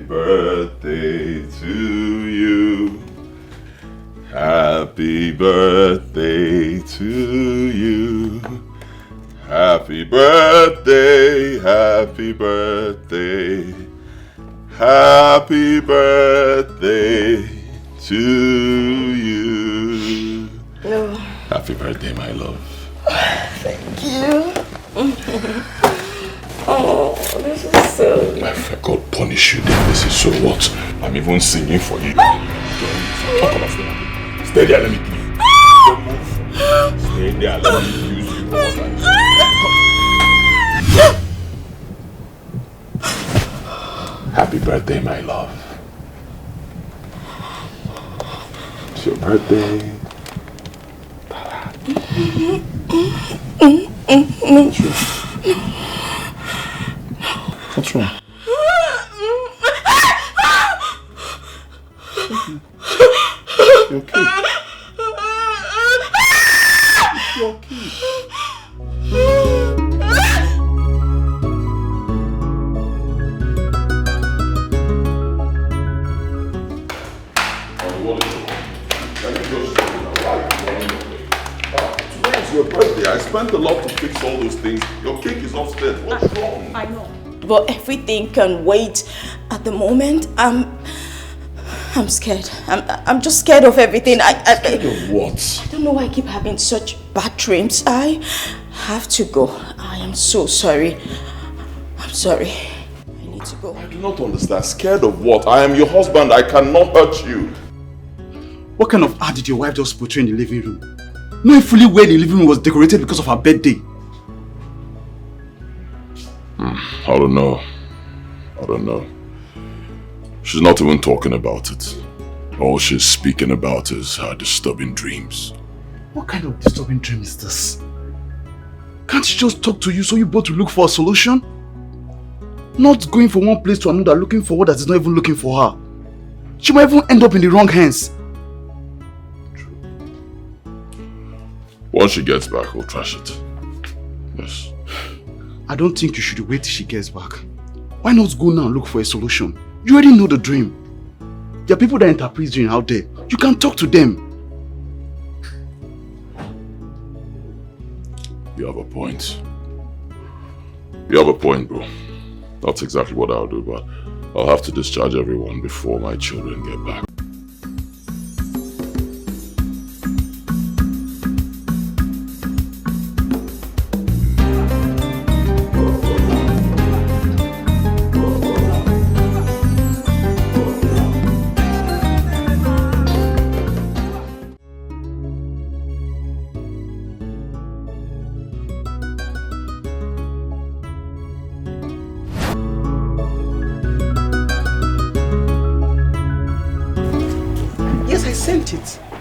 birthday to you. Happy birthday to you. Happy birthday, happy birthday. Happy birthday to you. Oh. Happy birthday, my love. Thank you. Oh, this is so... If God punish you, then this is so what? I'm even singing for you. Talk about it. Stay there, let me give you. Don't move. Stay there, let me use you. Happy birthday, my love. It's your birthday. What's wrong? You okay? You okay? Today's your birthday. I spent a lot to fix all those things. Your cake is upstairs. What's wrong? I know. But everything can wait. At the moment, I'm scared. I'm just scared of everything. Scared of what? I don't know why I keep having such bad dreams. I have to go. I am so sorry. I'm sorry. I need to go. I do not understand. Scared of what? I am your husband. I cannot hurt you. What kind of art did your wife just portray in the living room? Knowing fully well the living room was decorated because of her birthday. I don't know. She's not even talking about it. All she's speaking about is her disturbing dreams. What kind of disturbing dream is this? Can't she just talk to you so you both will look for a solution? Not going from one place to another looking for what that is not even looking for her. She might even end up in the wrong hands. True. Once she gets back, we'll trash it. Yes. I don't think you should wait till she gets back. Why not go now and look for a solution? You already know the dream. There are people that interpret dream out there. You can talk to them. You have a point. You have a point, bro. That's exactly what I'll do, but I'll have to discharge everyone before my children get back.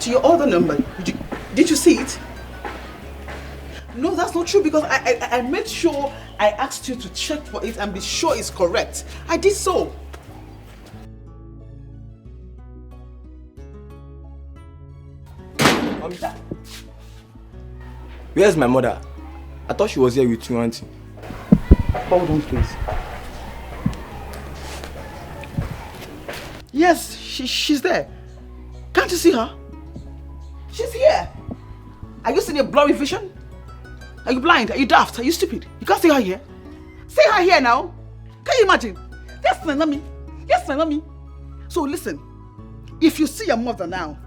Your other number. Did you see it? No, that's not true because I made sure I asked you to check for it and be sure it's correct. I did so. Where's my mother? I thought she was here with you, auntie. Hold on, please. Yes, she's there. Can't you see her? She's here. Are you seeing a blurry vision? Are you blind? Are you daft? Are you stupid? You can't see her here. See her here now. Can you imagine? That's my mommy. Yes, my mommy. So listen, if you see your mother now,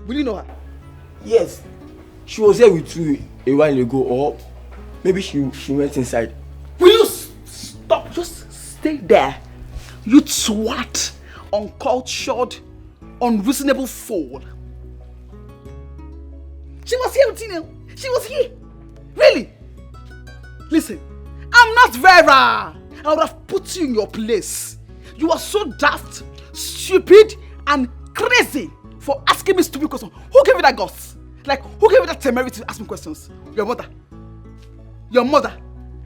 will you know her? Yes. She was here with you a while ago, or maybe she went inside. Will you stop? Just stay there. You twat, uncultured, unreasonable fool. She was here with you. She was here. Really? Listen, I'm not Vera. I would have put you in your place. You are so daft, stupid, and crazy for asking me stupid questions. Who gave you that guts? Like, who gave you that temerity to ask me questions? Your mother. Your mother.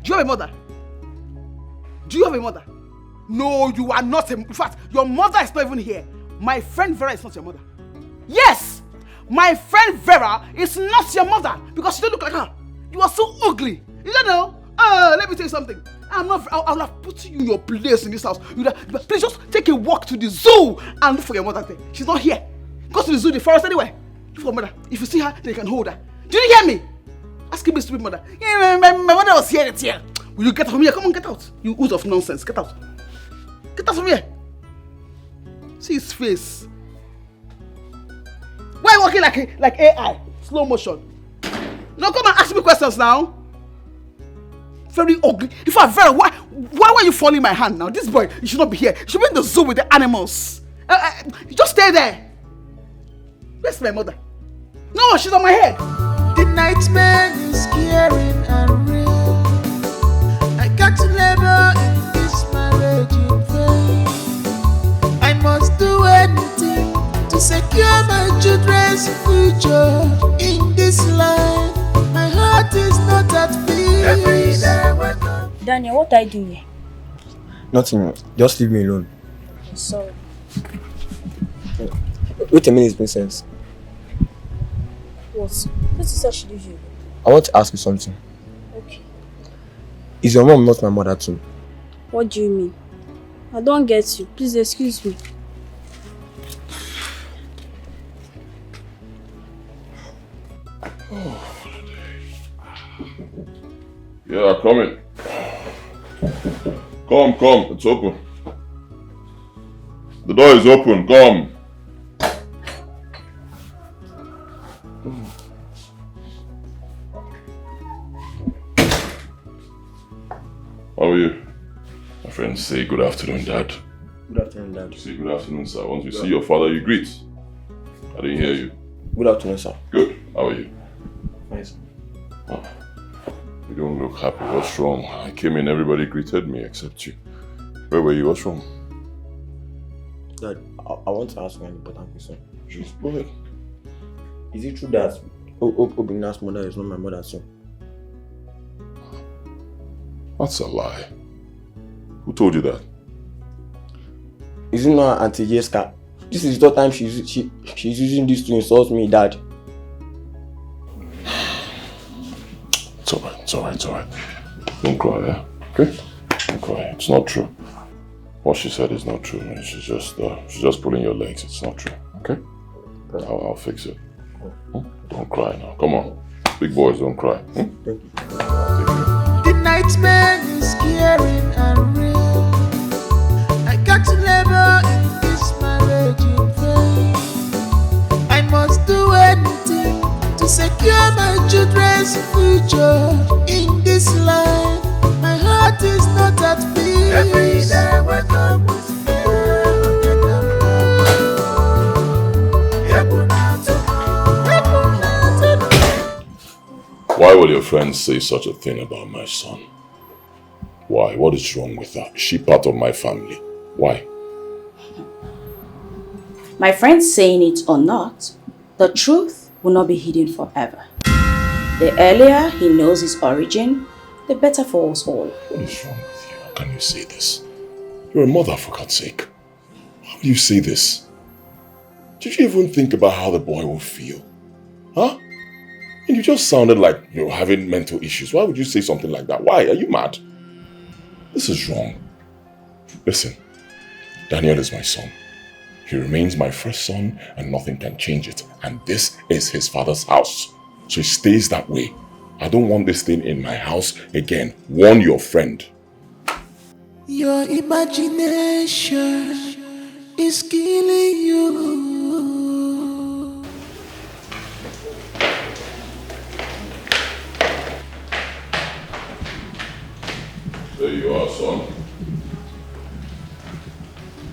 Do you have a mother? Do you have a mother? No, you are not. In fact, your mother is not even here. My friend Vera is not your mother. Yes! My friend Vera is not your mother because you don't look like her. You are so ugly. You don't know? Let me tell you something. I would have put you in your place in this house. Please just take a walk to the zoo and look for your mother there. She's not here. Go to the zoo, the forest, anywhere. Look for your mother. If you see her, then you can hold her. Do you hear me? Ask me, stupid mother. Yeah, my mother was here. It's here. Will you get out from here? Come on, get out. You ooze of nonsense. Get out. Get out from here. See his face. Why are you walking like AI? Slow motion. Now come and ask me questions now. Very ugly. In fact, very. Why were you following my hand now? This boy, you should not be here. You should be in the zoo with the animals. Just stay there. Where's my mother? No, she's on my head. The nightmare is scary and real. I got to labor in this marriage in vain. I must do anything to secure my children's future in this life. My heart is not at peace. Daniel, what are you doing here? Nothing. Just leave me alone. Sorry. Wait a minute, Princess. What? What is that she leave you? I want to ask you something. Okay. Is your mom not my mother too? What do you mean? I don't get you. Please excuse me. Yeah, come in. Come, it's open. The door is open, come. How are you? My friends say good afternoon, Dad. Good afternoon, Dad. Say good afternoon, sir. Once you see your father, you greet. I didn't hear you. Good afternoon, sir. Good. How are you? Nice. Oh, you don't look happy. What's wrong? I came in, everybody greeted me except you. Where were you? What's wrong? Dad, I want to ask you an important question. Just go ahead. Is it true that Obina's mother is not my mother too? That's a lie. Who told you that? Is it not Auntie Jessica? This is the third time she's using this to insult me, Dad. It's alright. Don't cry, yeah? Okay? Don't cry. It's not true. What she said is not true, man. She's just pulling your legs. It's not true, okay? I'll fix it. Don't cry now. Come on. Big boys, don't cry. Thank you. The nightmare is scary and real. I got to labor in this marriage in vain. I must do anything to secure my children's future in this life. My heart is not at peace. Every day when I'm with Why will your friends say such a thing about my son? Why? What is wrong with her? Is she part of my family? Why? My friend saying it or not, the truth will not be hidden forever. The earlier he knows his origin, the better for us all. What is wrong with you? How can you say this? You're a mother, for God's sake. How do you say this? Did you even think about how the boy will feel? Huh? And you just sounded like you're having mental issues. Why would you say something like that? Why? Are you mad? This is wrong. Listen, Daniel is my son. He remains my first son and nothing can change it. And this is his father's house. So it stays that way. I don't want this thing in my house again. Warn your friend. your imagination is killing you. There you are, son.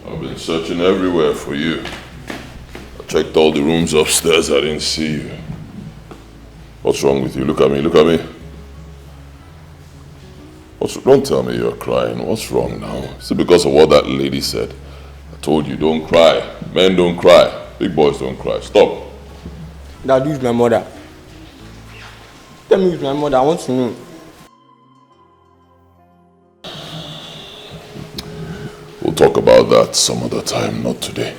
I've been searching everywhere for you. I checked all the rooms upstairs, I didn't see you. What's wrong with you? Look at me, look at me. Don't tell me you're crying. What's wrong now? Is it because of what that lady said? I told you, don't cry. Men don't cry. Big boys don't cry. Stop. Dad, who's my mother? Tell me who's my mother. I want to know. We'll talk about that some other time, not today.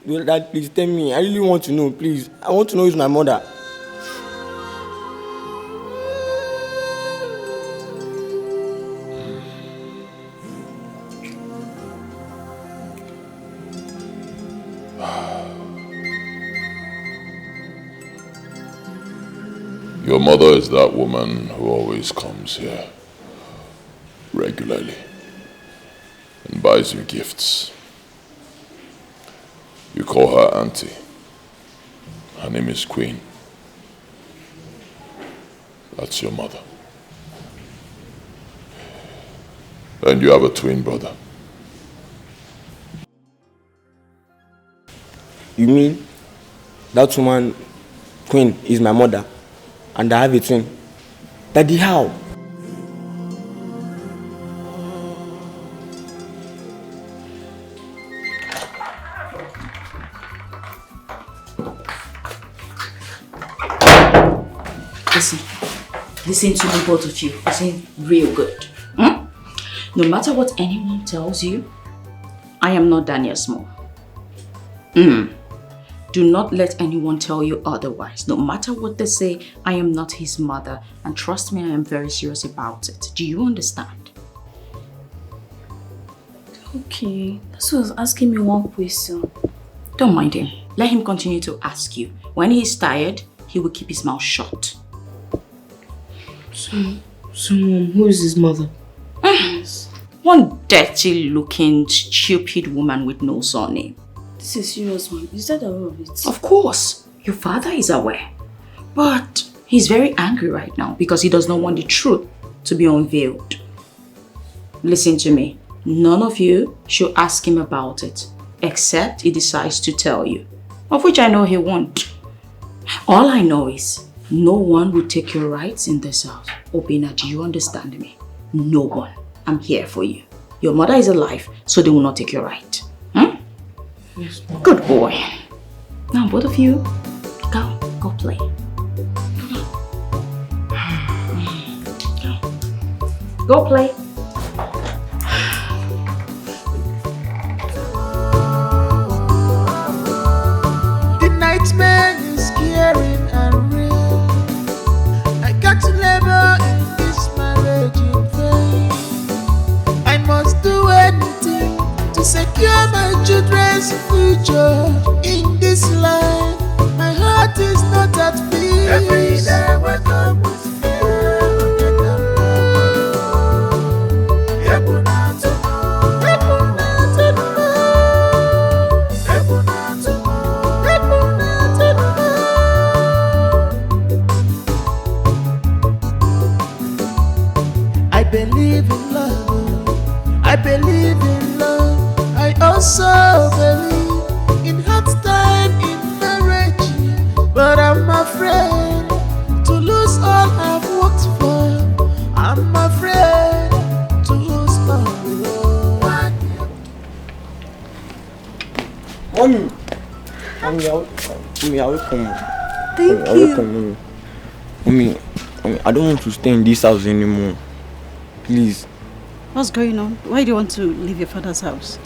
Dad, please tell me. I really want to know, please. I want to know who's my mother. Your mother is that woman who always comes here regularly and buys you gifts. You call her auntie. Her name is Queen. That's your mother. And you have a twin brother. You mean that woman, Queen, is my mother, and I have a twin? Daddy, how? Listen to me, both of you. Listen real good. No matter what anyone tells you, I am not Daniel Small. Do not let anyone tell you otherwise. No matter what they say, I am not his mother. And trust me, I am very serious about it. Do you understand? Okay, that's why I was asking me one question. Don't mind him. Let him continue to ask you. When he is tired, he will keep his mouth shut. So who is his mother? One dirty-looking, stupid woman with no surname. This is serious one. Is that aware of it? Of course, your father is aware. But he's very angry right now because he does not want the truth to be unveiled. Listen to me. None of you should ask him about it, except he decides to tell you, of which I know he won't. All I know is, no one will take your rights in this house. Obina, do you understand me? No one. I'm here for you. Your mother is alive, so they will not take your right. Yes. Good boy. Now, both of you, go play. Go play. The nightmare is scary and real. I got to labor in this marriage in vain. I must do anything to secure my children's future in this life. My heart is not at peace. Every day when I'm with fear, I believe in love. I believe in love. I also believe in hard time in marriage. But I'm afraid to lose all I've worked for. I'm afraid to lose all. Mommy, I will come. Thank I will come, Mommy, I don't want to stay in this house anymore. Please, What's going on? Why do you want to leave your father's house?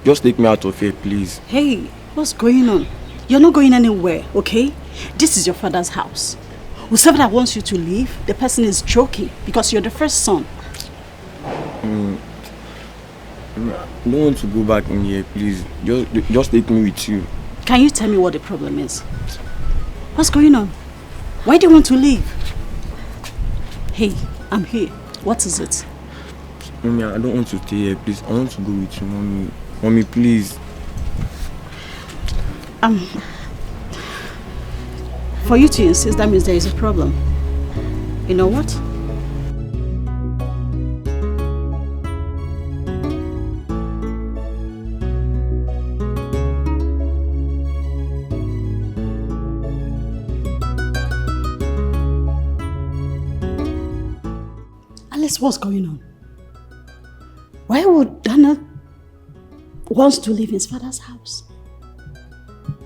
just take me out of here, please. Hey, what's going on? You're not going anywhere, okay? This is your father's house. Whoever that wants you to leave, the person is joking because you're the first son. I don't want to go back in here, please. Just take me with you. Can you tell me what the problem is? What's going on? Why do you want to leave? Hey, I'm here. What is it? Mommy, I don't want to stay here, please. I want to go with you, Mommy. Mommy, please. For you to insist, that means there is a problem. You know what? Alice, what's going on? Why would Dana want to leave his father's house?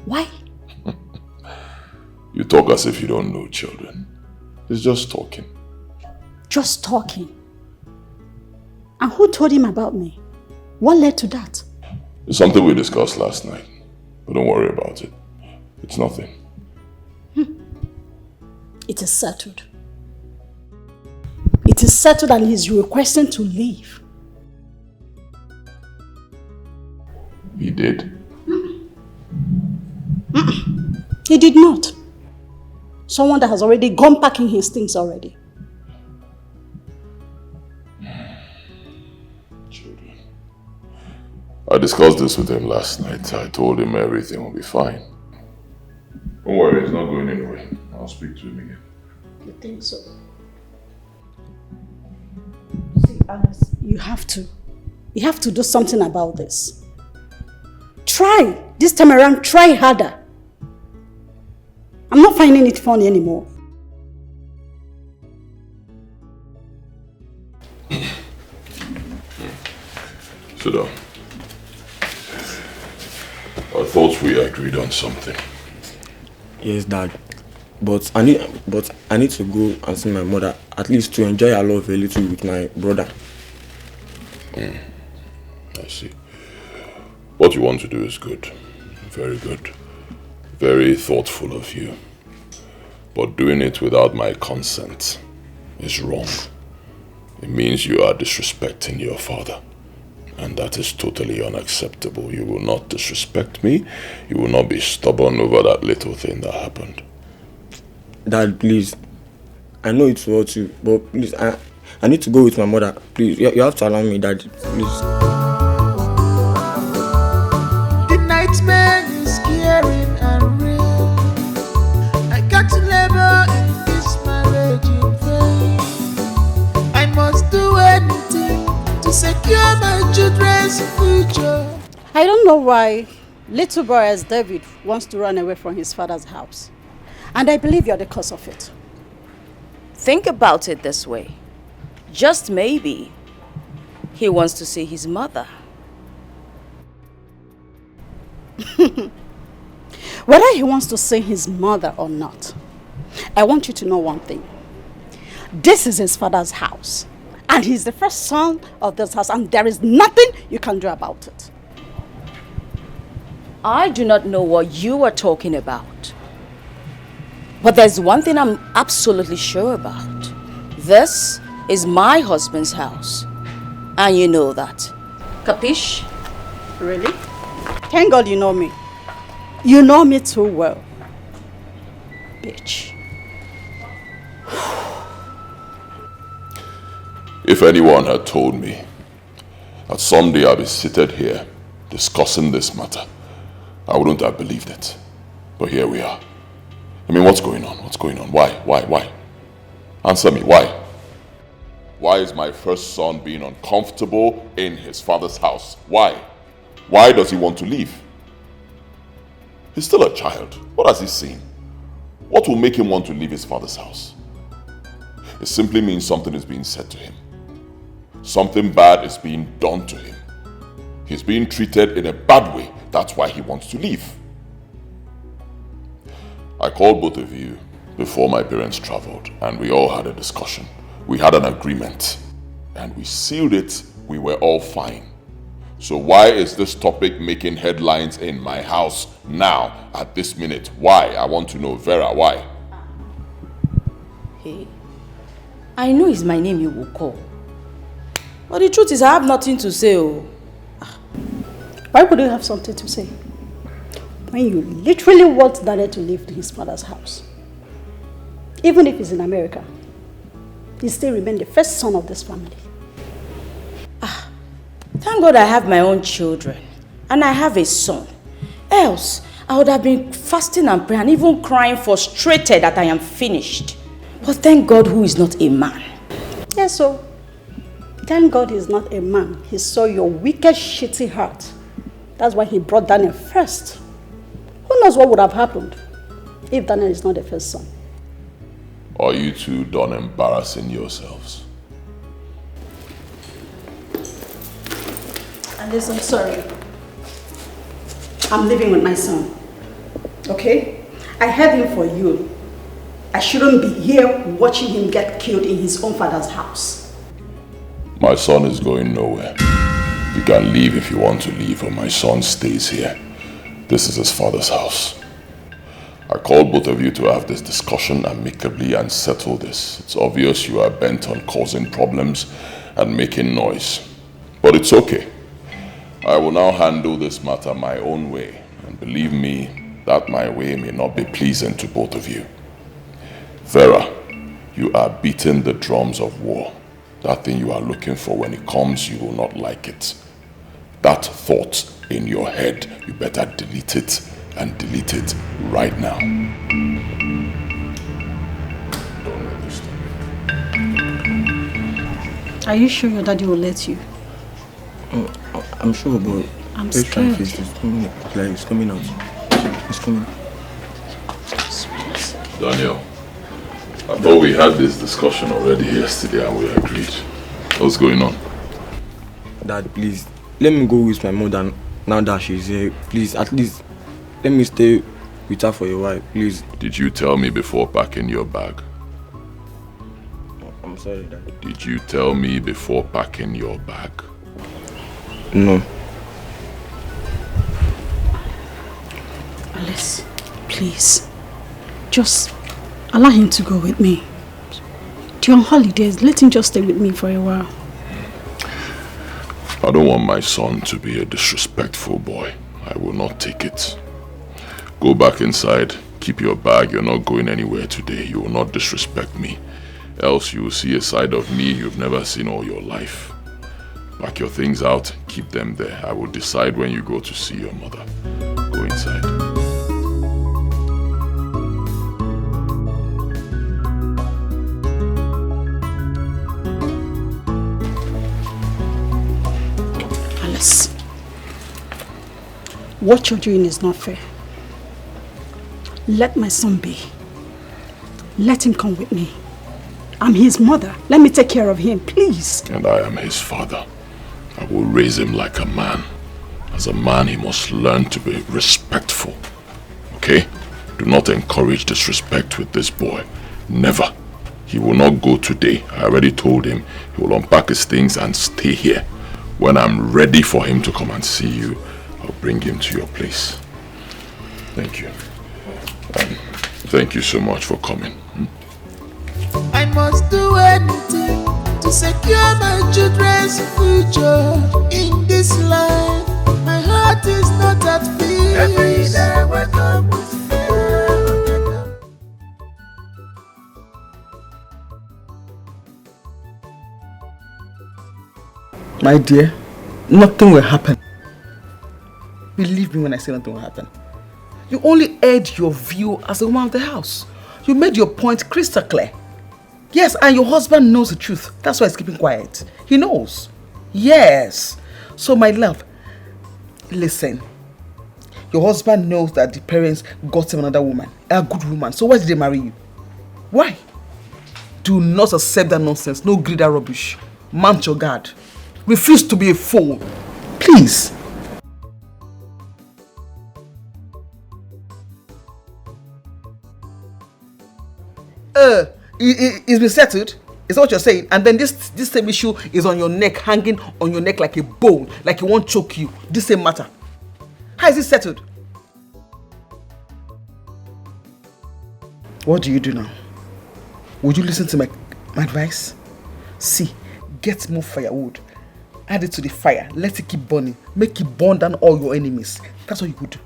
Why? You talk as if you don't know children. It's just talking. Just talking. And who told him about me? What led to that? It's something we discussed last night. But don't worry about it. It's nothing. It is settled. It is settled and he's requesting to leave. He did. He did not. Someone that has already gone packing his things already. Children. I discussed this with him last night. I told him everything will be fine. Don't worry, he's not going anywhere. I'll speak to him again. You think so? See, Alice, you have to. You have to do something about this. Try. This time around, try harder. I'm not finding it funny anymore. Sit down. I thought we agreed on something. Yes, Dad. But I need to go and see my mother, at least to enjoy her love a little with my brother. I see. What you want to do is good. Very good. Very thoughtful of you. But doing it without my consent is wrong. It means you are disrespecting your father. And that is totally unacceptable. You will not disrespect me. You will not be stubborn over that little thing that happened. Dad, please. I know it's hurt you, but please, I need to go with my mother. Please, you have to allow me, Dad. Please. The nightmare is scary and real. I can't labor in this marriage in vain. I must do anything to secure my children's future. I don't know why little boy as David wants to run away from his father's house. And I believe you're the cause of it. Think about it this way. Just maybe he wants to see his mother. Whether he wants to see his mother or not, I want you to know one thing. This is his father's house. And he's the first son of this house. And there is nothing you can do about it. I do not know what you are talking about. But there's one thing I'm absolutely sure about. This is my husband's house. And you know that. Capiche? Really? Thank God you know me. You know me too well. Bitch. If anyone had told me that someday I'll be seated here discussing this matter, I wouldn't have believed it. But here we are. I mean, what's going on? What's going on? Why? Answer me, why? Why is my first son being uncomfortable in his father's house? Why? Why does he want to leave? He's still a child. What has he seen? What will make him want to leave his father's house? It simply means something is being said to him. Something bad is being done to him. He's being treated in a bad way. That's why he wants to leave. I called both of you before my parents traveled, and we all had a discussion. We had an agreement, and we sealed it. We were all fine. So why is this topic making headlines in my house now, at this minute? Why? I want to know, Vera, why? Hey, I know it's my name you will call. But the truth is I have nothing to say. Oh. Why would you have something to say? When you literally want Daniel to leave his father's house. Even if he's in America, he still remains the first son of this family. Thank God I have my own children. And I have a son. Else, I would have been fasting and praying and even crying frustrated that I am finished. But thank God who is not a man. Yes, so thank God he's not a man. He saw your wicked, shitty heart. That's why he brought Daniel first. Who knows what would have happened if Daniel is not the first son? Are you two done embarrassing yourselves? Alice, I'm sorry. I'm living with my son. Okay? I had him for you. I shouldn't be here watching him get killed in his own father's house. My son is going nowhere. You can leave if you want to leave, but my son stays here. This is his father's house. I called both of you to have this discussion amicably and settle this. It's obvious you are bent on causing problems and making noise. But it's okay. I will now handle this matter my own way. And believe me, that my way may not be pleasing to both of you. Vera, you are beating the drums of war. That thing you are looking for, when it comes, you will not like it. That thought in your head, you better delete it, and delete it right now. Don't let this stop. Are you sure your daddy will let you? I'm sure, but I'm let's try and scared. face this. It's coming out. It's coming. Daniel, I thought we had this discussion already yesterday and we agreed. What's going on? Dad, please, let me go with my mother now that she's here. Please, at least, let me stay with her for a while, please. Did you tell me before packing your bag? I'm sorry, Dad. Did you tell me before packing your bag? No. Alice, please. Just allow him to go with me. You're on holidays. Let him just stay with me for a while. I don't want my son to be a disrespectful boy. I will not take it. Go back inside. Keep your bag. You're not going anywhere today. You will not disrespect me. Else you will see a side of me you've never seen all your life. Pack your things out. Keep them there. I will decide when you go to see your mother. Go inside. Alice, what you're doing is not fair. Let my son be. Let him come with me. I'm his mother. Let me take care of him, please. And I am his father. I will raise him like a man. As a man, he must learn to be respectful. Okay? Do not encourage disrespect with this boy. Never. He will not go today. I already told him he will unpack his things and stay here. When I'm ready for him to come and see you, I'll bring him to your place. Thank you. Thank you so much for coming. I must do anything to secure my children's future in this life. My heart is not at peace. Every day I wake up with fear. My dear, nothing will happen. Believe me when I say nothing will happen. You only aired your view as a woman of the house. You made your point crystal clear. Yes, and your husband knows the truth. That's why he's keeping quiet. He knows. Yes. So my love, listen. Your husband knows that the parents got him another woman, a good woman. So why did they marry you? Why? Do not accept that nonsense. No greedy rubbish. Mount your guard. Refuse to be a fool. Please. It's been settled. Is that what you're saying? And then this same issue is on your neck, hanging on your neck like a bone, like it won't choke you. This same matter. How is it settled? What do you do now? Would you listen to my advice? See, get more firewood. Add it to the fire. Let it keep burning. Make it burn down all your enemies. That's what you would do.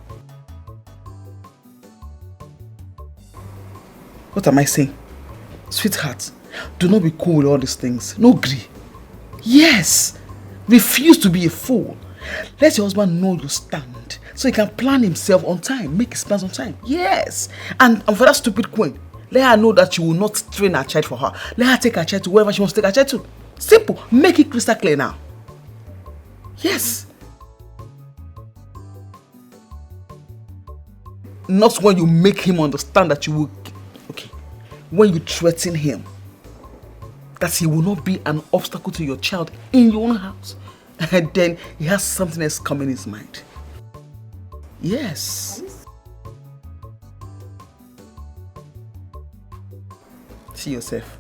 What am I saying? Sweetheart, do not be cool with all these things. No agree. Yes. Refuse to be a fool. Let your husband know you stand so he can plan himself on time. Make his plans on time. Yes. And for that stupid queen, let her know that you will not train her child for her. Let her take her child to wherever she wants to take her child to. Simple. Make it crystal clear now. Yes. Not when you make him understand that you will... Okay. When you threaten him that he will not be an obstacle to your child in your own house. And then he has something else come in his mind. Yes. See yourself.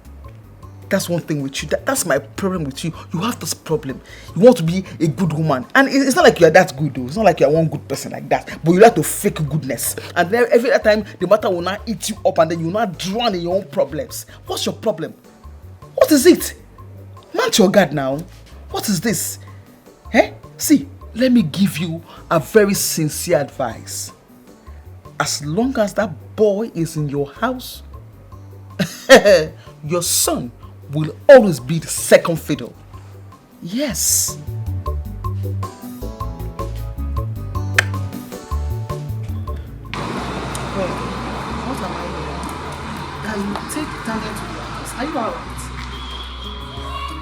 That's one thing with you. That's my problem with you. You have this problem. You want to be a good woman. And it's not like you are that good though. It's not like you are one good person like that. But you like to fake goodness. And then every time the matter will not eat you up and then you will not drown in your own problems. What's your problem? What is it? Mount your guard now. What is this? Eh? See, let me give you a very sincere advice. As long as that boy is in your house, your son will always be the second fiddle. Yes. What am I doing? Can you take Daniel to the office? Are you alright?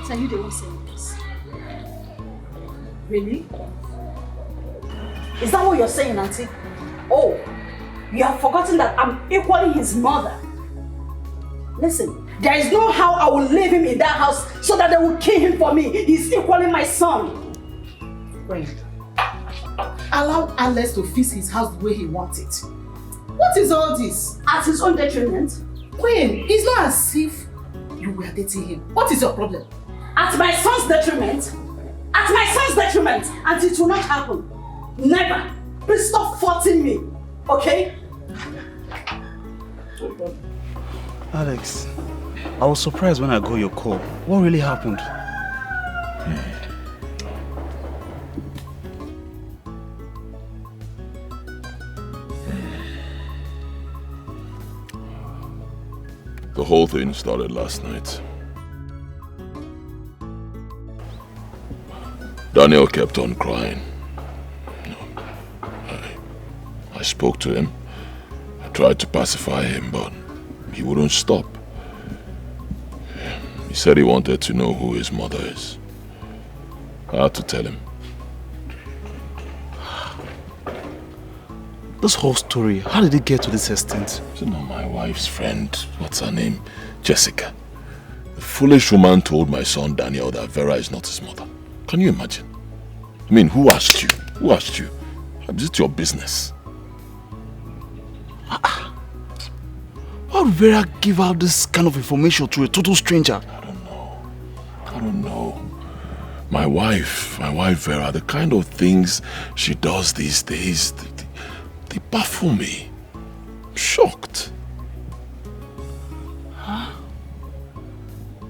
So you the one saying this? Really? Is that what you're saying, Auntie? Oh, you have forgotten that I'm equally his mother. Listen, there is no how I will leave him in that house so that they will kill him for me. He's equally my son. Friend, allow Alex to fix his house the way he wants it. What is all this? At his own detriment. Queen, it's not as if you were dating him. What is your problem? At my son's detriment? At my son's detriment! And it will not happen. Never. Please stop faulting me. Okay? Alex, I was surprised when I got your call. What really happened? The whole thing started last night. Daniel kept on crying. I spoke to him. I tried to pacify him, but he wouldn't stop. He said he wanted to know who his mother is. I had to tell him. This whole story, how did it get to this extent? You know, my wife's friend, what's her name? Jessica. The foolish woman told my son Daniel that Vera is not his mother. Can you imagine? I mean, who asked you? Who asked you? Is it your business? Why would Vera give out this kind of information to a total stranger? I don't know. My wife Vera, the kind of things she does these days, they baffle me. I'm shocked.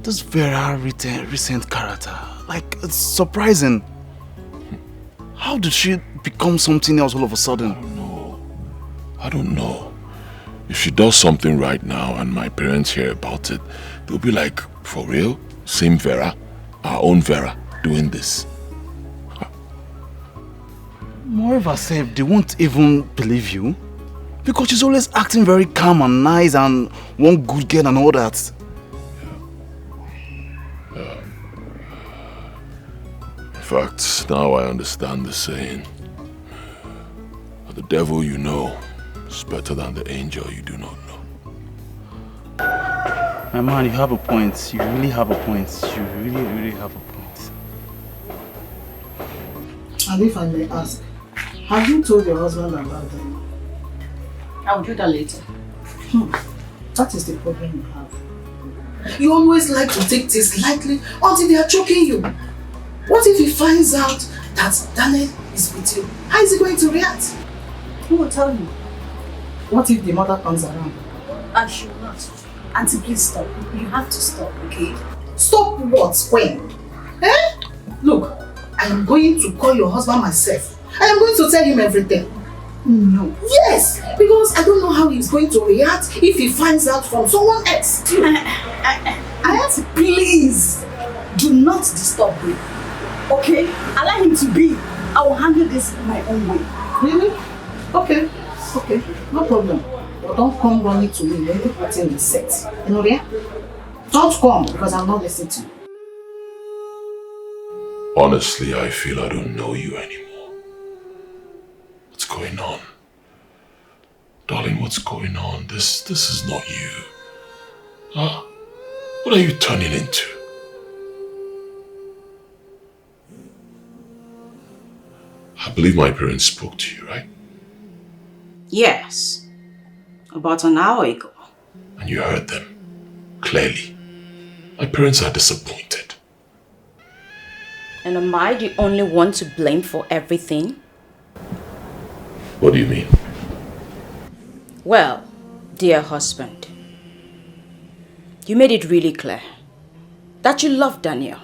This Vera recent character, like, it's surprising. How did she become something else all of a sudden? I don't know. If she does something right now and my parents hear about it, they'll be like, for real? Same Vera? Our own Vera doing this? Moreover, Seb, they won't even believe you. Because she's always acting very calm and nice and one good girl and all that. In fact, now I understand the saying. The devil you know is better than the angel you do not know. My man, you have a point. You really have a point. You really, really have a point. And if I may ask, have you told your husband about them? I will do that later. That is the problem you have. You always like to take this lightly until they are choking you. What if he finds out that Daniel is with you? How is he going to react? Who will tell you? What if the mother comes around? And she will not. Auntie, please stop. You have to stop, okay? Stop what? When? Eh? Look, I am going to call your husband myself. I am going to tell him everything. No. Yes, because I don't know how he's going to react if he finds out from someone else. Auntie, please do not disturb me. Okay? Allow him to be. I will handle this my own way. Really? Okay. Okay. No problem. But don't come running to me when you're putting the set. You know that? Don't come because I'm not listening to you. Honestly, I feel I don't know you anymore. What's going on? Darling, what's going on? This is not you. Huh? What are you turning into? I believe my parents spoke to you, right? Yes. About an hour ago. And you heard them, clearly. My parents are disappointed. And am I the only one to blame for everything? What do you mean? Well, dear husband, you made it really clear that you love Daniel.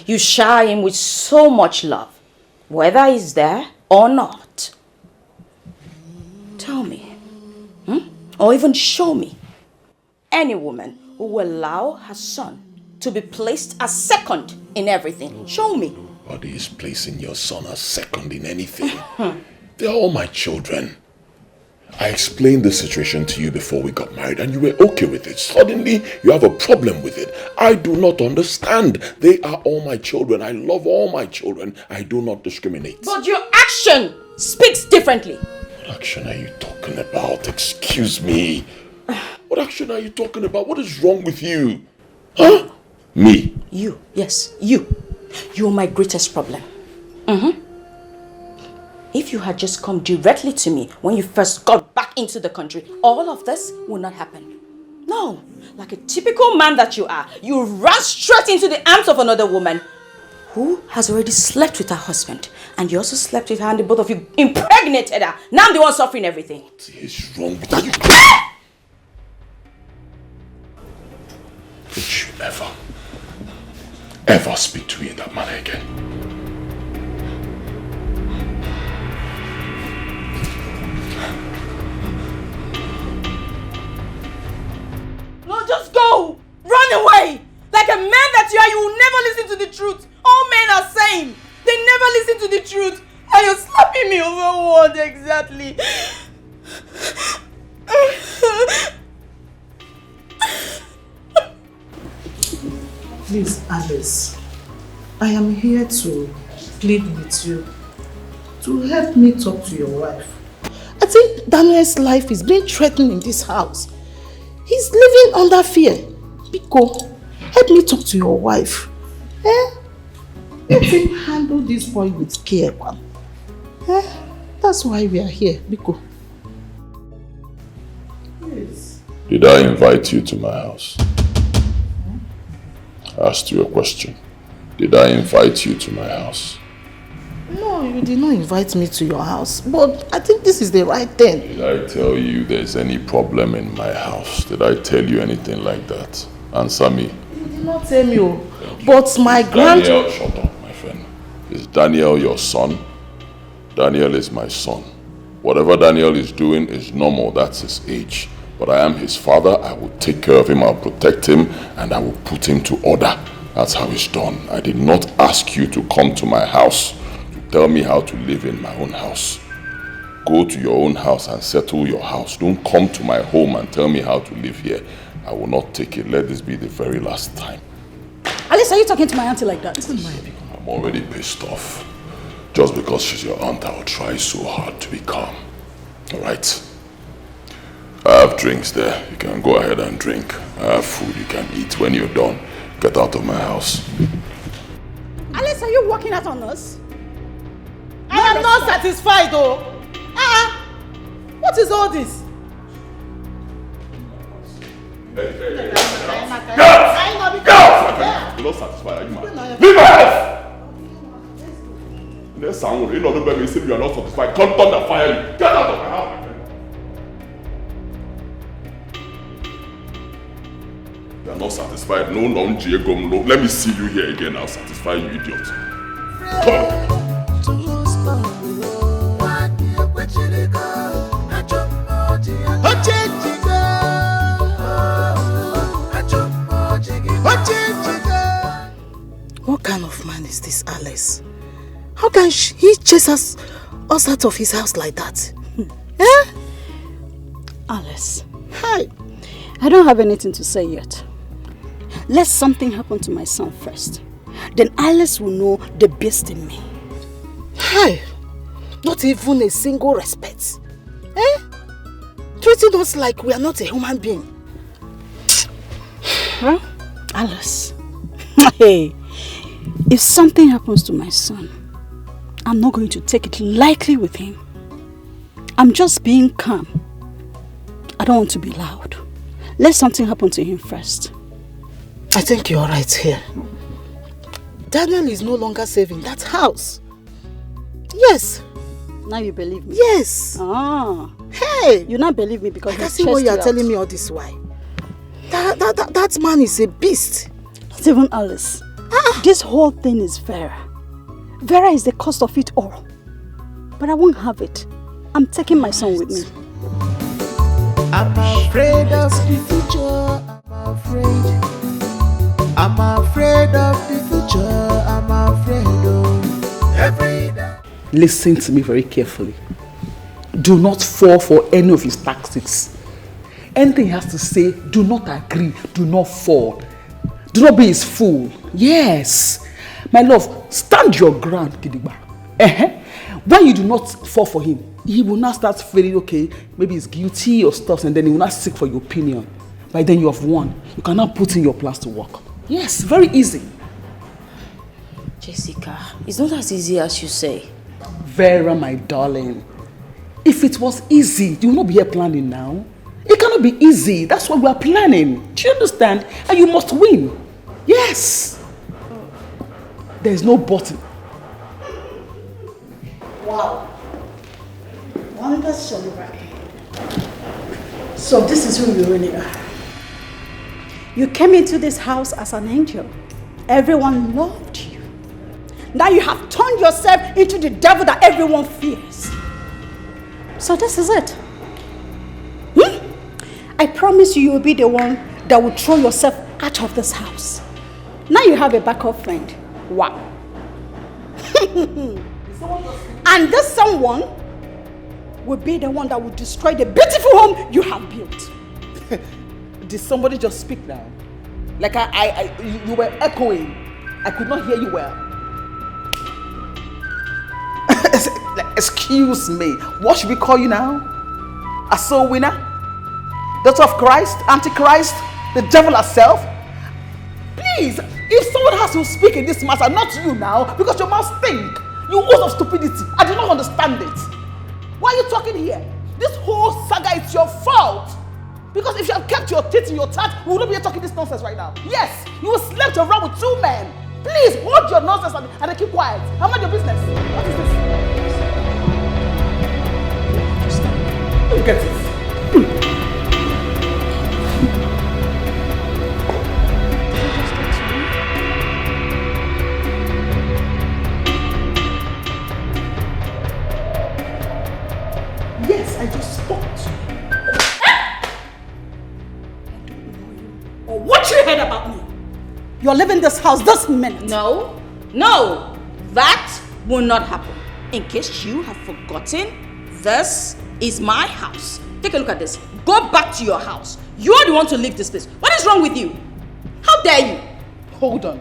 You shower him with so much love, whether he's there or not. Tell me, or even show me, any woman who will allow her son to be placed as second in everything? Show me. Nobody is placing your son as second in anything. They are all my children. I explained the situation to you before we got married and you were okay with it. Suddenly, you have a problem with it. I do not understand. They are all my children. I love all my children. I do not discriminate. But your action speaks differently. What action are you talking about? Excuse me. What action are you talking about? What is wrong with you? Huh? Me? You, yes, you. You're my greatest problem. If you had just come directly to me when you first got back into the country, all of this would not happen. No, like a typical man that you are, you ran straight into the arms of another woman who has already slept with her husband. And you also slept with her and the both of you impregnated her. Now I'm the one suffering everything. What is wrong with you? Don't you ever speak to me in that manner again. No, just go! Run away! Like a man that you are, you will never listen to the truth. All men are same. They never listen to the truth. And you're slapping me over what exactly? Please, Alice, I am here to plead with you to help me talk to your wife. I think Daniel's life is being threatened in this house. He's living under fear. Biko, help me talk to your wife. Let him handle this boy with care, man. That's why we are here, Biko. Yes. Did I invite you to my house? I asked you a question. Did I invite you to my house? No, you did not invite me to your house, but I think this is the right thing. Did I tell you there's any problem in my house? Did I tell you anything like that? Answer me. You did not tell me, but my Daniel, shut up, my friend. Is Daniel your son? Daniel is my son. Whatever Daniel is doing is normal, that's his age. But I am his father, I will take care of him, I'll protect him, and I will put him to order. That's how it's done. I did not ask you to come to my house to tell me how to live in my own house. Go to your own house and settle your house. Don't come to my home and tell me how to live here. I will not take it. Let this be the very last time. Alice, are you talking to my auntie like that? I'm already pissed off. Just because she's your aunt, I'll try so hard to be calm. Alright? I have drinks there. You can go ahead and drink. I have food you can eat. When you're done, get out of my house. Alice, are you walking out on us? I am not satisfied though. What is all this? Hey. Get out! You're not satisfied, are you mad? Leave my house! There's someone, you know, the baby said you are not satisfied. Come thunder fire you. Get out of my house! You are not satisfied. No, no, Diego. No. Let me see you here again. I'll satisfy you, idiot. Come. What kind of man is this, Alice? How can he chase us out of his house like that? Alice, Hi. I don't have anything to say yet. Let something happen to my son first. Then Alice will know the beast in me. Hi. Not even a single respect. Treating us like we are not a human being. Well, Alice, hey, if something happens to my son, I'm not going to take it lightly with him. I'm just being calm. I don't want to be loud. Let something happen to him first. I think you're right here. Daniel is no longer safe in that house. Yes. Now you believe me? Yes. Ah. Hey. You not believe me because I see why you are telling me all this why. That man is a beast. Not even Alice. This whole thing is Vera. Vera is the cost of it all. But I won't have it. I'm taking my son with me. I'm afraid of the future. I'm afraid afraid. I'm afraid of the future. I'm afraid of every day. Listen to me very carefully. Do not fall for any of his tactics. Anything he has to say, do not agree, do not fall. Do not be his fool. Yes. My love, stand your ground, Kidigba. When you do not fall for him, he will not start feeling, okay, maybe he's guilty or stuff, and then he will not seek for your opinion. By then you have won. You cannot put in your plans to work. Yes, very easy. Jessica, it's not as easy as you say. Vera, my darling. If it was easy, you will not be here planning now. It cannot be easy. That's why we are planning. Do you understand? And you must win. Yes. There is no button. Wow. Wonderful, right? So this is who you really are. You came into this house as an angel. Everyone loved you. Now you have turned yourself into the devil that everyone fears. So this is it. I promise you will be the one that will throw yourself out of this house. Now you have a backup friend. Wow. And this someone will be the one that will destroy the beautiful home you have built. Did somebody just speak now? Like you were echoing. I could not hear you well. Excuse me. What should we call you now? A soul winner? Daughter of Christ? Antichrist? The devil herself? Please, if someone has to speak in this matter, not you now, because your mouth stink. You oath of stupidity. I do not understand it. Why are you talking here? This whole saga is your fault. Because if you had kept your teeth in your tat, we would not be here talking this nonsense right now. Yes, you slept around with 2 men. Please hold your nonsense and then keep quiet. I'm not your business. What is this? You get it. Yes, I just spoke to you. I don't know you or what you heard about me. You're leaving this house this minute. No, that will not happen. In case you have forgotten, this is my house. Take a look at this. Go back to your house. You're the one to leave this place. What is wrong with you? How dare you? Hold on.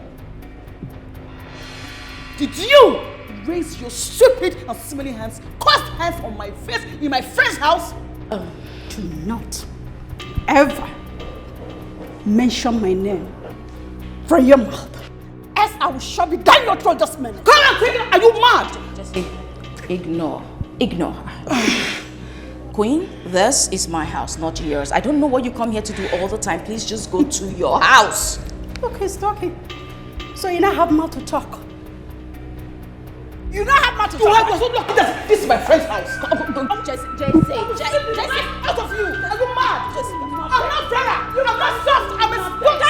Did you raise your stupid and smelly hands, crossed hands on my face in my friend's house? Do not ever mention my name from your mouth. Else I will shove it down your throat this minute. Come on, quick! Are you mad? Just ignore her. Queen, this is my house, not yours. I don't know what you come here to do all the time. Please just go to your house. Okay, it's talking. So you now have mouth to talk. You now have mouth to talk. You so lucky that this is my friend's house. Jesse, Out of you! Are you mad? I'm not Vera! I'm not soft! I'm a stop!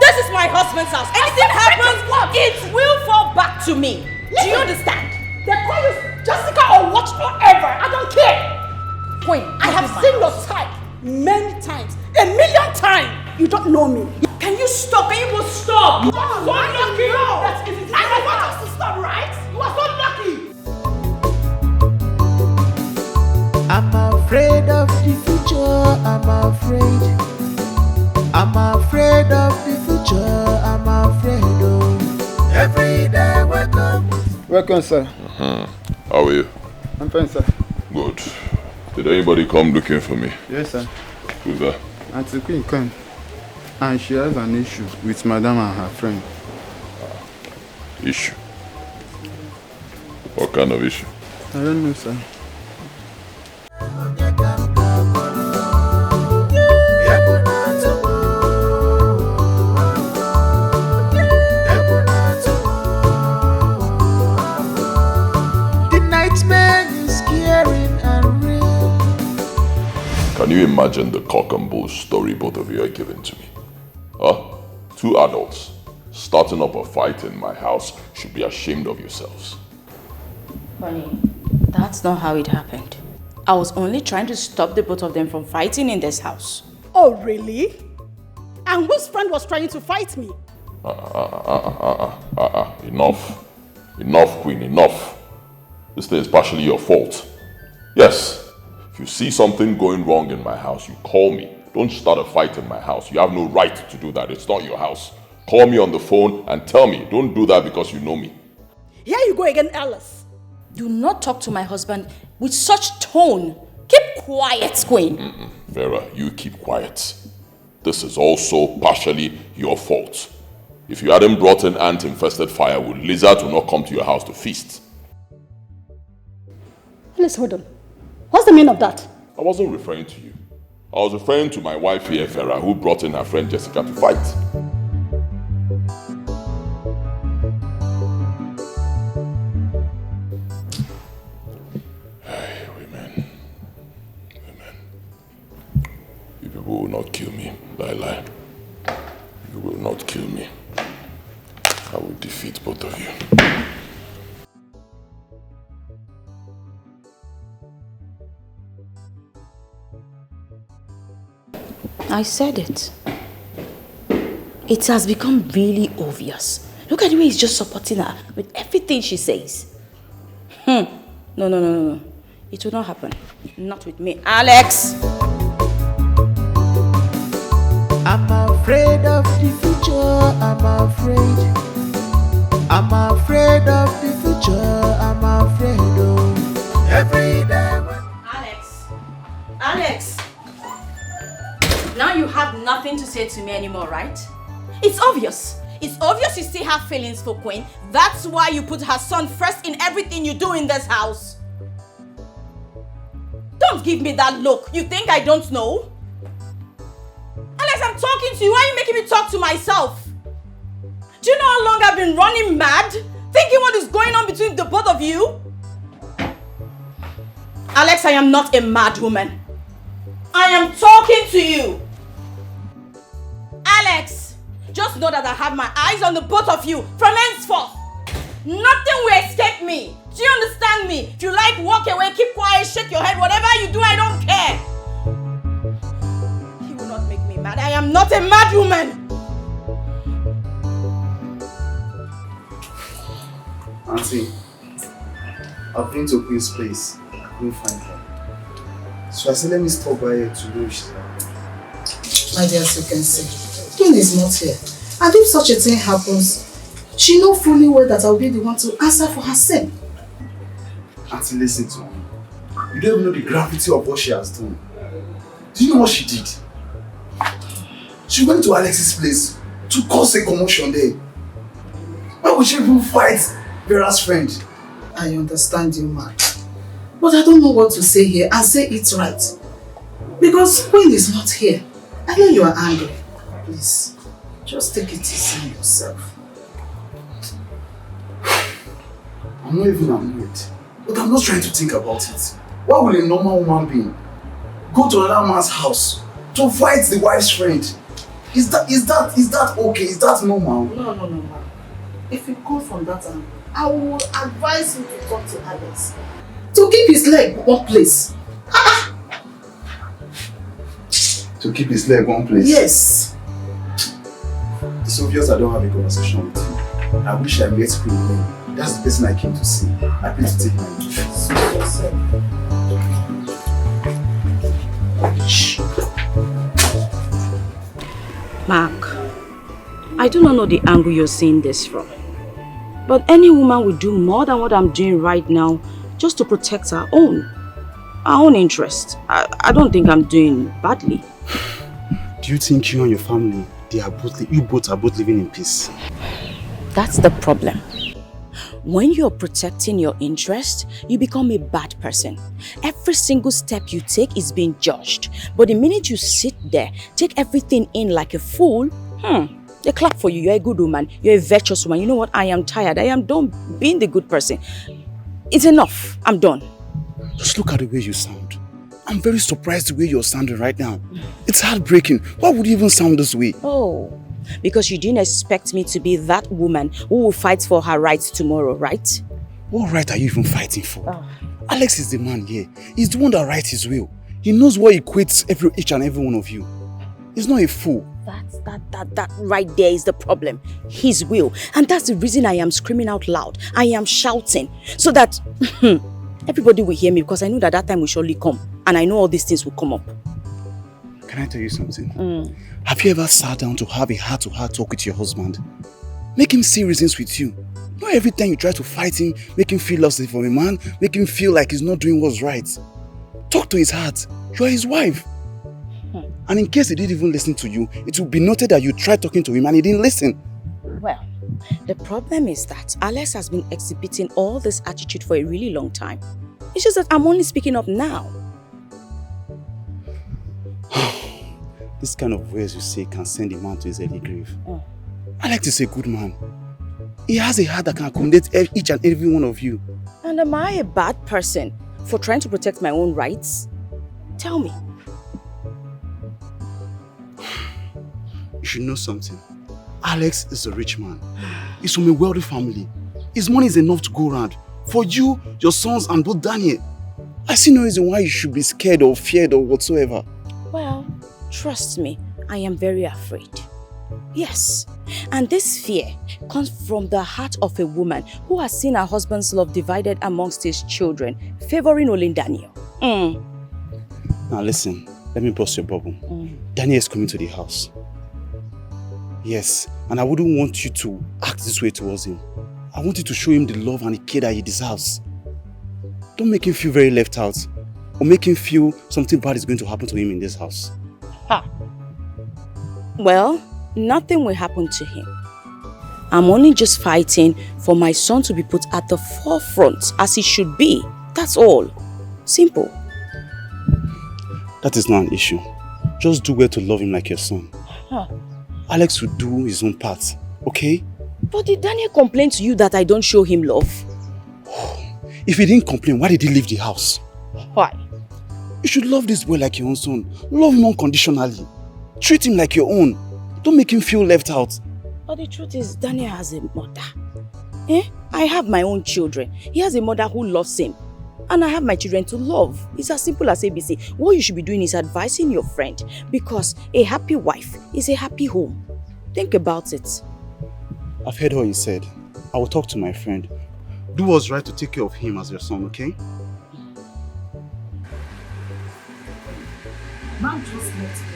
This is my husband's house. Anything happens, it will fall back to me. Do you understand? They call you Jessica or whatsoever. I don't care. Queen, I have seen your type many times. 1,000,000 times. You don't know me. Can you stop? Can you both stop? You are so lucky. I want us to stop, right? You are so lucky. I'm afraid of the future. I'm afraid. I'm afraid of the future. I'm afraid of every day welcome. Welcome, sir. How are you? I'm fine, sir. Good. Did anybody come looking for me? Yes, sir. Who's that? Auntie Queen came, and she has an issue with Madam and her friend. Issue? What kind of issue? I don't know, sir. Can you imagine the cock and bull story both of you are giving to me? Huh? 2 adults starting up a fight in my house. Should be ashamed of yourselves. Honey, that's not how it happened. I was only trying to stop the both of them from fighting in this house. Oh, really? And whose friend was trying to fight me? Enough. Enough, Queen, enough. This thing is partially your fault. Yes, if you see something going wrong in my house, you call me. Don't start a fight in my house. You have no right to do that. It's not your house. Call me on the phone and tell me. Don't do that because you know me. Here you go again, Alice. Do not talk to my husband with such tone. Keep quiet, Queen. Vera, you keep quiet. This is also partially your fault. If you hadn't brought in ant-infested firewood, lizards will not come to your house to feast. Alice, hold on. What's the meaning of that? I wasn't referring to you. I was referring to my wife here, Vera, who brought in her friend Jessica to fight. Hey, women. You people will not kill me, Lie. You will not kill me. I will defeat both of you. I said it. It has become really obvious. Look at the way he's just supporting her with everything she says. No. It will not happen. Not with me. Alex! I'm afraid of the future, I'm afraid. I'm afraid of the future, I'm afraid of every day. Alex! Now you have nothing to say to me anymore, right? It's obvious. It's obvious you still have feelings for Queen. That's why you put her son first in everything you do in this house. Don't give me that look. You think I don't know? Alex, I'm talking to you. Why are you making me talk to myself? Do you know how long I've been running mad? Thinking what is going on between the both of you? Alex, I am not a mad woman. I am talking to you. Alex, just know that I have my eyes on the both of you from henceforth. Nothing will escape me. Do you understand me? If you like, walk away, keep quiet, shake your head, whatever you do, I don't care. He will not make me mad. I am not a mad woman. Auntie, I've been to Queen's place. I couldn't find her. So I said, let me stop by here to know if she's around. My dear, as you can see, Queen is not here. And if such a thing happens, she knows fully well that I'll be the one to answer for herself. Auntie, listen to me. You don't even know the gravity of what she has done. Do you know what she did? She went to Alex's place to cause a commotion there. Why would she even fight Vera's friend? I understand you, man. But I don't know what to say here and say it right. Because Queen is not here. I know you are angry. Please, just take it easy on yourself. I'm not even annoyed. But I'm not trying to think about it. Why would a normal human being go to another man's house to fight the wife's friend? Is that okay? Is that normal? No, man. If you come from that angle, I will advise you to talk to Alex. To keep his leg one place. To keep his leg one place? Yes. It's obvious I don't have a conversation with you. I wish I met Queen when that's the person I came to see. I came to take my leave. Suit yourself. Shh. Mark, I do not know the angle you're seeing this from. But any woman will do more than what I'm doing right now just to protect her own interest. I don't think I'm doing badly. Do you think you and your family, you both are both living in peace? That's the problem. When you're protecting your interest, you become a bad person. Every single step you take is being judged. But the minute you sit there, take everything in like a fool, they clap for you. You're a good woman. You're a virtuous woman. You know what? I am tired. I am done being the good person. It's enough. I'm done. Just look at the way you sound. I'm very surprised the way you're sounding right now. It's heartbreaking. Why would you even sound this way? Oh, because you didn't expect me to be that woman who will fight for her rights tomorrow, right? What right are you even fighting for? Alex is the man here. He's the one that writes his will. He knows what equates each and every one of you. He's not a fool. That right there is the problem. His will. And that's the reason I am screaming out loud. I am shouting. So that everybody will hear me, because I know that time will surely come. And I know all these things will come up. Can I tell you something? Have you ever sat down to have a heart-to-heart talk with your husband? Make him see reasons with you. Not every time you try to fight him, make him feel lost for a man, make him feel like he's not doing what's right. Talk to his heart. You are his wife. And in case he didn't even listen to you, it will be noted that you tried talking to him and he didn't listen. Well, the problem is that Alex has been exhibiting all this attitude for a really long time. It's just that I'm only speaking up now. This kind of words you say can send a man to his early grave. Alex is a good man. He has a heart that can accommodate each and every one of you. And am I a bad person for trying to protect my own rights? Tell me. You should know something. Alex is a rich man. He's from a wealthy family. His money is enough to go around. For you, your sons, and both Daniel. I see no reason why you should be scared or feared or whatsoever. Well, trust me, I am very afraid. Yes, and this fear comes from the heart of a woman who has seen her husband's love divided amongst his children, favoring only Daniel. Now listen, let me burst your bubble. Daniel is coming to the house. Yes, and I wouldn't want you to act this way towards him. I want you to show him the love and the care that he deserves. Don't make him feel very left out, or make him feel something bad is going to happen to him in this house. Well, nothing will happen to him. I'm only just fighting for my son to be put at the forefront as he should be. That's all. Simple. That is not an issue. Just do well to love him like your son. Alex will do his own part, okay? But did Daniel complain to you that I don't show him love? If he didn't complain, why did he leave the house? Why? You should love this boy like your own son. Love him unconditionally. Treat him like your own. Don't make him feel left out. But the truth is, Daniel has a mother. I have my own children. He has a mother who loves him. And I have my children to love. It's as simple as ABC. What you should be doing is advising your friend, because a happy wife is a happy home. Think about it. I've heard what you said. I will talk to my friend. Do what's right to take care of him as your son, okay? Man, just let go.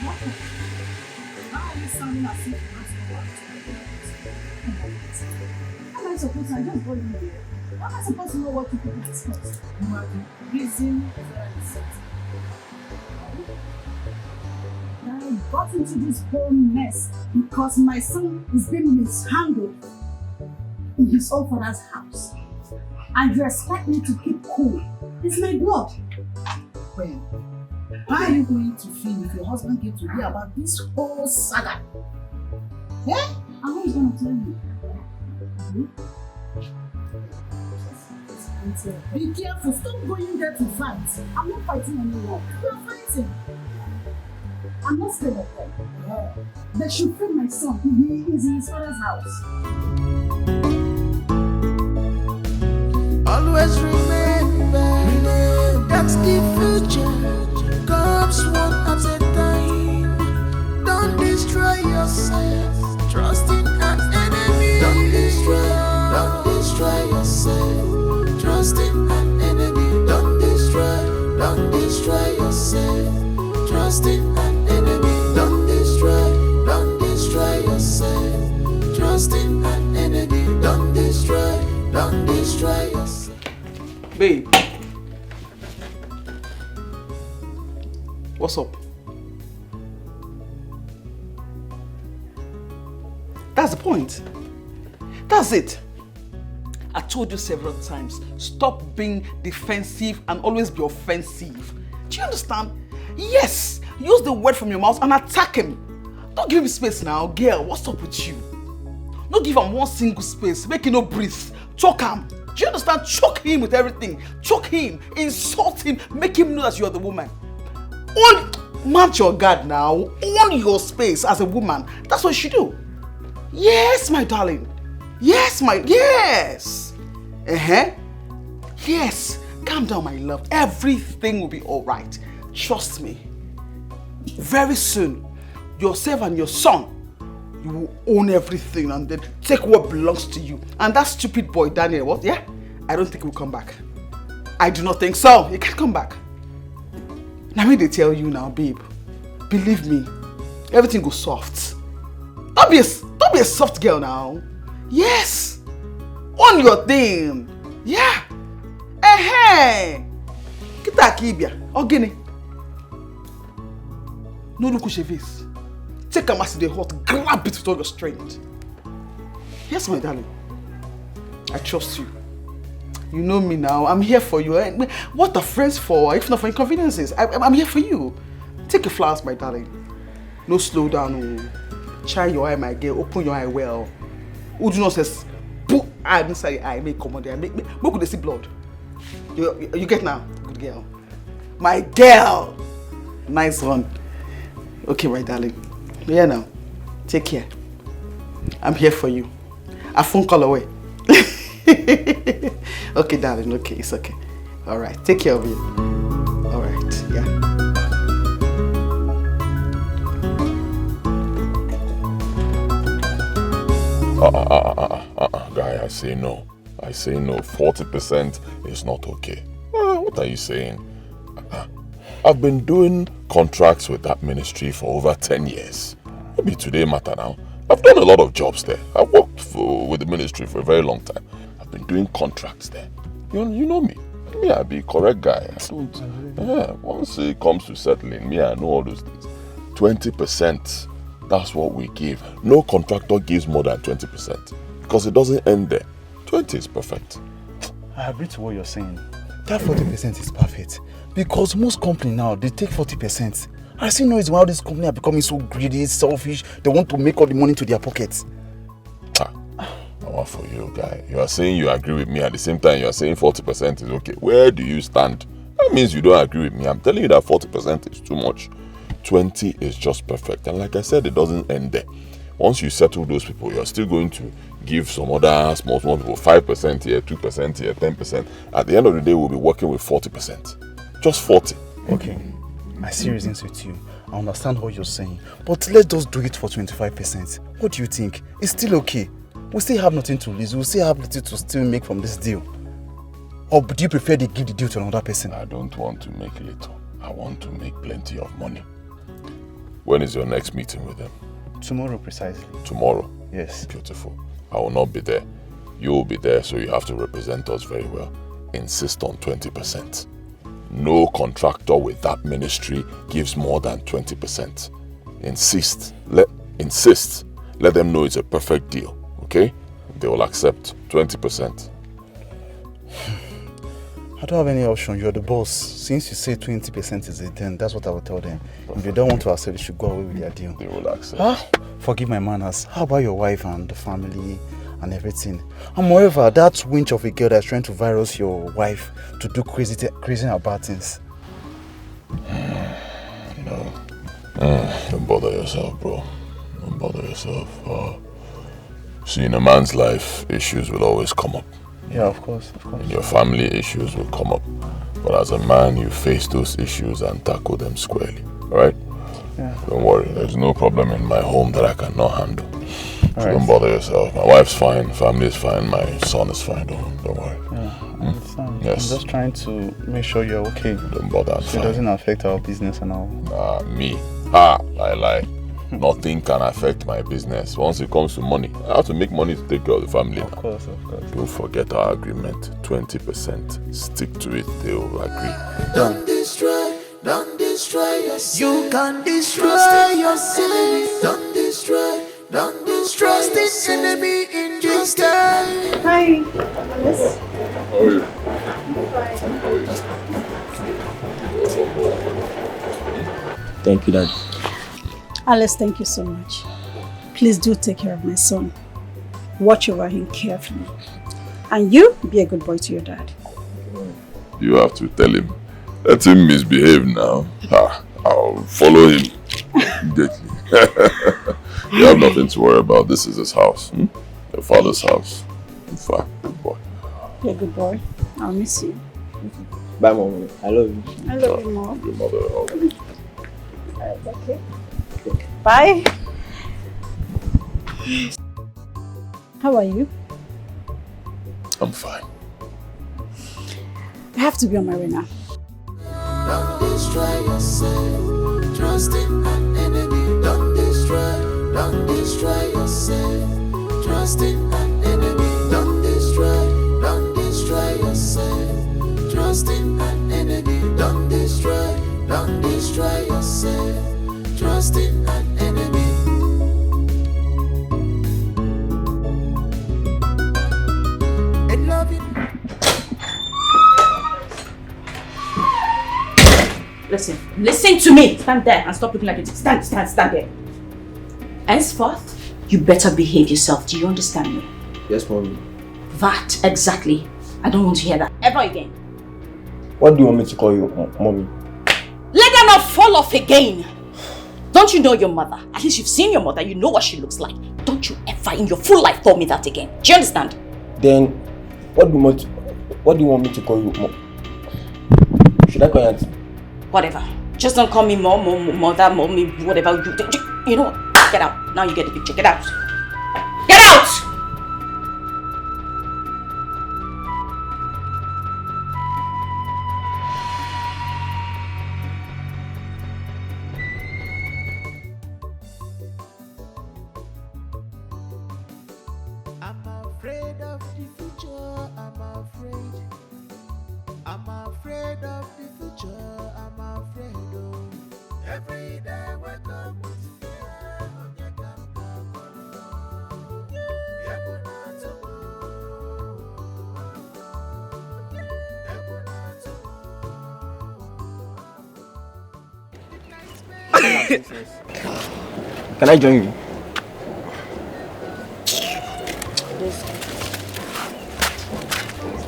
Why are you sounding as if you don't know what to do? How am I supposed to? I just got in here. How am I supposed to know what you people discussed? You are the reason why I said I got into this whole mess because my son is being mishandled in his own father's house. And you expect me to keep cool. It's my blood. Well, how are you going to feel if your husband gets to hear about this whole saga? Eh? And who's going to tell you? Be careful. Stop going there to fight. I'm not fighting anyone. You are fighting. I'm not scared of them. They should free my son. He is in his father's house. Always remember that the future comes one at a time. Don't destroy yourself, trusting an enemy. Don't destroy yourself, trusting an enemy. Don't destroy yourself, trusting an enemy. Don't destroy yourself, trusting an enemy. Don't destroy yourself. Babe, what's up? That's the point. That's it. I told you several times, stop being defensive and always be offensive. Do you understand? Yes, use the word from your mouth and attack him. Don't give him space now, girl. What's up with you? Don't give him one single space. Make him no breathe. Choke him. Do you understand? Choke him with everything. Choke him. Insult him. Make him know that you are the woman. Mount your guard now. Own your space as a woman. That's what you should do. Yes, my darling. Yes, yes. Yes. Calm down, my love. Everything will be all right. Trust me. Very soon, yourself and your son, you will own everything and then take what belongs to you. And that stupid boy, Daniel, what? Yeah? I don't think he'll come back. I do not think so. He can't come back. Now, when they tell you now, babe, believe me, everything goes soft. Don't be a soft girl now. Yes. Own your thing. Yeah. Kita kibia. Ogene. No look at your face. Take a massive hot, grab it with all your strength. Yes, my darling. I trust you. You know me now. I'm here for you. What are friends for? If not for inconveniences, I'm here for you. Take your flowers, my darling. No slow down. Try your eye, my girl. Open your eye well. Who do not says, put eye inside your eye. Make come on there. Make could they see blood? You get now? Good girl. My girl. Nice one. Okay, my darling. Yeah, now. Take care. I'm here for you. A phone call away. Okay, darling. Okay, it's okay. All right. Take care of you. All right. Yeah. Guy, I say no. I say no. 40% is not okay. What are you saying? I've been doing contracts with that ministry for over 10 years. Maybe today matter now. I've done a lot of jobs there. I've worked with the ministry for a very long time. I've been doing contracts there. You know me. Me, I be a correct guy. Once it comes to settling, me, I know all those things. 20%, that's what we give. No contractor gives more than 20% because it doesn't end there. 20 is perfect. I agree to what you're saying. That 40% is perfect because most companies now, they take 40%. I see no reason why all these companies are becoming so greedy, selfish. They want to make all the money to their pockets. For you, guy. You are saying you agree with me at the same time you are saying 40% is okay. Where do you stand? That means you don't agree with me. I'm telling you that 40% is too much. 20 is just perfect. And like I said, it doesn't end there. Once you settle those people, you're still going to give some other small people 5% here, 2% here, 10%. At the end of the day, we'll be working with 40%. Just 40. Okay. I see reasons with you. I understand what you're saying. But let's just do it for 25%. What do you think? It's still okay. We still have nothing to lose. We still have nothing to still make from this deal. Or do you prefer to give the deal to another person? I don't want to make little. I want to make plenty of money. When is your next meeting with them? Tomorrow, precisely. Tomorrow? Yes. Beautiful. I will not be there. You will be there, so you have to represent us very well. Insist on 20%. No contractor with that ministry gives more than 20%. Insist. Let them know it's a perfect deal. Okay? They will accept 20%. I don't have any option. You're the boss. Since you say 20% is it, then that's what I will tell them. If they don't want to accept, they should go away with their deal. They will accept. Forgive my manners. How about your wife and the family and everything? And moreover, that winch of a girl that's trying to virus your wife to do crazy and bad things. No. Don't bother yourself, bro. Don't bother yourself. See, in a man's life, issues will always come up. Yeah, of course. In your family, issues will come up. But as a man, you face those issues and tackle them squarely. Alright? Yeah. Don't worry, there's no problem in my home that I cannot handle. So right. Don't bother yourself. My wife's fine, family is fine, my son is fine. Don't worry. Yeah, I understand. Yes. I'm just trying to make sure you're okay. Don't bother. So it doesn't affect our business and all. Me. Lie. Nothing can affect my business. Once it comes to money, I have to make money to take care of the family. Of course. Don't forget our agreement. 20%. Stick to it. They will agree. Don't destroy yourself. You can destroy yourself. Don't destroy the enemy in this time. Hi, Alice. How are you? Thank you, Dad. Alice, thank you so much. Please do take care of my son. Watch over him carefully. And you, be a good boy to your dad. You have to tell him. Let him misbehave now. I'll follow him immediately. You have nothing to worry about. This is his house. They your father's house. I'm fine, good boy. You're a good boy. I'll miss you. Bye, Mommy. I love you. I love you, Mom. Your mother. Okay. Bye. How are you? I'm fine. I have to be on my way now. Don't destroy yourself. Trust in an enemy. Don't destroy yourself. Trust in an enemy. Don't destroy yourself. Trust in an enemy. Don't destroy yourself. Trust in an enemy. And love you. Listen to me. Stand there and stop looking like it. Stand there. Henceforth, you better behave yourself. Do you understand me? Yes, Mommy. That, exactly. I don't want to hear that ever again. What do you want me to call you, Mommy? Let her not fall off again. Don't you know your mother? At least you've seen your mother. You know what she looks like. Don't you ever in your full life call me that again. Do you understand? Then, what do you want me to call you, Mom? Should I call you Auntie? Whatever. Just don't call me mom, mother, mommy, whatever. You know what? Get out. Now you get the picture. Get out. Get out! I'm afraid of the future. I'm afraid of the future. I'm afraid of every day wake up with fear. Can I join you?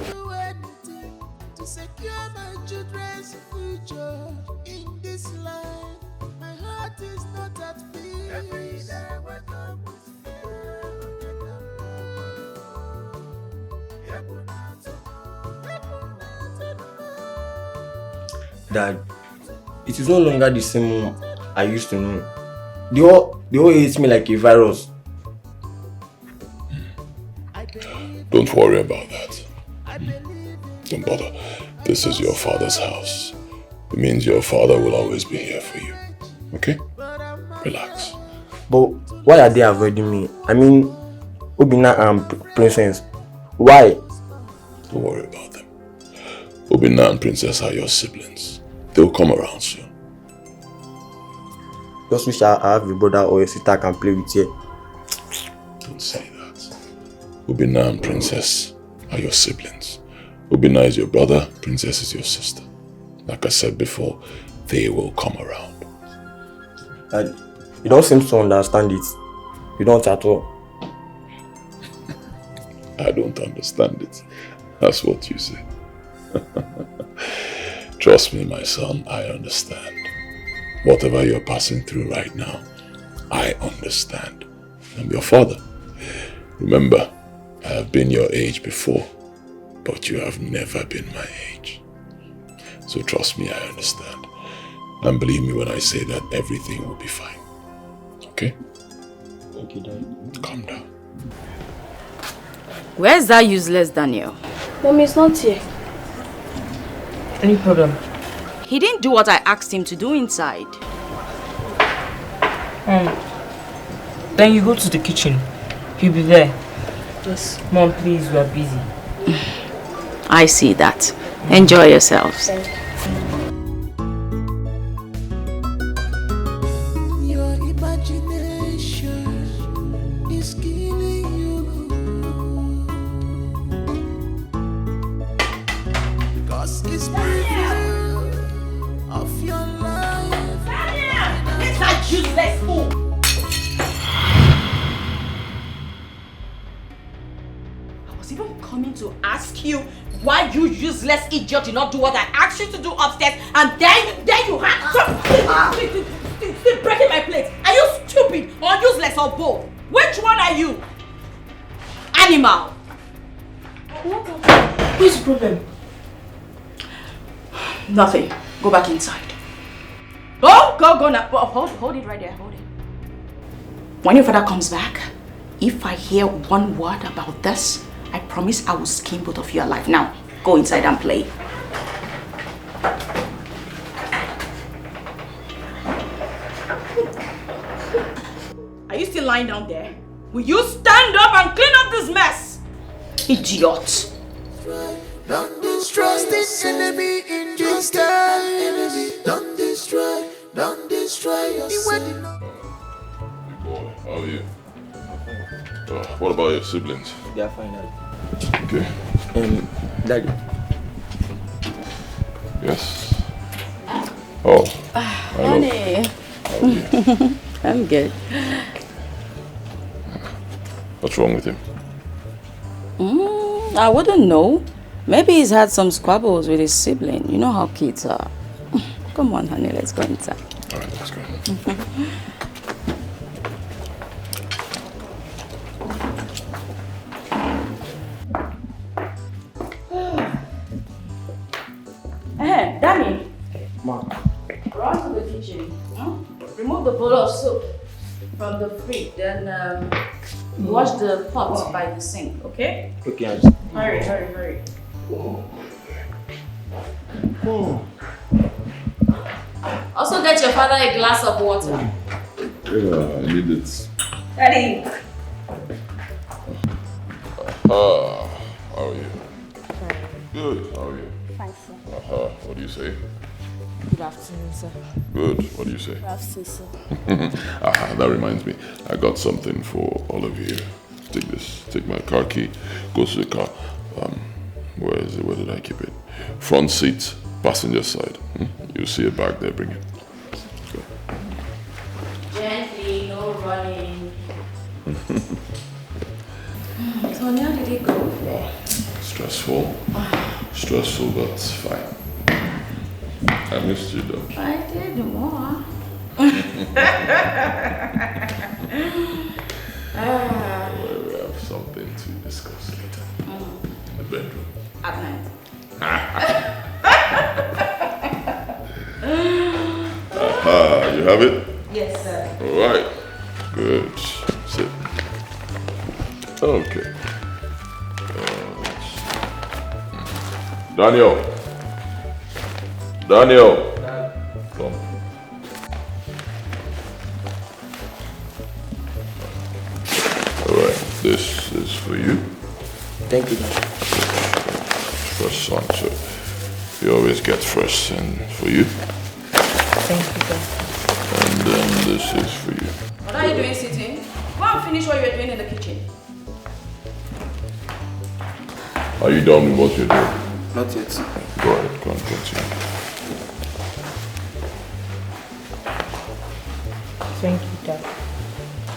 Do anything to secure my children's future in this life. My heart is not at peace. Every day I wake up with Dad, it is no longer the same mom I used to know. They all hate me like a virus. Don't worry about that. Don't bother. This is your father's house. It means your father will always be here for you. Okay? Relax. But why are they avoiding me? I mean, Obina and Princess. Why? Don't worry about them. Obina and Princess are your siblings. They'll come around soon. Just wish I have a brother or a sister I can play with here. Don't say that. Obina and Princess are your siblings. Obina is your brother, Princess is your sister. Like I said before, they will come around. Dad, you don't seem to understand it. You don't at all. I don't understand it. That's what you say. Trust me, my son, I understand. Whatever you're passing through right now, I understand. I'm your father. Remember, I have been your age before, but you have never been my age. So trust me, I understand. And believe me when I say that everything will be fine. Okay? Thank you, Dad. Calm down. Where's that useless Daniel? Mommy is not here. Any problem? He didn't do what I asked him to do inside. Then you go to the kitchen. He'll be there. Yes. Mom, please, we are busy. I see that. Enjoy yourselves. your imagination is killing you. Cause it's preview of your life. It's that useless fool! I was even coming to ask you why you useless idiot did not do what I asked you to do upstairs, and then you had still breaking my plate. Are you stupid or useless or both? Which one are you? animal! What's the problem? Nothing. Go back inside. Go now. Hold it right there. Hold it. When your father comes back, if I hear one word about this, I promise I will skin both of you alive. Now, go inside and play. Are you still lying down there? Will you stand up and clean up this mess? Idiot. Don't destroy this enemy in this time. Don't destroy yourself. Boy, how are you? What about your siblings? They are fine, Dad. Okay. Daddy. Yes. Oh. Honey. How are you? I'm good. What's wrong with him? I wouldn't know. Maybe he's had some squabbles with his sibling. You know how kids are. Come on, honey, let's go inside. All right, let's go. Hey, Danny. Ma. Run to the kitchen. Remove the bowl of soup from the fridge. Then wash the pot by the sink, okay? Okay, Auntie. Hurry. Also get your father a glass of water. Yeah, I need it. Daddy. How are you? Good, how are you? Fine, sir. What do you say? Good afternoon, sir. Good, what do you say? Good afternoon, sir. That reminds me. I got something for all of you. Take this. Take my car key. Go to the car. Where is it? Where did I keep it? Front seat, passenger side. You see it back there. Bring it. Go. Gently, no running. Tony, how did it go? Stressful. Stressful, but fine. I missed you though. I did more. We have something to discuss later. In the bedroom. At night. You have it? Yes, sir. Alright. Good. Sit. Okay. Daniel. Come. Alright, this is for you. Thank you, Dad. Fresh son, so you always get fresh and for you. Thank you, Dad. And then this is for you. What are you doing sitting? Go and finish what you're doing in the kitchen. Are you done with what you're doing? Not yet. Go ahead, go and continue. Thank you, Dad.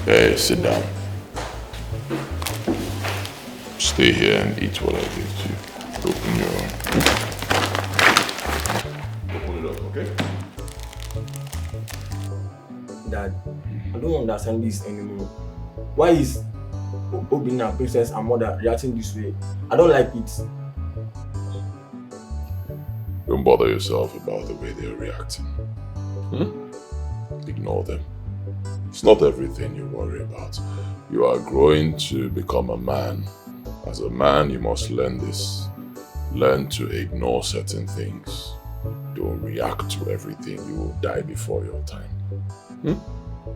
Hey, sit down. Stay here and eat what I gave to you. Open your... Open it up, okay? Dad, I don't understand this anymore. Why is Obina, Princess, and Mother reacting this way? I don't like it. Don't bother yourself about the way they're reacting. Ignore them. It's not everything you worry about. You are growing to become a man. As a man, you must learn this. Learn to ignore certain things. Don't react to everything. You will die before your time.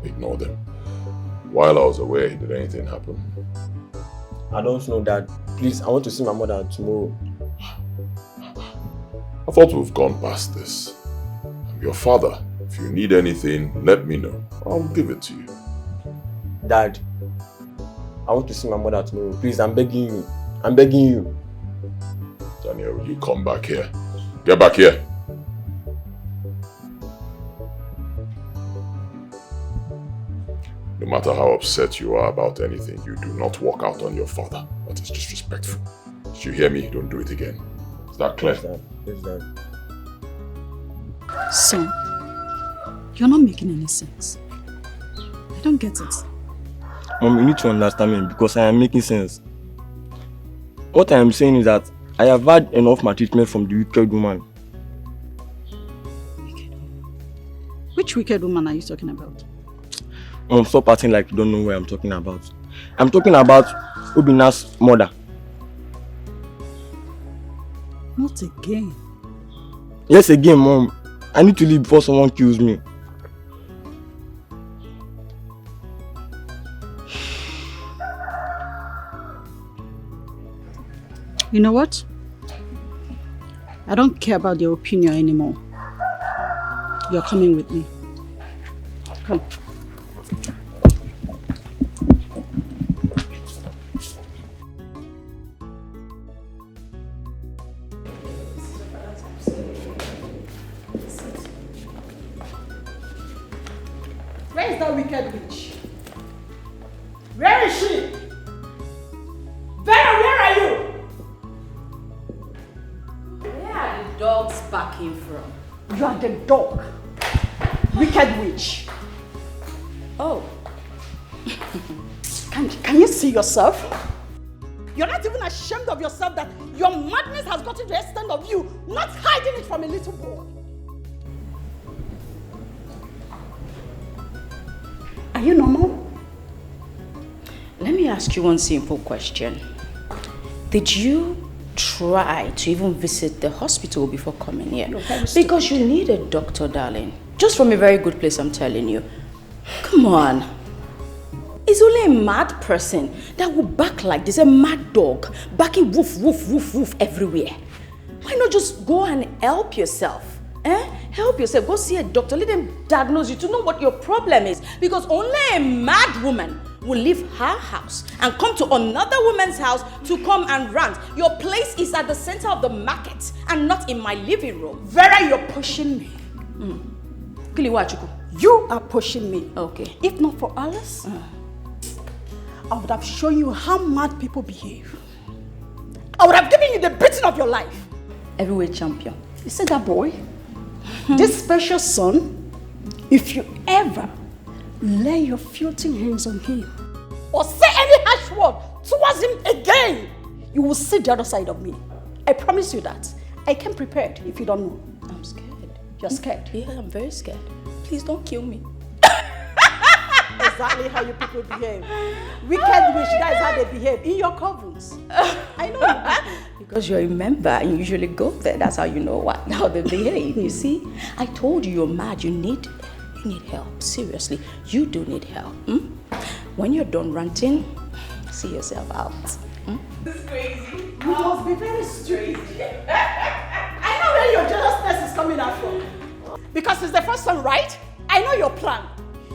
Ignore them. While I was away, did anything happen? I don't know, Dad. Please, I want to see my mother tomorrow. I thought we've gone past this. I'm your father. If you need anything, let me know. I'll give it to you. Dad, I want to see my mother tomorrow. Please, I'm begging you. I'm begging you. Daniel, will you come back here? Get back here. No matter how upset you are about anything, you do not walk out on your father. That is disrespectful. Did you hear me? Don't do it again. Is that clear? Yes, Dad. Yes, Dad. Son, you're not making any sense. I don't get it. Mom, you need to understand me because I am making sense. What I am saying is that I have had enough maltreatment from the wicked woman. Which wicked woman are you talking about? Stop acting like you don't know what I'm talking about. I'm talking about Obina's mother. Not again. Yes, again, Mom. I need to leave before someone kills me. You know what? I don't care about your opinion anymore. You're coming with me. Come. Where is that wicked witch? Where is she? Vera, where are you? Where are the dogs barking from? You are the dog. Wicked witch. Oh. Can you see yourself? You're not even ashamed of yourself that your madness has gotten to the extent of you not hiding it from a little boy. Are you normal? Let me ask you one simple question. Did you try to even visit the hospital before coming here? Because you need a doctor, darling. Just from a very good place, I'm telling you. Come on. It's only a mad person that will bark like this, a mad dog, barking woof, woof, woof, woof everywhere. Why not just go and help yourself? Help yourself. Go see a doctor. Let them diagnose you to know what your problem is. Because only a mad woman will leave her house and come to another woman's house to come and rant. Your place is at the center of the market and not in my living room. Vera, you're pushing me. You are pushing me. Okay. If not for Alice, I would have shown you how mad people behave. I would have given you the beating of your life. Heavyweight champion. You see that boy? This special son, if you ever lay your filthy hands on him or say any harsh word towards him again, you will see the other side of me. I promise you that. I came prepared if you don't know. I'm scared. You're scared? Yeah, I'm very scared. Please don't kill me. Exactly how you people behave. Wicked witch, that is how they behave in your covens. I know you. Because you're a member and you usually go there. That's how you know how they behave. You see, I told you you're mad. You need help. Seriously, you do need help. When you're done ranting, see yourself out. This is crazy. You must be very stupid. I know where your jealousness is coming out from. Because it's the first son, right? I know your plan.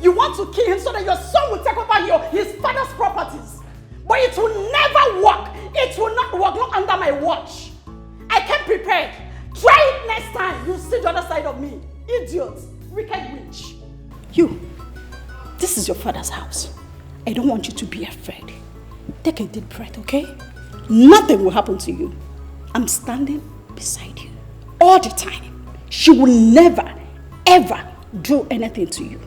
You want to kill him so that your son will take over his father's properties. But it will never work. It will not work, not under my watch. I came prepared. Try it next time. You'll see the other side of me. Idiot. Wicked witch. You. This is your father's house. I don't want you to be afraid. Take a deep breath, okay? Nothing will happen to you. I'm standing beside you all the time. She will never, ever do anything to you.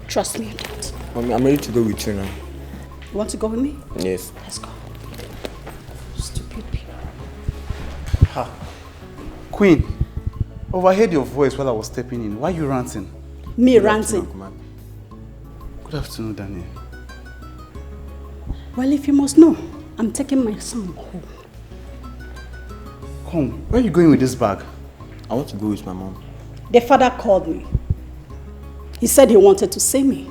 Trust me on that. Mommy, I'm ready to go with you now. You want to go with me? Yes. Let's go. Stupid people. Ha. Queen, overheard your voice while I was stepping in. Why are you ranting? Me ranting? Good afternoon, Daniel. Well, if you must know, I'm taking my son home. Come, where are you going with this bag? I want to go with my mom. The father called me. He said he wanted to see me.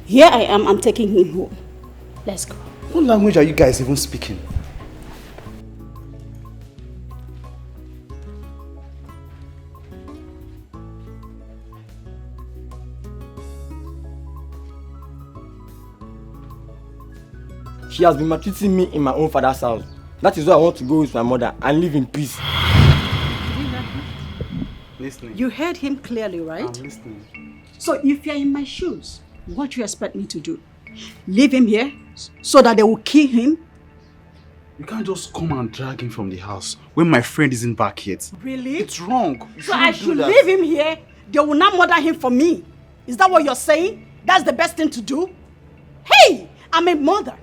Here I am, I'm taking him home. Let's go. What language are you guys even speaking? She has been maltreating me in my own father's house. That is why I want to go with my mother and live in peace. Listening. You heard him clearly, right? I'm listening. So if you're in my shoes, what do you expect me to do? Leave him here so that they will kill him? You can't just come and drag him from the house when my friend isn't back yet. Really? It's wrong. You So I shouldn't should do that. leave him here? They will not murder him for me. Is that what you're saying? That's the best thing to do? Hey, I'm a mother.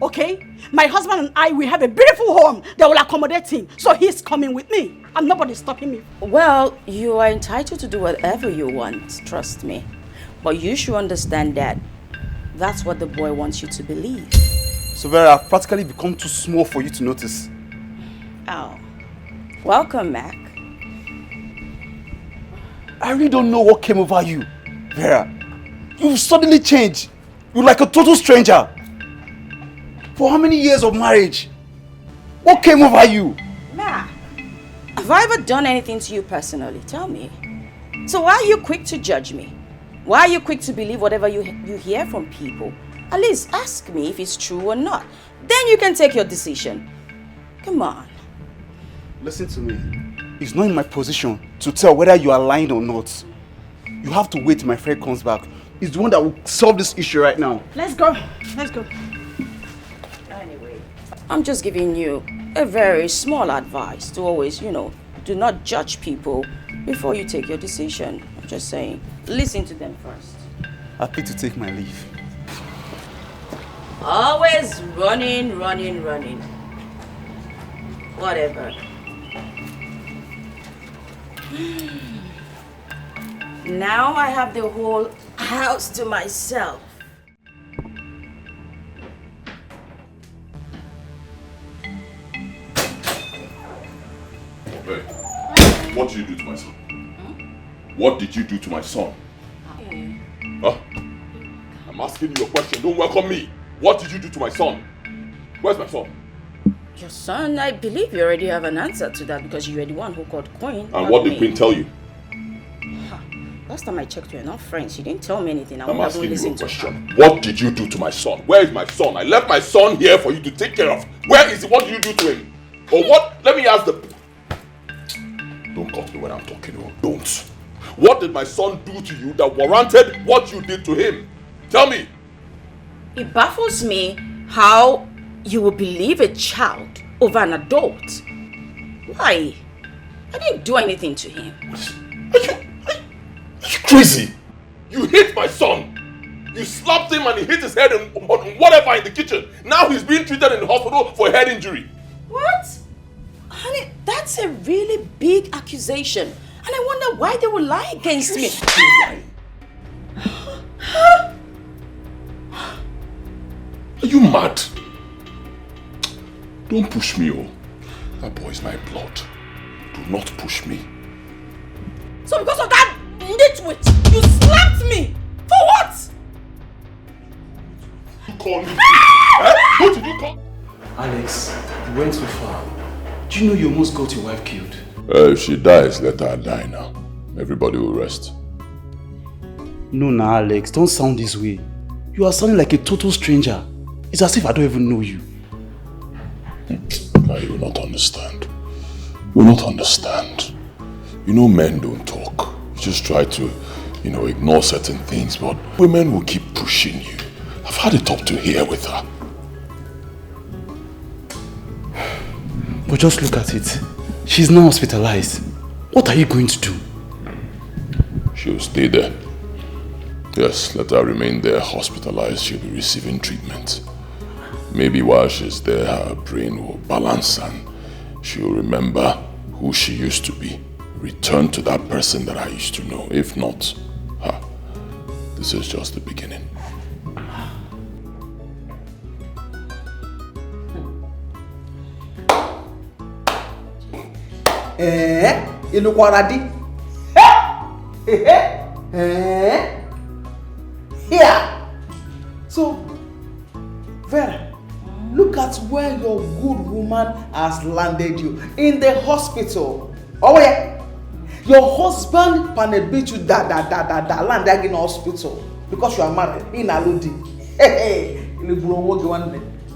Okay? My husband and I, we have a beautiful home that will accommodate him. So he's coming with me. And nobody's stopping me. Well, you are entitled to do whatever you want, trust me. But you should understand that that's what the boy wants you to believe. So Vera, I've practically become too small for you to notice. Oh. Welcome, Mac. I really don't know what came over you, Vera. You've suddenly changed. You're like a total stranger. For how many years of marriage? What came over you? Mac, have I ever done anything to you personally? Tell me. So why are you quick to judge me? Why are you quick to believe whatever you hear from people? At least ask me if it's true or not. Then you can take your decision. Come on. Listen to me. It's not in my position to tell whether you are lying or not. You have to wait till my friend comes back. He's the one that will solve this issue right now. Let's go. Let's go. Anyway, I'm just giving you a very small advice to always, do not judge people before you take your decision. I'm just saying, listen to them first. Happy to take my leave. Always running. Whatever. Now I have the whole house to myself. Hey, what did you do to my son? What did you do to my son? Huh? I'm asking you a question. Don't welcome me. What did you do to my son? Where's my son? Your son, I believe you already have an answer to that because you were the one who called Queen. And what did Queen tell you? Last time I checked, we're not friends. She didn't tell me anything. I'm asking you a question. What did you do to my son? Where is my son? I left my son here for you to take care of. Where is he? What did you do to him? Or what? Let me ask the... Don't cut me when I'm talking. Oh, don't. What did my son do to you that warranted what you did to him? Tell me. It baffles me how you will believe a child over an adult. Why? I didn't do anything to him. Are you crazy? You hit my son. You slapped him and he hit his head on whatever in the kitchen. Now he's being treated in the hospital for a head injury. What? Honey, that's a really big accusation. And I wonder why they would lie against me. Are you mad? Don't push me, oh. That boy is my blood. Do not push me. So because of that nitwit, you slapped me? For what? You call me? What did you call? Alex, you went too far. Do you know you almost got your wife killed? If she dies, let her die now. Everybody will rest. No, Alex, don't sound this way. You are sounding like a total stranger. It's as if I don't even know you. You will not understand. You will not understand. You know, men don't talk. You just try to, ignore certain things, but women will keep pushing you. I've had it up to here with her. But just look at it. She's now hospitalized. What are you going to do? She'll stay there. Yes, let her remain there, hospitalized. She'll be receiving treatment. Maybe while she's there, her brain will balance and she'll remember who she used to be. Return to that person that I used to know. If not, this is just the beginning. Here. So, Vera, look at where your good woman has landed you. In the hospital. Oh yeah. Your husband panabit you land in the hospital because you are married in Aludi.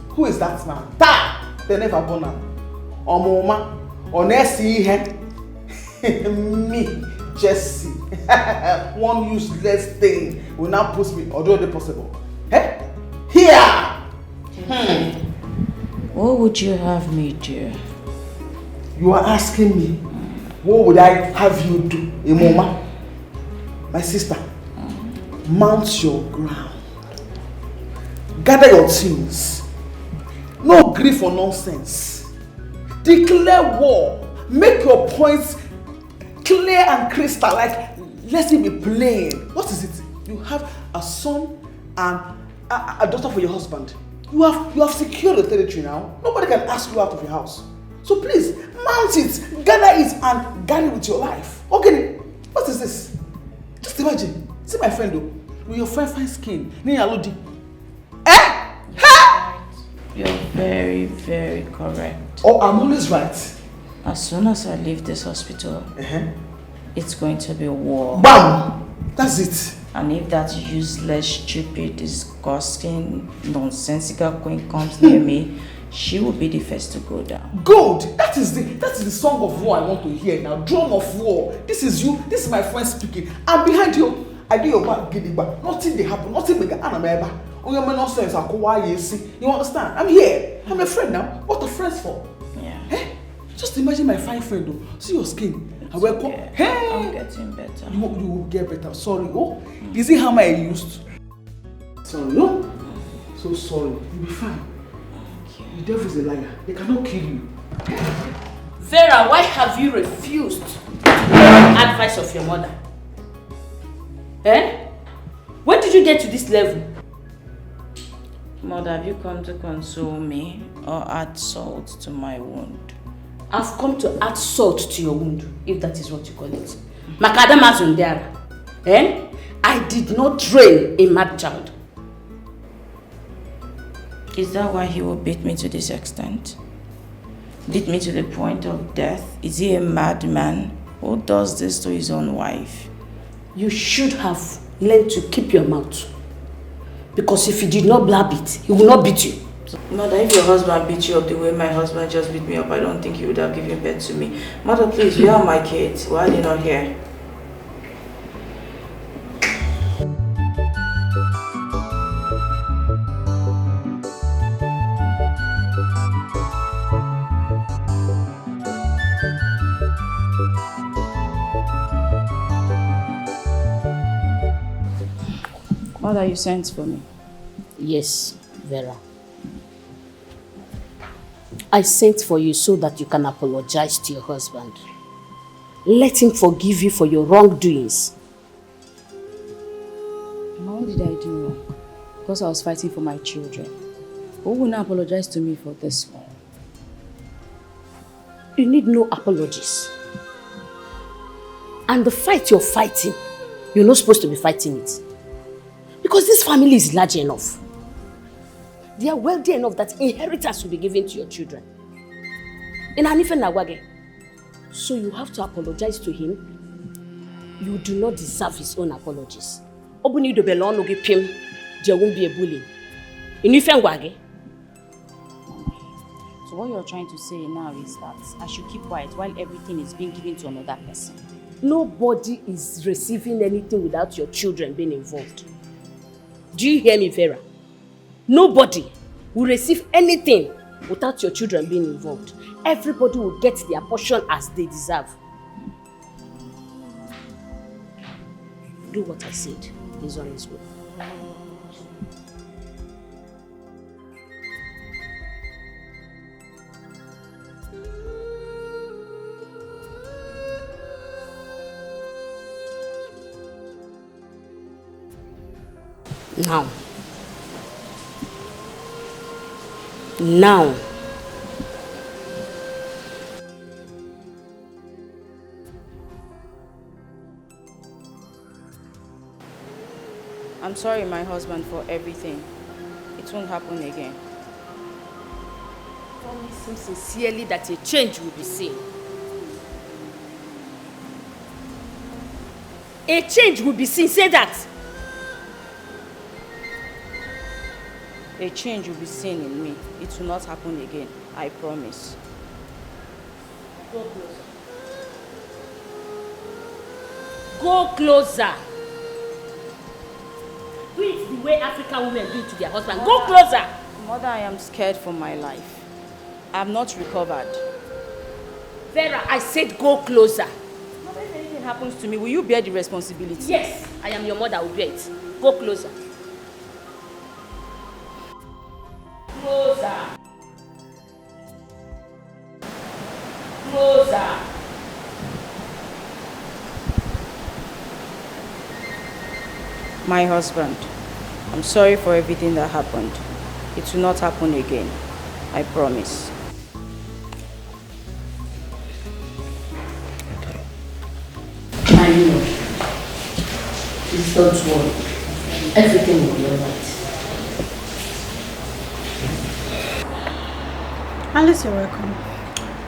Who is that man? They never born him. Omoma. Onesi me, Jesse. One useless thing will now push me, although it's possible. Hey? Here! What would you have me do? You are asking me, what would I have you do, Imoma? My sister, mount your ground. Gather your things. No grief or nonsense. Declare war. Make your points clear and crystal. Like, let it be plain. What is it? You have a son and a daughter for your husband. You have secured the territory now. Nobody can ask you out of your house. So please, mount it, gather it, and gather it with your life. Okay, what is this? Just imagine. See my friend though, with your fine skin. Eh? You're very, very correct. Oh, I'm always right. As soon as I leave this hospital, it's going to be war. Bam! That's it. And if that useless, stupid, disgusting, nonsensical queen comes near me, she will be the first to go down. Good! That is the song of war I want to hear now. Drum of war. This is you. This is my friend speaking. I'm behind you. I do your back, gidigba. Nothing they happen. Nothing bigger. You understand? I'm here. I'm a friend now. What are friends for? Yeah. Hey, just imagine my fine friend though. See your skin. Hey! I'm getting better. You will get better. Sorry. Oh, is it how I used? Sorry. No. So sorry. You'll be fine. The devil is a liar. They cannot kill you. Vera, why have you refused the advice of your mother? Eh? When did you get to this level? Mother, have you come to console me or add salt to my wound? I've come to add salt to your wound, if that is what you call it. Makadama Zundara. Eh? I did not train a mad child. Is that why he will beat me to this extent? Beat me to the point of death? Is he a madman who does this to his own wife? You should have learned to keep your mouth. Because if you did not blab it, he will not beat you. Mother, if your husband beat you up the way my husband just beat me up, I don't think he would have given birth to me. Mother, please, where are my kids? Why are they not here? Mother, you sent for me. Yes, Vera. I sent for you so that you can apologize to your husband. Let him forgive you for your wrongdoings. What did I do wrong? Because I was fighting for my children. Who will not apologize to me for this one? You need no apologies. And the fight you're fighting, you're not supposed to be fighting it. Because this family is large enough. They are wealthy enough that inheritance will be given to your children. In Hanife Nawage. So you have to apologize to him. You do not deserve his own apologies. Obuni do belong no pim, there won't be a bullying. In Ifengwage. So what you're trying to say now is that I should keep quiet while everything is being given to another person. Nobody is receiving anything without your children being involved. Do you hear me, Vera? Nobody will receive anything without your children being involved. Everybody will get their portion as they deserve. Do what I said. He's on his way. Now. I'm sorry, my husband, for everything. It won't happen again. Promise him sincerely that a change will be seen. A change will be seen. Say that. A change will be seen in me. It will not happen again. I promise. Go closer. Go closer. Do it the way African women do it to their husband. Go closer. Mother, I am scared for my life. I have not recovered. Vera, I said go closer. Mother, if anything happens to me, will you bear the responsibility? Yes, I am your mother. I will bear it. Go closer. Closer. closer. My husband, I'm sorry for everything that happened. It will not happen again. I promise. I know. Please don't worry. Everything will be alright. Alice, you're welcome.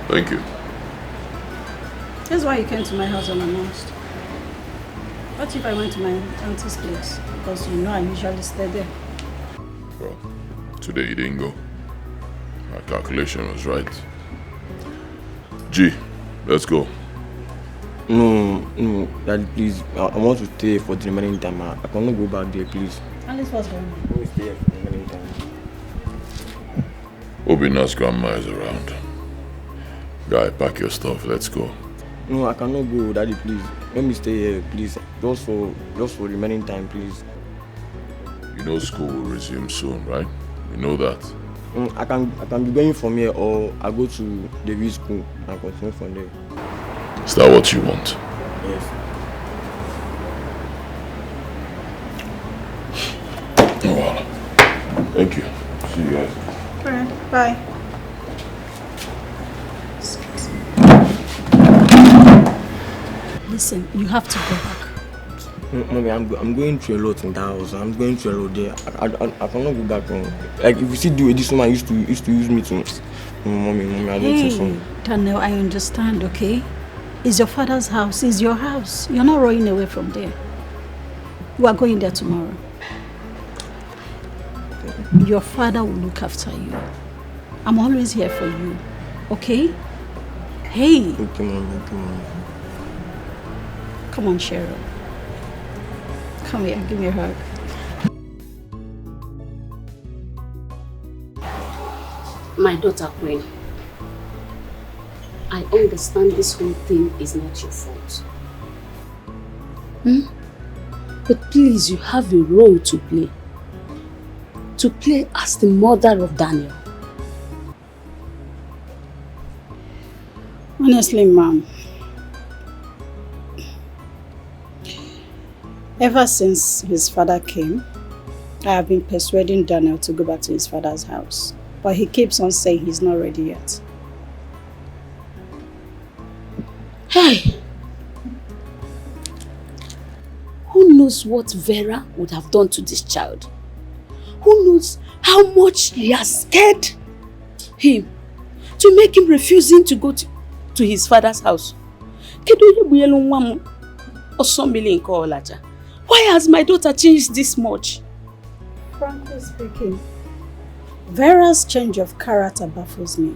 Thank you. That's why you came to my house unannounced. What if I went to my auntie's place? Because you know I usually stay there. Well, today you didn't go. My calculation was right. G, let's go. No, Daddy, please. I want to stay for the remaining time. I cannot go back there, please. Alice, what's going on? Let me stay for the remaining time. Obina's grandma is around. Guy, pack your stuff. Let's go. No, I cannot go, Daddy, please. Let me stay here, please. Just for remaining time, please. You know school will resume soon, right? You know that. I can be going from here, or I go to the Wazico and continue from there. Is that what you want? Yes. Oh, well. Thank you. See you guys. Alright, bye. Listen, you have to go back. Mommy, I'm going through a lot in that house. I'm going through a lot there. I cannot go back home. Like, if you see the way this woman used to use me to... Mommy, I don't think so. Daniel, I understand, okay? It's your father's house. It's your house. You're not running away from there. We are going there tomorrow. Your father will look after you. I'm always here for you, okay? Hey! Okay, Mommy. Come on, Cheryl. Come here, give me a hug. My daughter Queen, I understand this whole thing is not your fault. But please, you have a role to play. To play as the mother of Daniel. Honestly, Mom, ever since his father came, I have been persuading Daniel to go back to his father's house. But he keeps on saying he's not ready yet. Hey! Who knows what Vera would have done to this child? Who knows how much he has scared him to make him refusing to go to his father's house? Why has my daughter changed this much? Frankly speaking, Vera's change of character baffles me.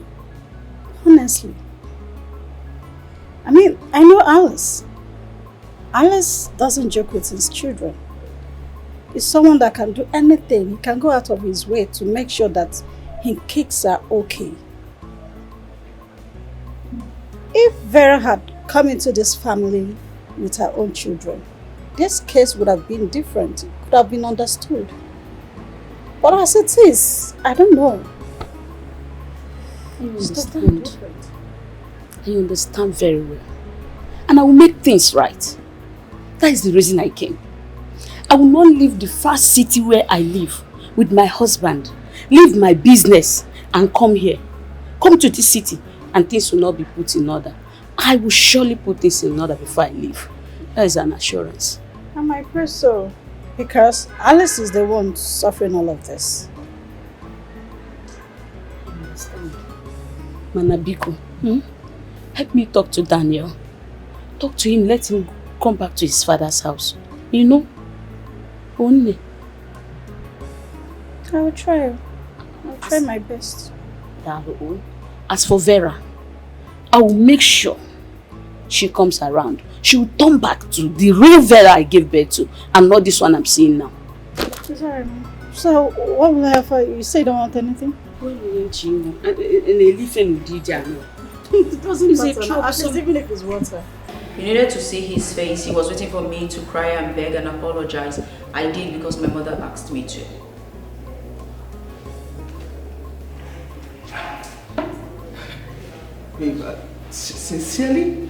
Honestly. I mean, I know Alice. Alice doesn't joke with his children. He's someone that can do anything. He can go out of his way to make sure that his kids are okay. If Vera had come into this family with her own children, this case would have been different. It could have been understood. But as it is, I don't know. I understand. I understand very well. And I will make things right. That is the reason I came. I will not leave the first city where I live with my husband, leave my business and come here. Come to this city and things will not be put in order. I will surely put things in order before I leave. That is an assurance. And I pray so. Because Alice is the one suffering all of this. I understand. Manabiko, help me talk to Daniel. Talk to him, let him come back to his father's house. You know? Only. I will try. I'll try my best. As for Vera, I will make sure she comes around. She will turn back to the real Vera I gave birth to and not this one I'm seeing now. Sorry, so what will I offer you? You say you don't want anything? It doesn't matter. Even if it's water. You needed to see his face. He was waiting for me to cry and beg and apologize. I did because my mother asked me to. Babe, Sincerely?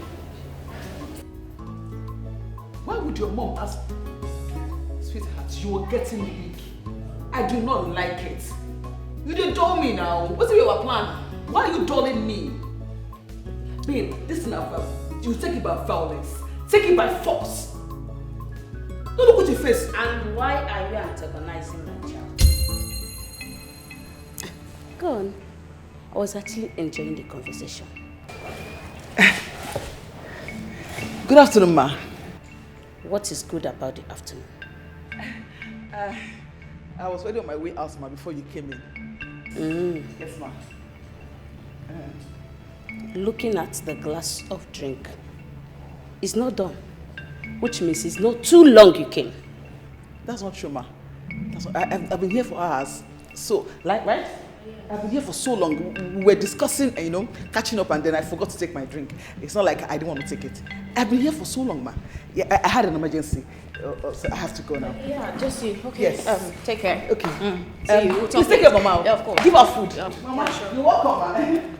Why would your mom ask? Sweetheart, you are getting weak. I do not like it. You didn't tell me now. What's your plan? Why are you dulling me? Babe, this is not violence. You take it by violence. Take it by force. Don't look at your face. And why are you antagonizing my child? Go on. I was actually enjoying the conversation. Good afternoon, ma. What is good about the afternoon? I was already on my way out, ma, before you came in. Yes, ma. Looking at the glass of drink is not done, which means it's not too long you came. That's not true, ma. I've been here for hours. So, right? Yeah. I've been here for so long. We were discussing, catching up, and then I forgot to take my drink. It's not like I didn't want to take it. I've been here for so long, ma. Yeah, I had an emergency, so I have to go now. Yeah, just you. Okay. Yes. Take care. Okay. See you. We'll Please take care of Mama. Yeah, of course. Give her food. Yeah. Mama, Yeah, sure. you're welcome, ma.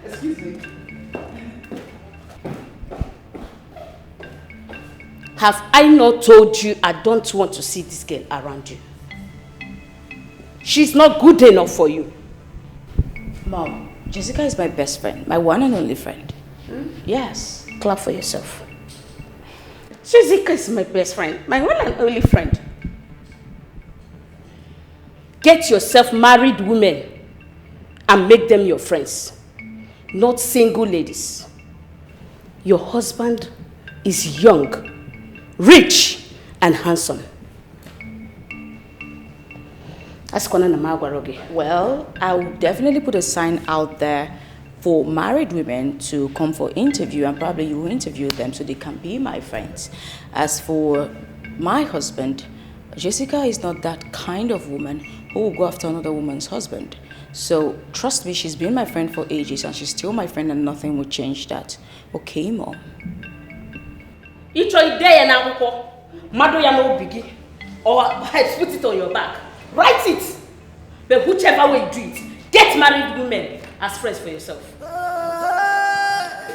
Excuse me. Have I not told you I don't want to see this girl around you? She's not good enough for you. Mom, Jessica is my best friend, my one and only friend. Yes. Clap for yourself. Jessica is my best friend, my one and only friend. Get yourself married women and make them your friends, not single ladies. Your husband is young, rich, and handsome. Well, I will definitely put a sign out there for married women to come for interview, and probably you will interview them so they can be my friends. As for my husband, Jessica is not that kind of woman who will go after another woman's husband. So trust me, she's been my friend for ages and she's still my friend and nothing will change that. Okay, Mom? Or put it on your back. Write it. But whichever way you do it, get married women as friends for yourself.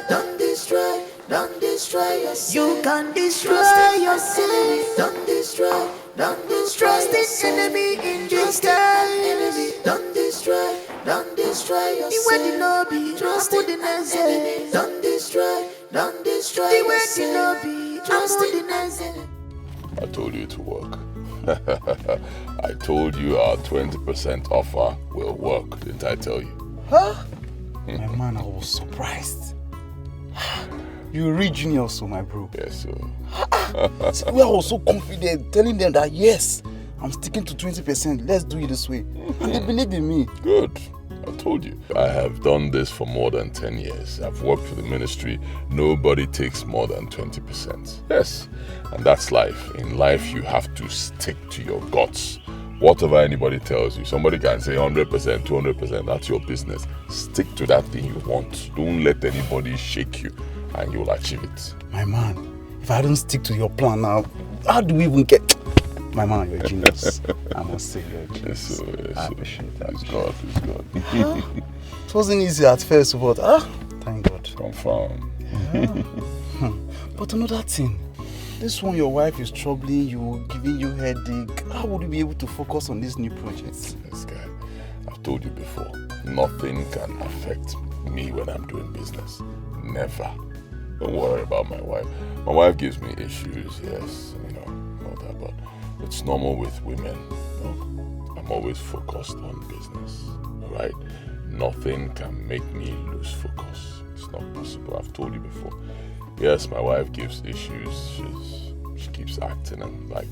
Don't destroy yourself. You can destroy yourself. Don't destroy this enemy in disguise. Don't destroy yourself. The way you know be, trust in the next day. Don't destroy the way you know be, trust in the next day. I told you to work. I told you our 20% offer will work, didn't I tell you? Huh? My man, I was surprised. You read Junior also, my bro. Yes, sir. I was so confident, telling them that yes, I'm sticking to 20%. Let's do it this way. And they believe in me. Good. I told you. I have done this for more than 10 years. I've worked for the ministry. Nobody takes more than 20%. Yes. And that's life. In life, you have to stick to your guts. Whatever anybody tells you, somebody can say 100%, 200%, that's your business. Stick to that thing you want. Don't let anybody shake you and you'll achieve it. My man, if I don't stick to your plan now, how do we even get... My man, you're a genius. I must say you're a genius. Yes, sir. Yes, I sir. appreciate that. It's God. It's God. It wasn't easy at first, but thank God. Confirm. But another thing, this one your wife is troubling you, giving you headache. How would you be able to focus on this new project? This guy, I've told you before, nothing can affect me when I'm doing business. Never. Don't worry about my wife. My wife gives me issues, yes, all that, but it's normal with women. I'm always focused on business, alright? Nothing can make me lose focus. It's not possible. I've told you before. Yes, my wife gives issues. She keeps acting and like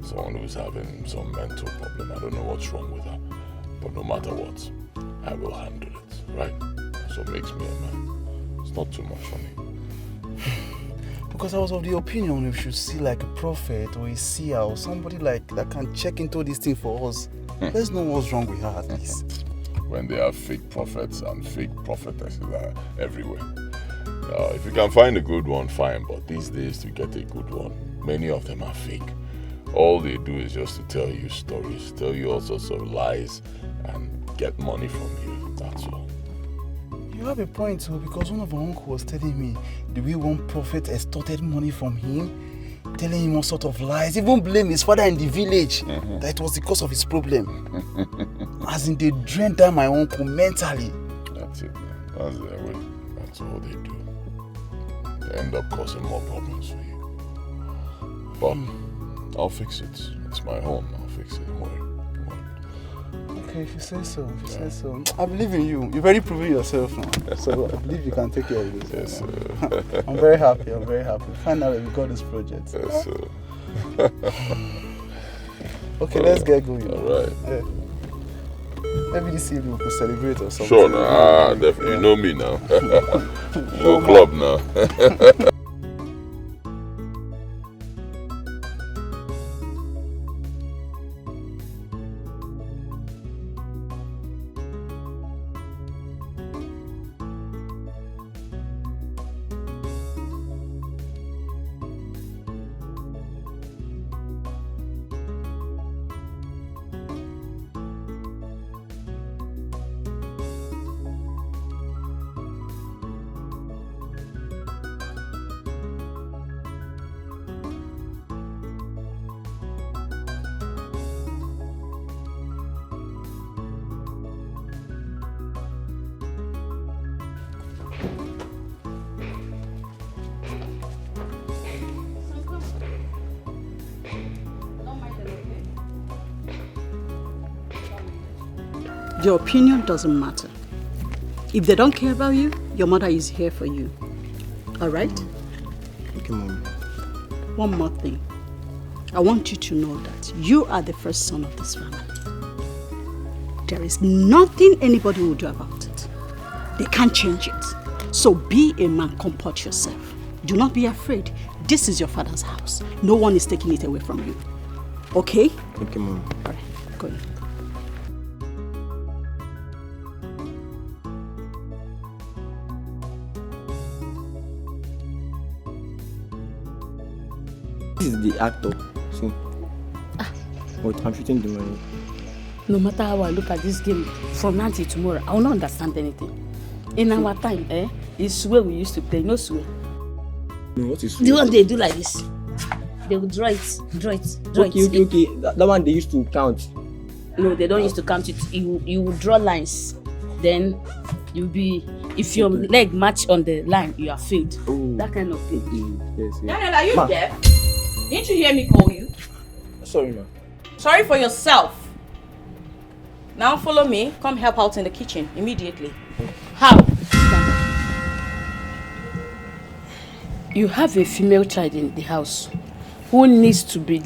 someone who's having some mental problem. I don't know what's wrong with her. But no matter what, I will handle it, right? That's what makes me a man. It's not too much for me. Because I was of the opinion we should see like a prophet or a seer or somebody like that can check into this thing for us. Let's know what's wrong with her at least. When there are fake prophets and fake prophetesses are everywhere. If you can find a good one, fine, but these days to get a good one, many of them are fake. All they do is just to tell you stories, tell you all sorts of lies and get money from you, that's all. You have a point too, because one of our uncle was telling me the way one prophet extorted money from him, telling him all sort of lies, even blame his father in the village that it was the cause of his problem. As in, they drained down my uncle mentally. That's it, man. That's their way. That's all they do. They end up causing more problems for you. But I'll fix it. It's my home. I'll fix it. Don't worry. Okay, if you say so, I believe in you. You've already proven yourself now. So I believe you can take care of this. Yes, sir. I'm very happy. Finally, we got this project. Yes, sir. Okay, let's get going. Alright. Yeah. Maybe this evening we could celebrate or something. Sure, definitely. You know me now. Go club now. Your opinion doesn't matter. If they don't care about you, your mother is here for you. All right? Okay, Mom. One more thing. I want you to know that you are the first son of this family. There is nothing anybody will do about it. They can't change it. So be a man, comport yourself. Do not be afraid. This is your father's house. No one is taking it away from you. Okay? Okay, Mom. All right, go in. This is the actor. So, but I'm shooting the money. No matter how I look at this game from now till tomorrow, I will not understand anything. In our time, it's where we used to play, no swear. No, what is the one they do like this? They will draw it. Okay. That one they used to count. No, they don't used to count it. You will draw lines. Then you'll be, if your leg match on the line, you are failed. Oh. That kind of thing. Yes. Daniel, are you deaf? Didn't you hear me call you? Sorry, ma. Sorry for yourself. Now follow me. Come help out in the kitchen immediately. How? You have a female child in the house who needs to be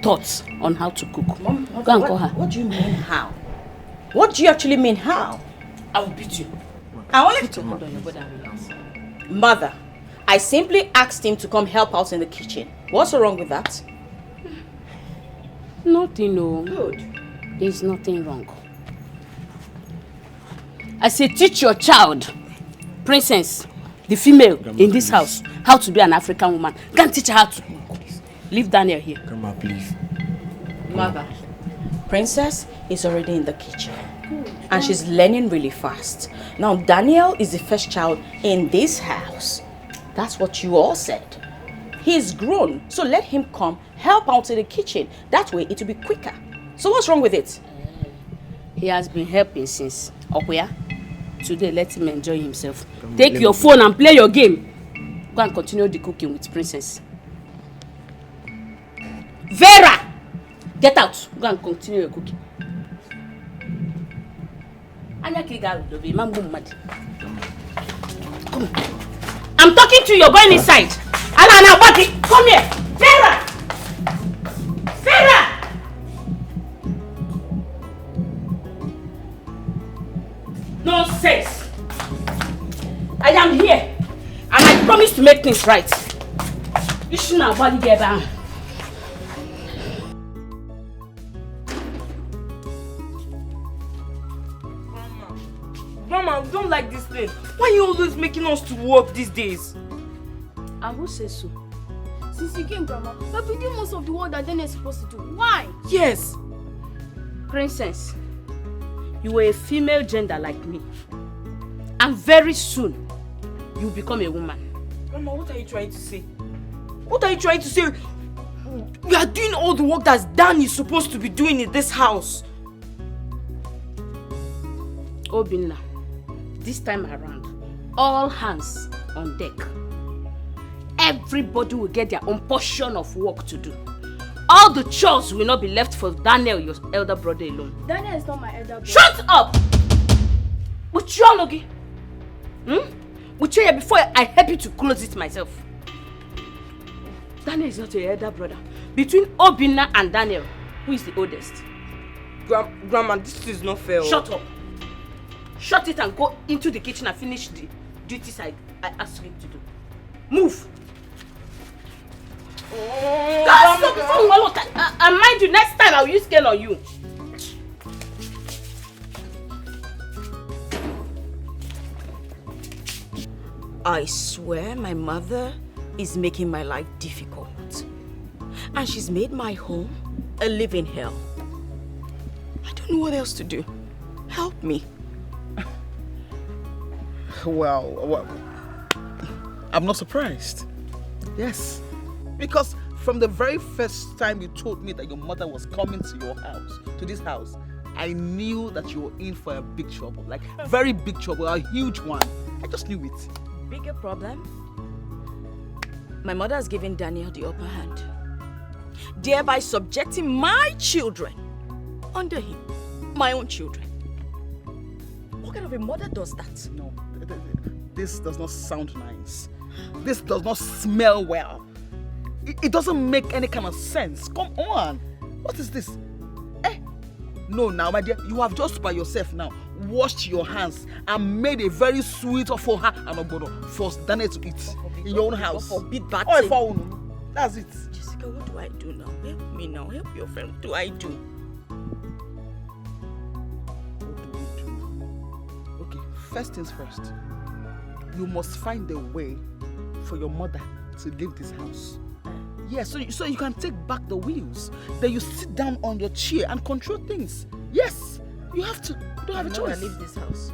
taught on how to cook. Mom, go and call her. What do you mean how? What do you actually mean how? I will beat you. I only to hold on your brother. Mother, I simply asked him to come help out in the kitchen. What's wrong with that? Nothing, no. Good. There's nothing wrong. I say teach your child, Princess, the female in this house, how to be an African woman. Can't teach her how to cook. Leave Daniel here. Grandma, please. Mother, Princess is already in the kitchen. And she's learning really fast. Now, Daniel is the first child in this house. That's what you all said. He's grown, so let him come help out in the kitchen. That way, it will be quicker. So what's wrong with it? He has been helping since Okuya. Today, let him enjoy himself. Take your phone and play your game. Go and continue the cooking with Princess. Vera! Get out. Go and continue your cooking. Come. I'm talking to you. You're going inside. Alana, buddy, come here. Vera! Vera! Nonsense. I am here. And I promise to make things right. You should not body get down. Grandma, we don't like this thing. Why are you always making us to work these days? And who says so? Since you came, Grandma, we've been doing most of the work that Daniel is supposed to do. Why? Yes. Princess, you were a female gender like me. And very soon, you'll become a woman. Grandma, what are you trying to say? What are you trying to say? We are doing all the work that Dan is supposed to be doing in this house. Obinna, this time around, all hands on deck. Everybody will get their own portion of work to do. All the chores will not be left for Daniel, your elder brother, alone. Daniel is not my elder brother. Shut up! Uchiologi. Uchiya, before I help you to close it myself. Daniel is not your elder brother. Between Obinna and Daniel, who is the oldest? Grandma, this is not fair. Shut up. Shut it and go into the kitchen and finish the duties I asked you to do. Move. And mind you, next time I'll use scale on you. I swear my mother is making my life difficult. And she's made my home a living hell. I don't know what else to do. Help me. Well, I'm not surprised. Yes. Because from the very first time you told me that your mother was coming to your house, to this house, I knew that you were in for a big trouble. Like, very big trouble, a huge one. I just knew it. Bigger problem? My mother has given Daniel the upper hand, thereby subjecting my children under him. My own children. What kind of a mother does that? No, this does not sound nice. This does not smell well. It doesn't make any kind of sense. Come on. What is this? No, now, my dear, you have just by yourself now washed your hands and made a very sweet for her and Obodo for Daniel to eat in your own house. Forbid bad Oh, thing. that's it. Jessica, what do I do now? Help me now. Help your friend. What do I do? Okay, first things first. You must find a way for your mother to leave this house. Yeah, so you can take back the wheels. Then you sit down on your chair and control things. Yes, you have to. You don't have a choice. I leave this house.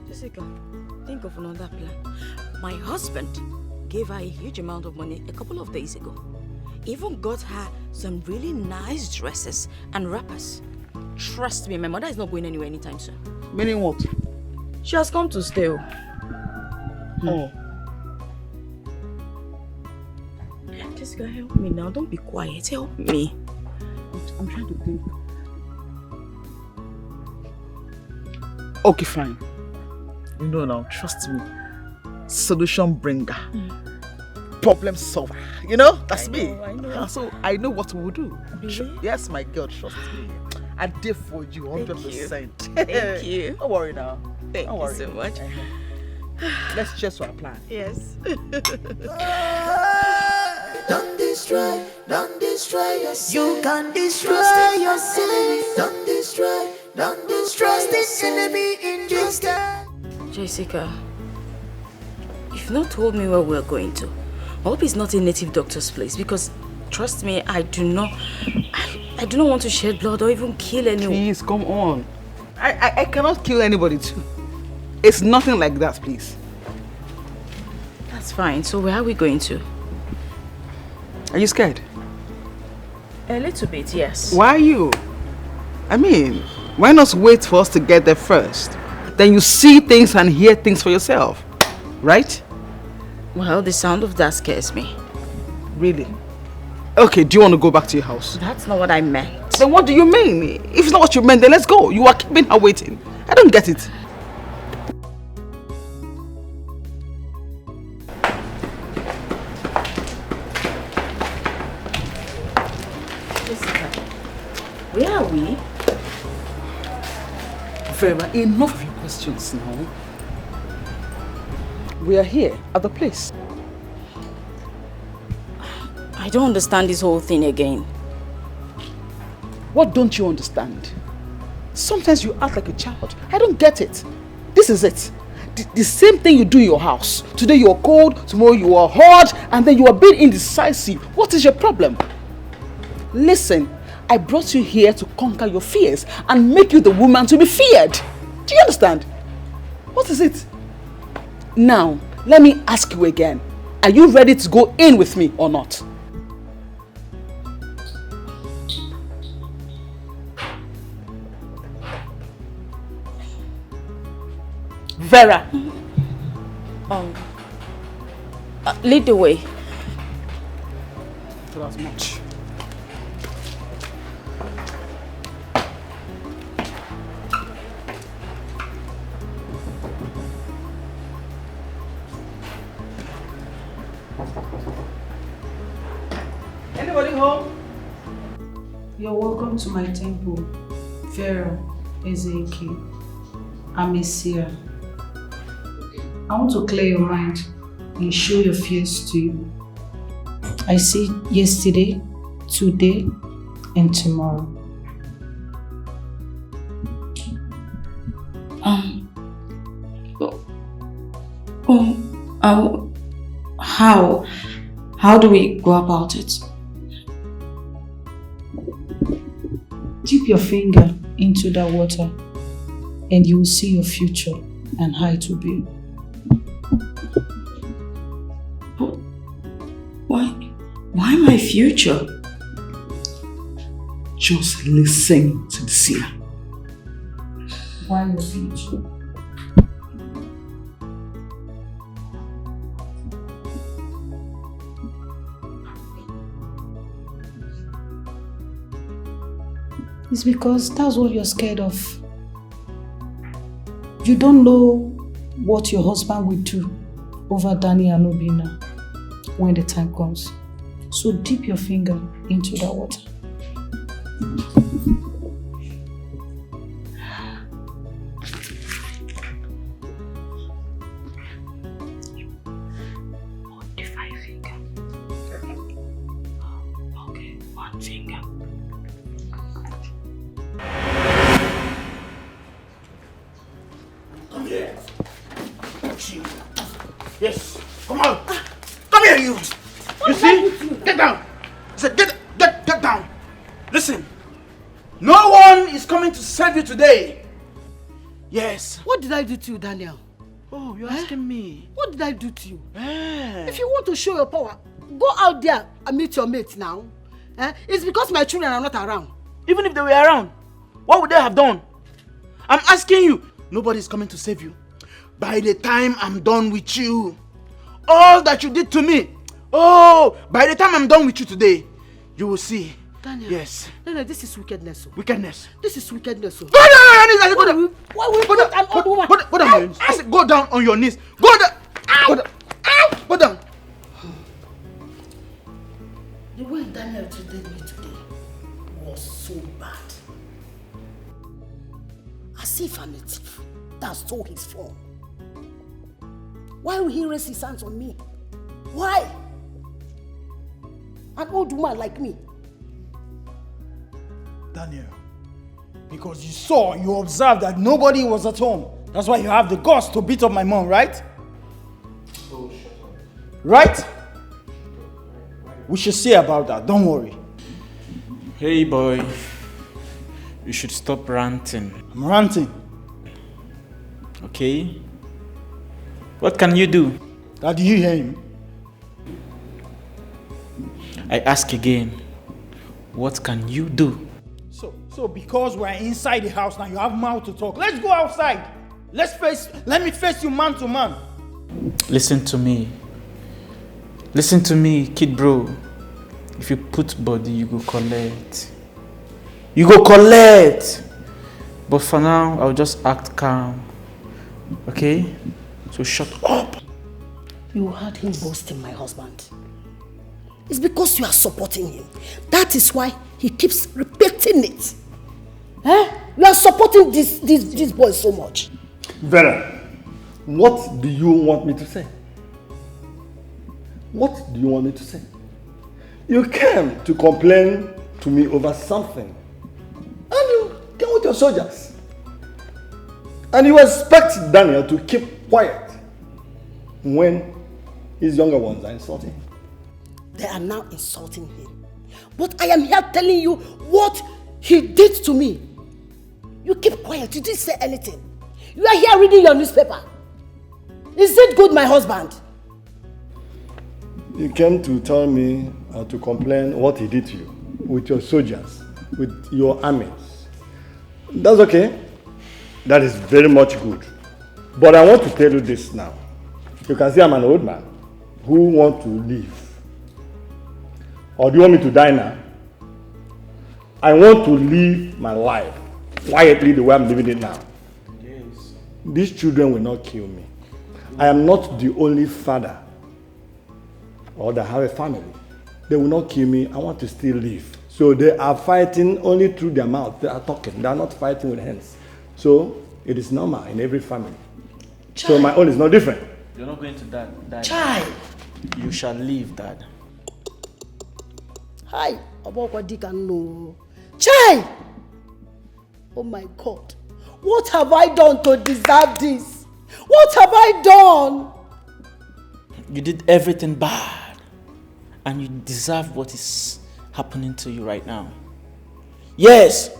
Jessica, think of another plan. My husband gave her a huge amount of money a couple of days ago. Even got her some really nice dresses and wrappers. Trust me, my mother is not going anywhere anytime soon. Meaning what? She has come to stay. Oh. Jessica, help me now. Don't be quiet. Help me. I'm trying to think. Okay, fine. You know now, trust me. Solution bringer. Problem solver. You know? That's me. I know. So I know what we'll do. Really? Yes, my girl, trust me. I did for you 100%. Thank you. Don't worry now. Thank Don't you worry. so much. Let's cheers to our plan. Yes. Don't destroy yourself. You can destroy yourself. Don't destroy this enemy in just Jessica, you've not told me where we're going to. I hope it's not a native doctor's place because, trust me, I do not want to shed blood or even kill anyone. Please, come on. I cannot kill anybody too. It's nothing like that, please. That's fine. So where are we going to? Are you scared? A little bit, yes. Why are you? I mean, why not wait for us to get there first? Then you see things and hear things for yourself, right? Well, the sound of that scares me. Really? Okay, do you want to go back to your house? That's not what I meant. Then what do you mean? If it's not what you meant, then let's go. You are keeping her waiting. I don't get it. Where are we? Vera, enough of your questions now. We are here at the place. I don't understand this whole thing again. What don't you understand? Sometimes you act like a child. I don't get it. This is it. The same thing you do in your house. Today you are cold, tomorrow you are hot, and then you are being indecisive. What is your problem? Listen, I brought you here to conquer your fears and make you the woman to be feared. Do you understand? What is it? Now, let me ask you again. Are you ready to go in with me or not? Vera. Lead the way. Not as much. Anybody home? You're welcome to my temple, Pharaoh Ezekiel. I'm a seer. I want to clear your mind and show your fears to you. I see yesterday, today, and tomorrow. How do we go about it? Dip your finger into that water and you will see your future and how it will be. Why my future? Just listen to the seer. Why your future? It's because that's what you're scared of. You don't know what your husband will do over Danny and Obina when the time comes. So dip your finger into that water. Okay, one finger. Come here. Yes, come on. Come here, you. You see? Get down. I said, get down. Listen, no one is coming to serve you today. Yes. What did I do to you, Daniel? Oh, you're asking me. What did I do to you? Eh. If you want to show your power, go out there and meet your mates now. It's because my children are not around. Even if they were around, what would they have done? I'm asking you. Nobody's coming to save you. By the time I'm done with you, all that you did to me, by the time I'm done with you today, you will see. Daniel. Yes. Daniel, this is wickedness. Wickedness. This is wickedness. Go down on your knees. Go down. Why will you put an old woman? Go down on your knees. I said, go down on your knees. Go down. Go down. Go down. The way Daniel treated me today was so bad. As if I'm a thief that stole his phone. Why will he raise his hands on me? Why? An old woman like me. Daniel, because you observed that nobody was at home. That's why you have the guts to beat up my mom, right? Oh, shut up. Right? We should see about that, don't worry. Hey boy, you should stop ranting. I'm ranting. Okay? What can you do? Did you hear him? I ask again, what can you do? So because we're inside the house now, you have mouth to talk. Let's go outside. Let me face you man to man. Listen to me. Listen to me, kid bro. If you put body, you go collect. You go collect. But for now, I'll just act calm. Okay? So shut up. You heard him boasting my husband. It's because you are supporting him. That is why he keeps repeating it. You are supporting this boy so much. Vera, what do you want me to say? What do you want me to say? You came to complain to me over something. And you came with your soldiers. And you expect Daniel to keep quiet when his younger ones are insulting him. They are now insulting him. But I am here telling you what he did to me. You keep quiet. You didn't say anything. You are here reading your newspaper. Is it good, my husband? You came to tell me to complain what he did to you, with your soldiers, with your armies. That's okay. That is very much good. But I want to tell you this now. You can see I'm an old man who wants to live. Or do you want me to die now? I want to live my life quietly the way I'm living it now. Yes. These children will not kill me. I am not the only father or that have a family. They will not kill me. I want to still live. So they are fighting only through their mouth. They are talking. They are not fighting with hands. So it is normal in every family. So my own is not different. You're not going to die. Child. You shall live, Dad. Hi. No. Child. Oh my God. What have I done to deserve this? What have I done? You did everything bad. And you deserve what is happening to you right now. Yes.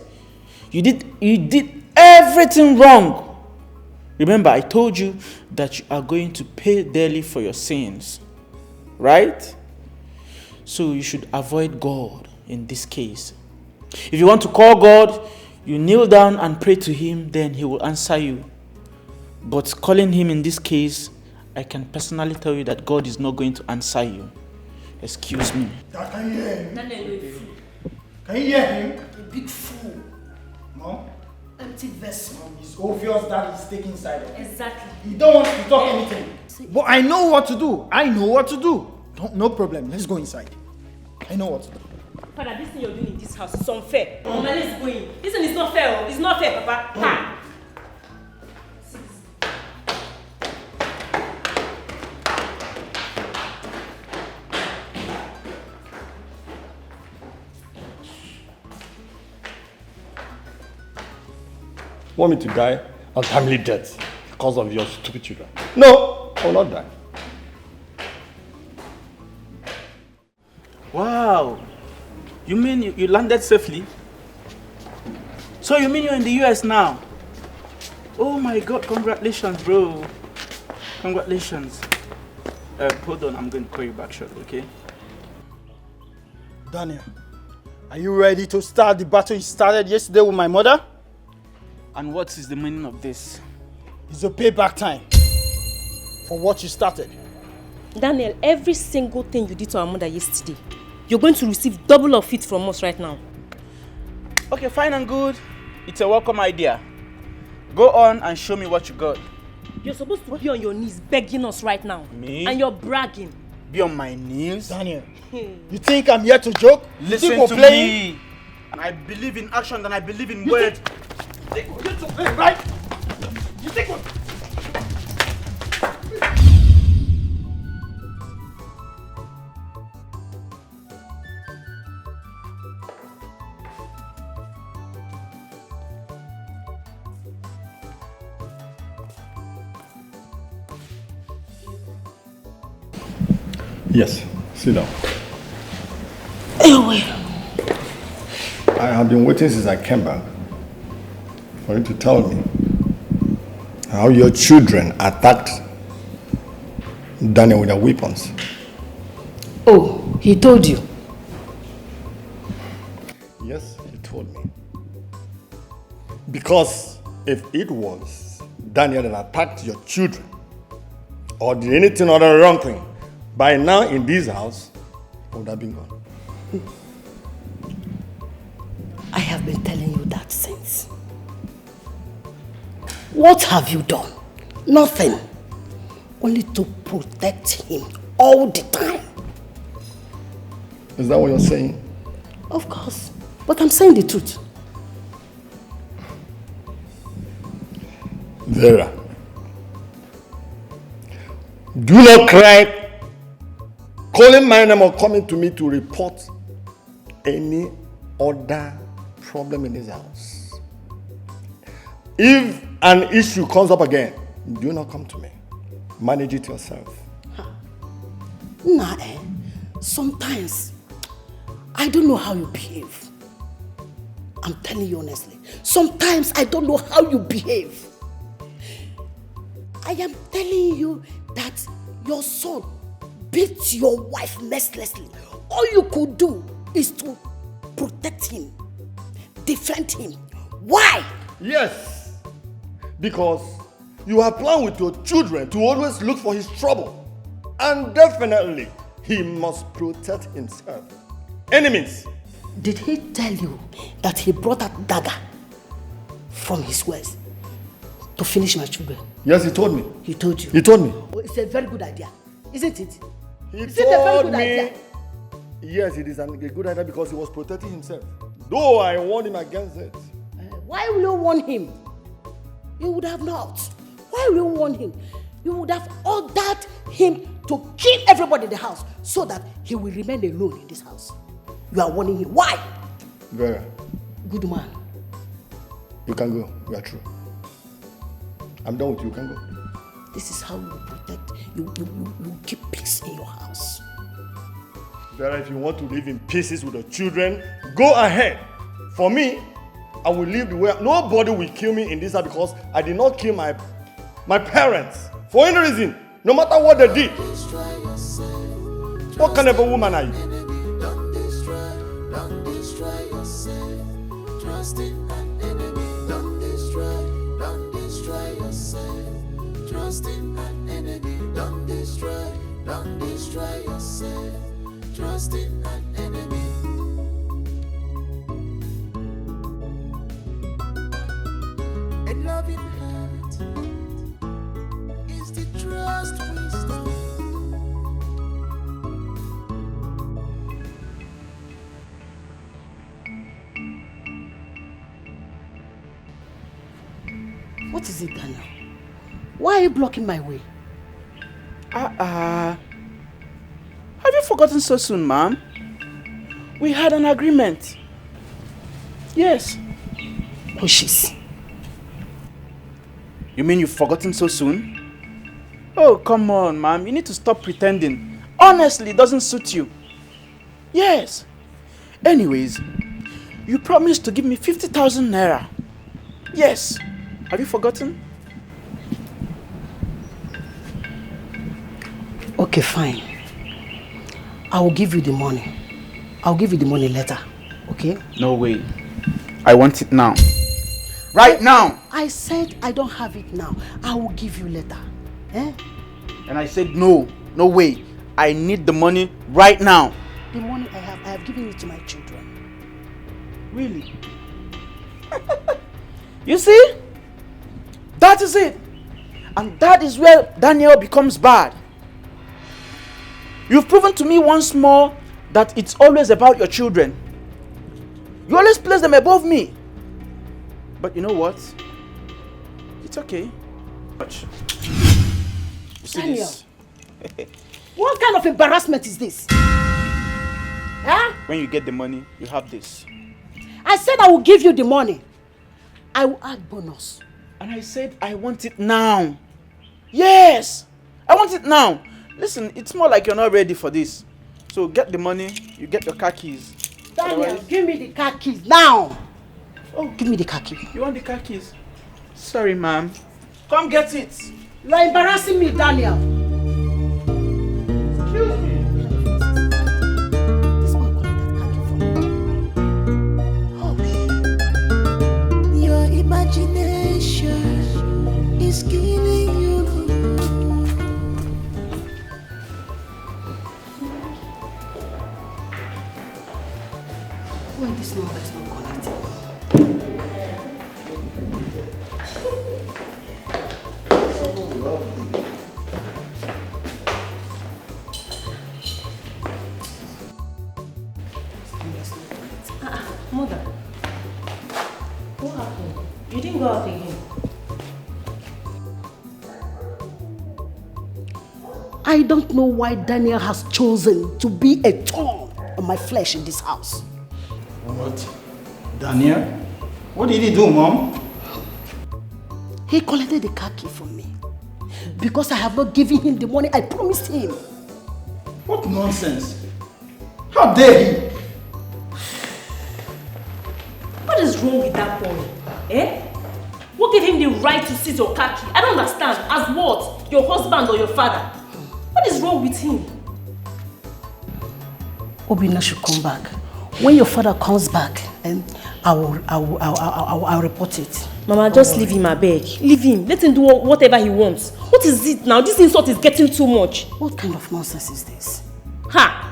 You did everything wrong. Remember, I told you that you are going to pay dearly for your sins. Right? So you should avoid God in this case. If you want to call God, you kneel down and pray to Him, then He will answer you. But calling Him in this case, I can personally tell you that God is not going to answer you. Excuse me. Can you hear him? Daniel, you're a fool. Can you hear him? A big fool. Mom? Empty vessel. Mom, it's obvious that he's taking side. Exactly. He don't want to talk anything. But I know what to do. I know what to do. No problem. Let's go inside. I know what to do. Father, this thing you're doing in this house is unfair. Mama, let's go in. Listen, it's not fair. It's not fair, Papa. Ha! Want me to die untimely death because of your stupid children? No, I will not die. Wow. You mean you landed safely? So you mean you're in the US now? Oh my God, congratulations, bro. Congratulations. Hold on, I'm going to call you back shortly, okay? Daniel, are you ready to start the battle you started yesterday with my mother? And what is the meaning of this? It's a payback time for what you started. Daniel, every single thing you did to our mother yesterday, you're going to receive double of it from us right now. Okay, fine and good. It's a welcome idea. Go on and show me what you got. You're supposed to be on your knees begging us right now. Me? And you're bragging. Be on my knees? Daniel, you think I'm here to joke? Listen you think to we're playing? me. And I believe in action and I believe in words. You think we're here to play, right? You think we're... Yes, sit down. Anyway. I have been waiting since I came back for you to tell me how your children attacked Daniel with their weapons. Oh, he told you? Yes, he told me. Because if it was Daniel that attacked your children or did anything other wrong thing, by now in this house, I would have been gone. I have been telling you that since. What have you done? Nothing. Only to protect him all the time. Is that what you're saying? Of course. But I'm saying the truth. Vera, do not cry calling my name or coming to me to report any other problem in this house. If an issue comes up again, do not come to me. Manage it yourself. Nah, sometimes I don't know how you behave. I'm telling you honestly. Sometimes I don't know how you behave. I am telling you that your son beat your wife mercilessly. All you could do is to protect him, defend him. Why? Yes, because you have planned with your children to always look for his trouble. And definitely, he must protect himself. Enemies. Did he tell you that he brought that dagger from his waist to finish my children? Yes, he told me. He told you? He told me. Oh, it's a very good idea, isn't it? Is it a very good idea? Yes, it is a good idea because he was protecting himself. Though I warned him against it. Why will you warn him? You would have not. Why will you warn him? You would have ordered him to kill everybody in the house so that he will remain alone in this house. You are warning him. Why? Vera. Good man. You can go. You are true. I'm done with you. You can go. This is how you protect. You keep peace in your house. Vera, if you want to live in pieces with the children, go ahead. For me, I will live the way. Nobody will kill me in this house because I did not kill my parents for any reason, no matter what they did. What kind of a woman are you? Trust in an enemy, don't destroy yourself. Trust in an enemy, don't destroy yourself. Trust in an enemy. A loving heart is the trust wisdom. What is it, Daniel? Why are you blocking my way? Have you forgotten so soon, ma'am? We had an agreement. Yes. Pushes. You mean you've forgotten so soon? Oh, come on, ma'am. You need to stop pretending. Honestly, it doesn't suit you. Yes. Anyways, you promised to give me 50,000 naira. Yes. Have you forgotten? Okay, fine. I will give you the money. I'll give you the money later. Okay? No way. I want it now. Right now! I said I don't have it now. I will give you later. Eh? And I said no. No way. I need the money right now. The money I have given it to my children. Really? You see? That is it. And that is where Daniel becomes bad. You've proven to me once more that it's always about your children. You always place them above me. But you know what? It's okay. Watch. You see Daniel, this? what kind of embarrassment is this? Huh? When you get the money, you have this. I said I will give you the money. I will add bonus. And I said I want it now. Yes! I want it now. Listen, it's more like you're not ready for this. So get the money, you get your car keys. Daniel, Otherwise... give me the car keys now. Oh, give me the car keys. You want the car keys? Sorry, ma'am. Come get it. You are embarrassing me, Daniel. Excuse me. This boy collected car key from me. Your imagination is killing you. Why this number is not connected? Mother, what happened? You didn't go out again. I don't know why Daniel has chosen to be a thorn on my flesh in this house. What? Daniel? What did he do, Mom? He collected the car key from me because I have not given him the money I promised him. What nonsense! How dare he? What is wrong with that boy? Eh? What gave him the right to seize your car key? I don't understand. As what? Your husband or your father? What is wrong with him? Obina should come back. When your father comes back, and I'll report it. Mama, just leave him, I beg. Leave him. Let him do whatever he wants. What is it now? This insult is getting too much. What kind of nonsense is this? Ha!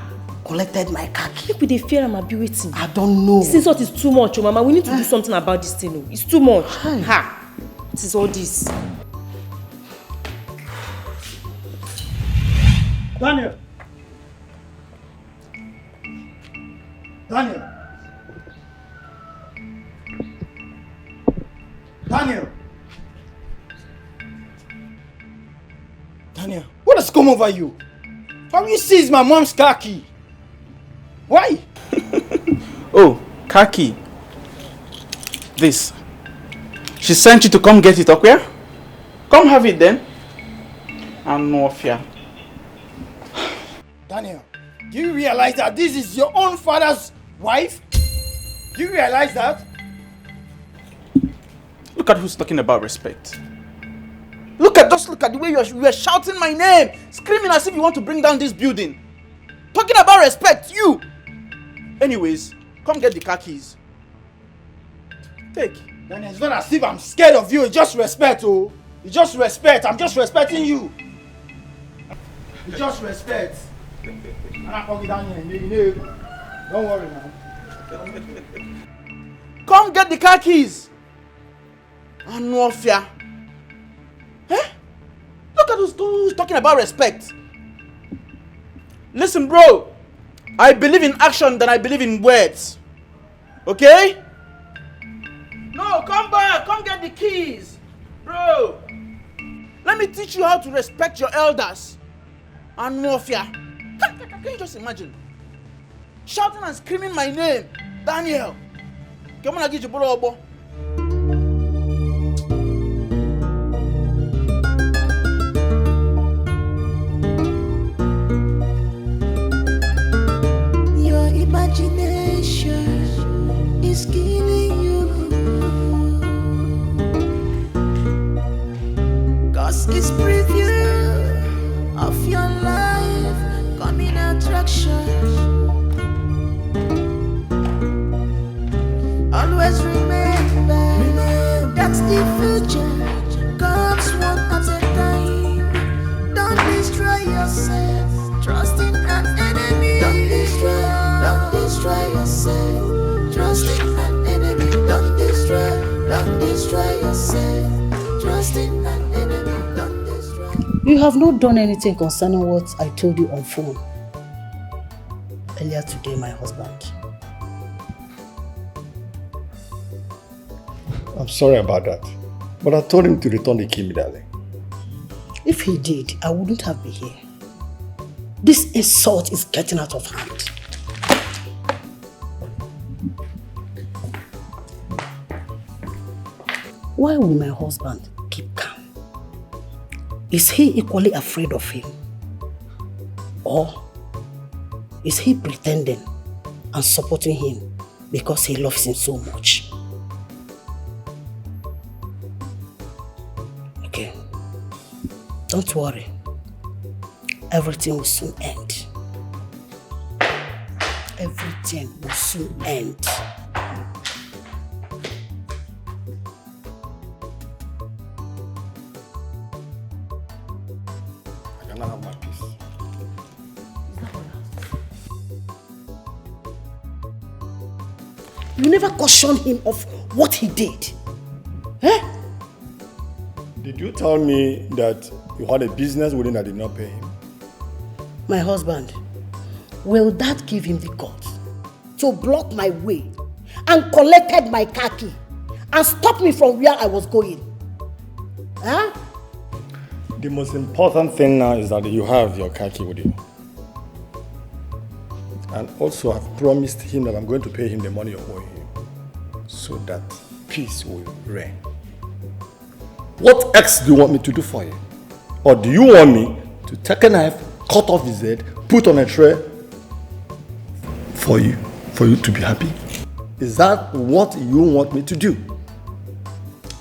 Collected my car key. Look with the fear I'm waiting. I don't know. This insult is too much, oh, Mama. We need to do something about this thing. It's too much. Ha! What is all this? Daniel! Daniel! Daniel! Daniel, what has come over you? How you seize my mom's car key? Why? Oh, car key. This. She sent you to come get it, okay? Come have it then. I'm no fear. Daniel, do you realize that this is your own father's wife? Do you realize that? Look at who's talking about respect. Just look at the way you are shouting my name, screaming as if you want to bring down this building. Talking about respect, you! Anyways, come get the car keys. Take. Daniel, it's not as if I'm scared of you, it's just respect, oh. It's just respect, I'm just respecting you. It's just respect. Don't worry now. Come get the car keys. Anofia. Eh? Look at who's talking about respect. Listen, bro. I believe in action than I believe in words. Okay? No, come back. Come get the keys. Bro. Let me teach you how to respect your elders. Anofia. Can you just imagine? Shouting and screaming my name. Daniel. Come on, get your bro. Your imagination is killing you. 'Cause it's preview of your life coming attraction. Always remember that the future comes one at a time. Don't destroy yourself, trusting an enemy. Don't destroy yourself, trusting an enemy. Don't destroy yourself, trusting an enemy. Don't destroy. You have not done anything concerning what I told you on phone earlier today, my husband. I'm sorry about that, but I told him to return the key immediately. If he did, I wouldn't have been here. This insult is getting out of hand. Why will my husband keep calm? Is he equally afraid of him? Or is he pretending and supporting him because he loves him so much? Okay, don't worry. Everything will soon end. Everything will soon end. I cannot have my peace. You never cautioned him of what he did. Eh? Did you tell me that you had a business with him that did not pay him? My husband, will that give him the guts to block my way and collected my car key and stop me from where I was going? Huh? The most important thing now is that you have your car key with you. And also I've promised him that I'm going to pay him the money you owe him so that peace will reign. What else do you want me to do for you? Or do you want me to take a knife, cut off his head, put on a tray for you to be happy? Is that what you want me to do?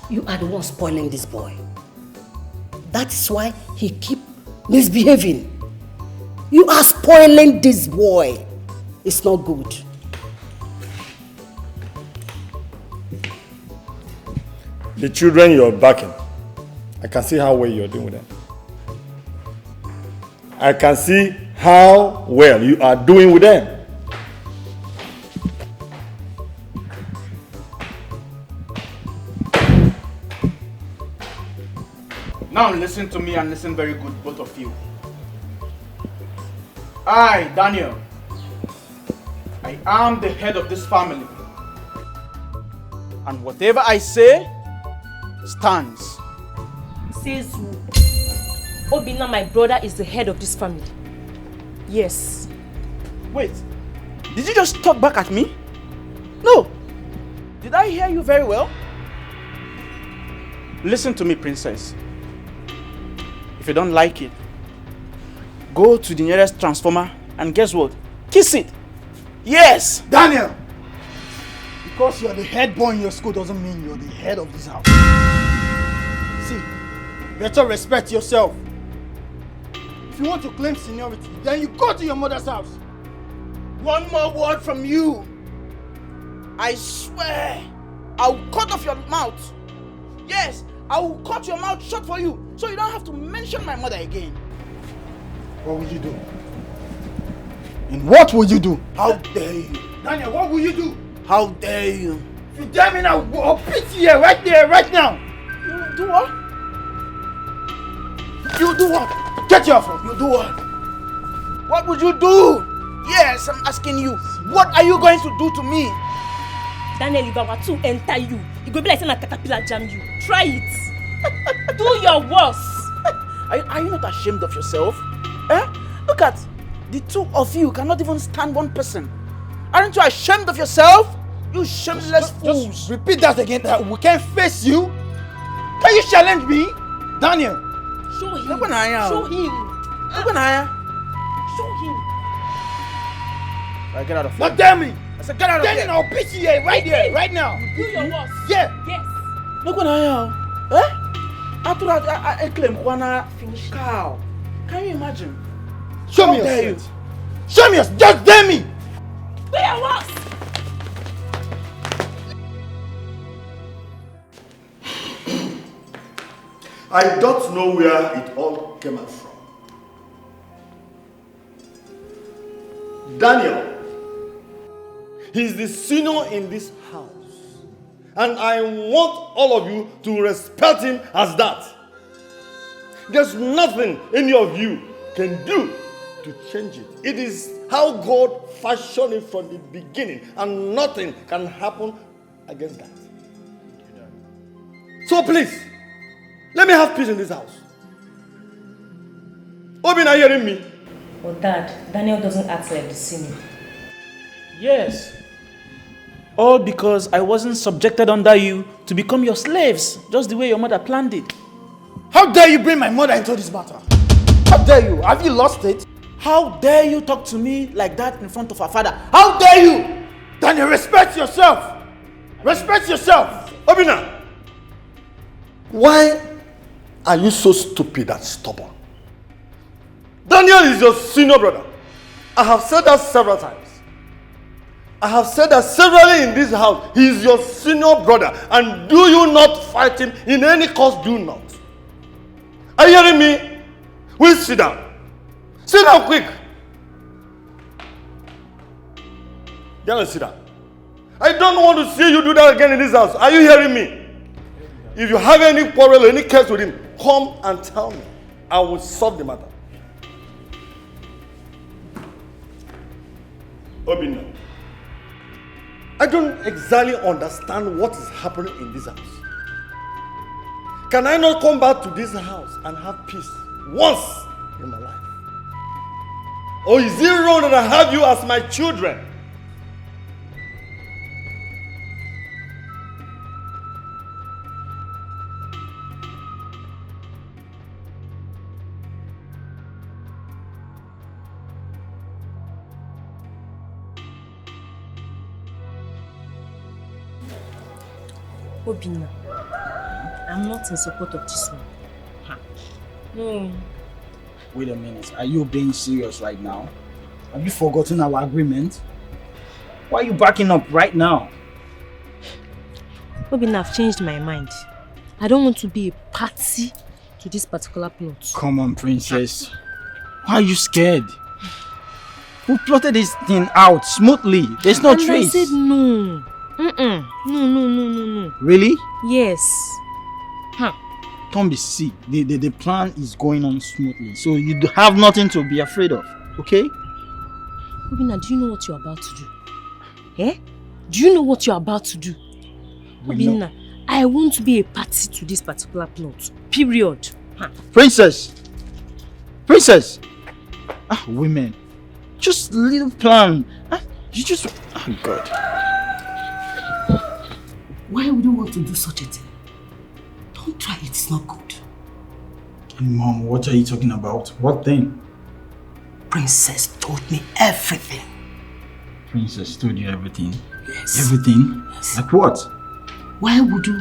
You are the one spoiling this boy. That's why he keep misbehaving. You are spoiling this boy. It's not good. The children you're backing, I can see how well you're doing with them. I can see how well you are doing with them. Now listen to me and listen very good, both of you. I, Daniel, I am the head of this family. And whatever I say stands. Says who? Obina, my brother, is the head of this family. Yes. Wait, did you just talk back at me? No. Did I hear you very well? Listen to me, princess. If you don't like it, go to the nearest transformer and guess what? Kiss it. Yes! Daniel! Because you're the head boy in your school doesn't mean you're the head of this house. See, better respect yourself. If you want to claim seniority, then you go to your mother's house. One more word from you. I swear, I'll cut off your mouth. Yes, I will cut your mouth shut for you, so you don't have to mention my mother again. What will you do? And what will you do? How dare you? Daniel, what will you do? How dare you? If you dare me now, I'll beat you here, right there, right now. You do what? You do what? Get your phone. You do what? What would you do? Yes, I'm asking you. What are you going to do to me? Daniel, if I were to enter you, it would be like saying a caterpillar jam you. Try it. Do your worst. Are you not ashamed of yourself? Eh? Look at the two of you cannot even stand one person. Aren't you ashamed of yourself? You shameless fools. Just repeat that again. That we can't face you. Can you challenge me, Daniel? Show him. Show him. Show him. Right, get out of here. Not dare me. I said get out of here. Then I'll beat you here, right there, right now. Do your worst. Yeah. Yes. Look what I am. Eh? I claim Kwana finish cow. Can you imagine? Show me your strength. Show me your strength. Just dare me. Do your worst. I don't know where it all came out from. Daniel, he's the senior in this house. And I want all of you to respect him as that. There's nothing any of you can do to change it. It is how God fashioned it from the beginning, and nothing can happen against that. So please, let me have peace in this house. Obin, are you hearing me? But Dad, Daniel doesn't act like the senior. Yes. All because I wasn't subjected under you to become your slaves, just the way your mother planned it. How dare you bring my mother into this matter? How dare you? Have you lost it? How dare you talk to me like that in front of our father? How dare you? Daniel, respect yourself. Respect yourself. Obina, why are you so stupid and stubborn? Daniel is your senior brother. I have said that several times. I have said that severally in this house. He is your senior brother. And do you not fight him in any cause? Do not. Are you hearing me? Will sit down. Sit down quick. Daniel, sit down. I don't want to see you do that again in this house. Are you hearing me? If you have any quarrel or any case with him, come and tell me. I will solve the matter. Obina, I don't exactly understand what is happening in this house. Can I not come back to this house and have peace once in my life? Or is it wrong that I have you as my children? Obina, I'm not in support of this one. No. Wait a minute. Are you being serious right now? Have you forgotten our agreement? Why are you backing up right now? Obin, I've changed my mind. I don't want to be a party to this particular plot. Come on, princess. Why are you scared? We plotted this thing out smoothly. There's no trace. I said no. No. Really? Yes. Don't be sick. The plan is going on smoothly. So you have nothing to be afraid of. Okay? Obina, do you know what you're about to do? Eh? Do you know what you're about to do? Obina, I won't be a party to this particular plot. Period. Princess! Women. Just little plan. You just... Oh, God. Why would you want to do such a thing? Don't try it, it's not good. Mom, what are you talking about? What thing? Princess told me everything. Princess told you everything? Yes. Everything? Yes. Like what? Why would you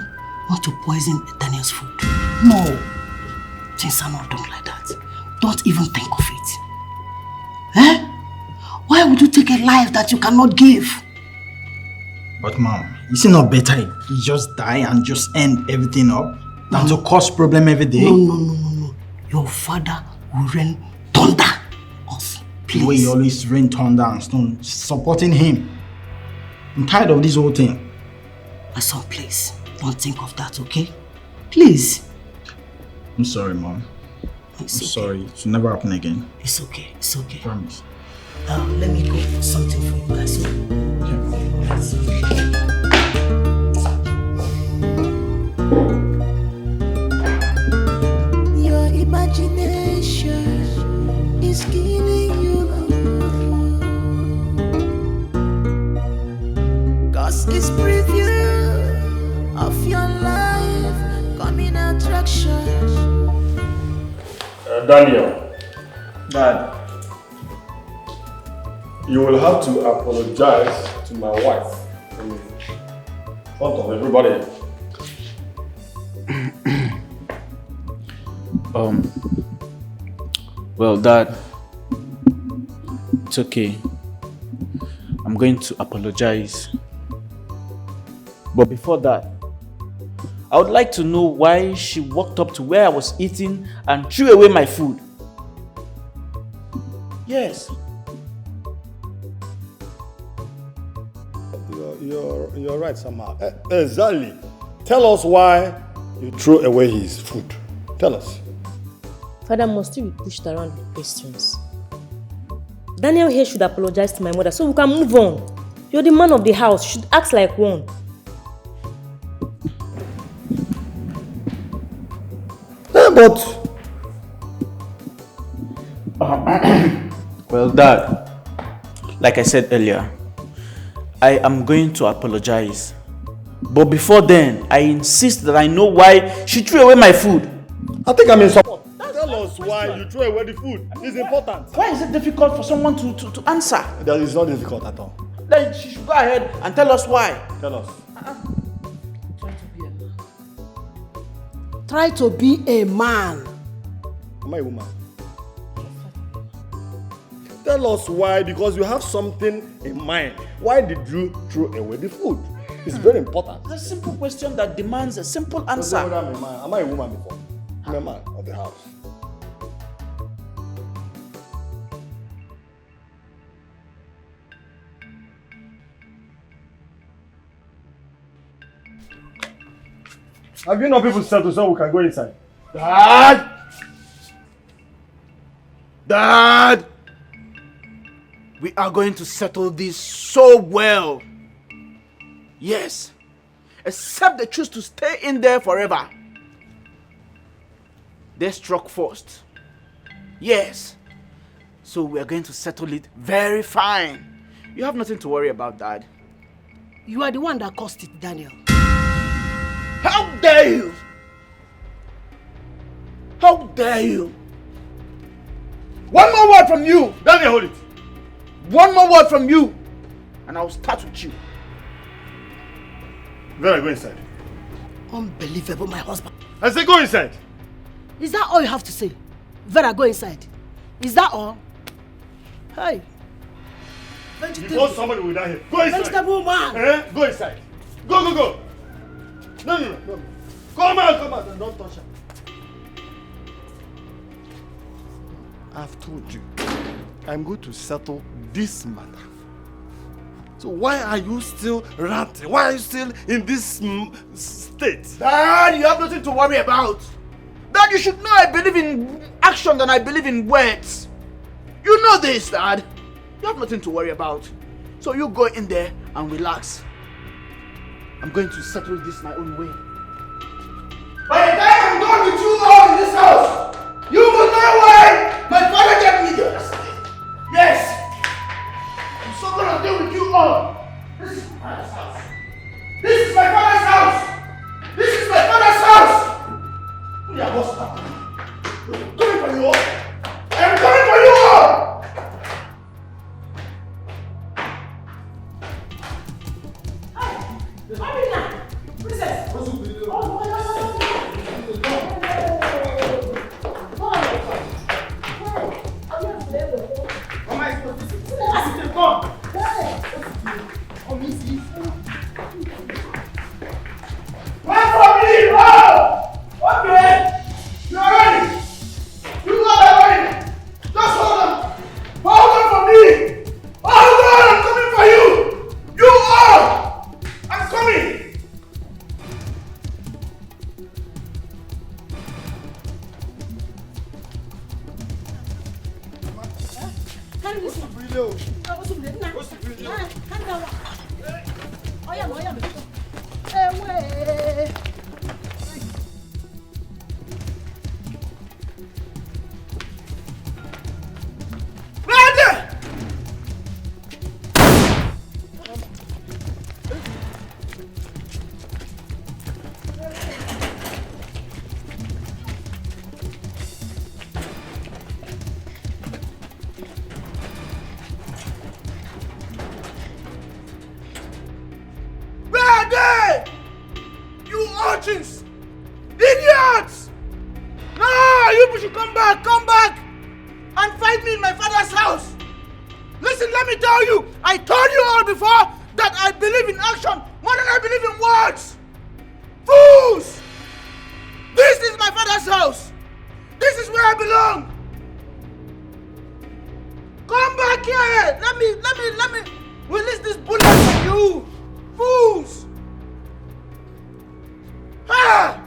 want to poison Daniel's food? No. Things are not done like that. Don't even think of it. Eh? Why would you take a life that you cannot give? But Mom, is it not better if you just die and just end everything up than to cause problem every day? No. Your father will rain thunder us. Please. The way you always rain thunder and stone, supporting him. I'm tired of this whole thing. My son, please, don't think of that, okay? Please. I'm sorry, Mom. I'm sorry. It will never happen again. It's okay. Promise. Let me go put something for you guys. Your imagination is killing you. 'Cause it's preview of your life coming attraction. Daniel. Dad. You will have to apologize to my wife in front of everybody. Well, Dad, it's okay. I'm going to apologize. But before that, I would like to know why she walked up to where I was eating and threw away my food. Yes. You're right somehow. Exactly. Tell us why you threw away his food. Tell us. Father must still be pushed around with questions. Daniel here should apologize to my mother so we can move on. You're the man of the house. You should act like one. But... Well, Dad, like I said earlier, I am going to apologize. But before then, I insist that I know why she threw away my food. I think I'm in support. Tell us why you threw away the food. It's important. Why is it difficult for someone to answer? That is not difficult at all. Then she should go ahead and tell us why. Tell us. Try to be a man. Am I a woman? Tell us why, because you have something in mind. Why did you throw away the food? It's very important. It's a simple question that demands a simple answer. I'm a man. Am I a woman before? I'm a man of the house. Have you not people settled so we can go inside? Dad! We are going to settle this so well. Yes. Except they choose to stay in there forever. They struck first. Yes. So we are going to settle it very fine. You have nothing to worry about, Dad. You are the one that caused it, Daniel. How dare you? How dare you? One more word from you. Daniel, hold it. One more word from you. And I'll start with you. Then I go inside. Unbelievable, my husband. I say go inside. Is that all you have to say? Vera, go inside. Is that all? Hey. Before somebody will die here. Go inside. Vegetable man. Go inside. Go. No. Come out and don't touch her. I've told you, I'm going to settle this matter. So why are you still ranting? Why are you still in this state? Dad, you have nothing to worry about. Dad, you should know I believe in action than I believe in words. You know this, Dad. You have nothing to worry about. So you go in there and relax. I'm going to settle this my own way. By the time I'm done with you all in this house, you will know why my father gave me the understanding. Yes. I'm so gonna deal with you all. This is my father's house. This is my father's house. This is my father's house. Yeah, what's happening? I'm coming for you all. I'm coming for you all. Idiots! No, you should come back and fight me in my father's house. Listen, let me tell you, I told you all before that I believe in action more than I believe in words. Fools! This is my father's house. This is where I belong. Come back here. Let me release this bullet from you. Fools! Ah!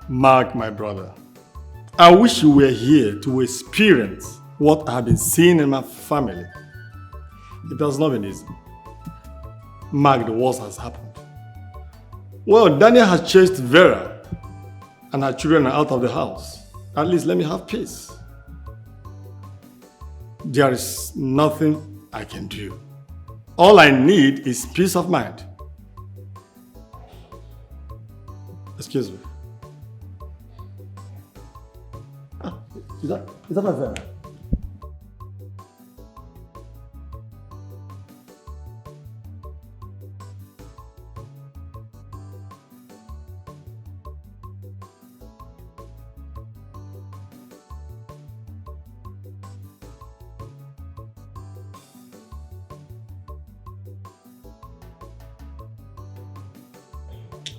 Mark, my brother, I wish you were here to experience what I have been seeing in my family. It has not been easy. Mark, the worst has happened. Well, Daniel has chased Vera and her children are out of the house. At least let me have peace. There is nothing I can do. All I need is peace of mind. Excuse me. Is that my Vera?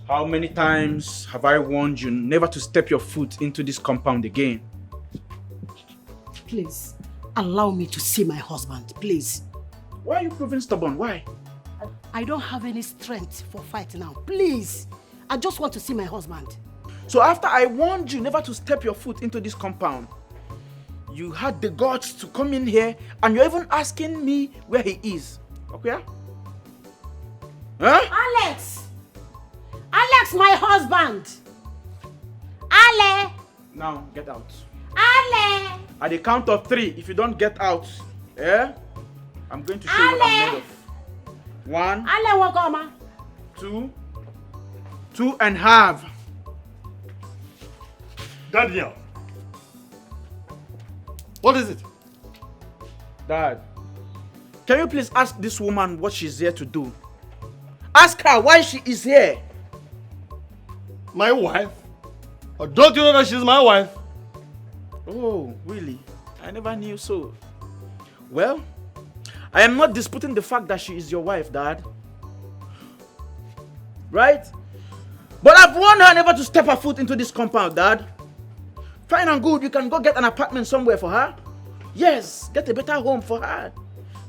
How many times have I warned you never to step your foot into this compound again? Please, allow me to see my husband, please. Why are you proving stubborn? Why? I don't have any strength for fight now. Please, I just want to see my husband. So after I warned you never to step your foot into this compound, you had the guts to come in here and you're even asking me where he is. Okay? Huh? Alex! Alex, my husband! Ale! Now, get out. Ale! At the count of 3, if you don't get out, I'm going to show you what I'm made of. 1, Ale, Wakoma. 2, 2.5. Daniel, what is it? Dad, Can you please ask this woman what she's here to do? Ask her why she is here. My wife? Or don't you know that she's my wife? Oh, really? I never knew so. Well, I am not disputing the fact that she is your wife, Dad. Right? But I've warned her never to step her foot into this compound, Dad. Fine and good, you can go get an apartment somewhere for her. Yes, get a better home for her.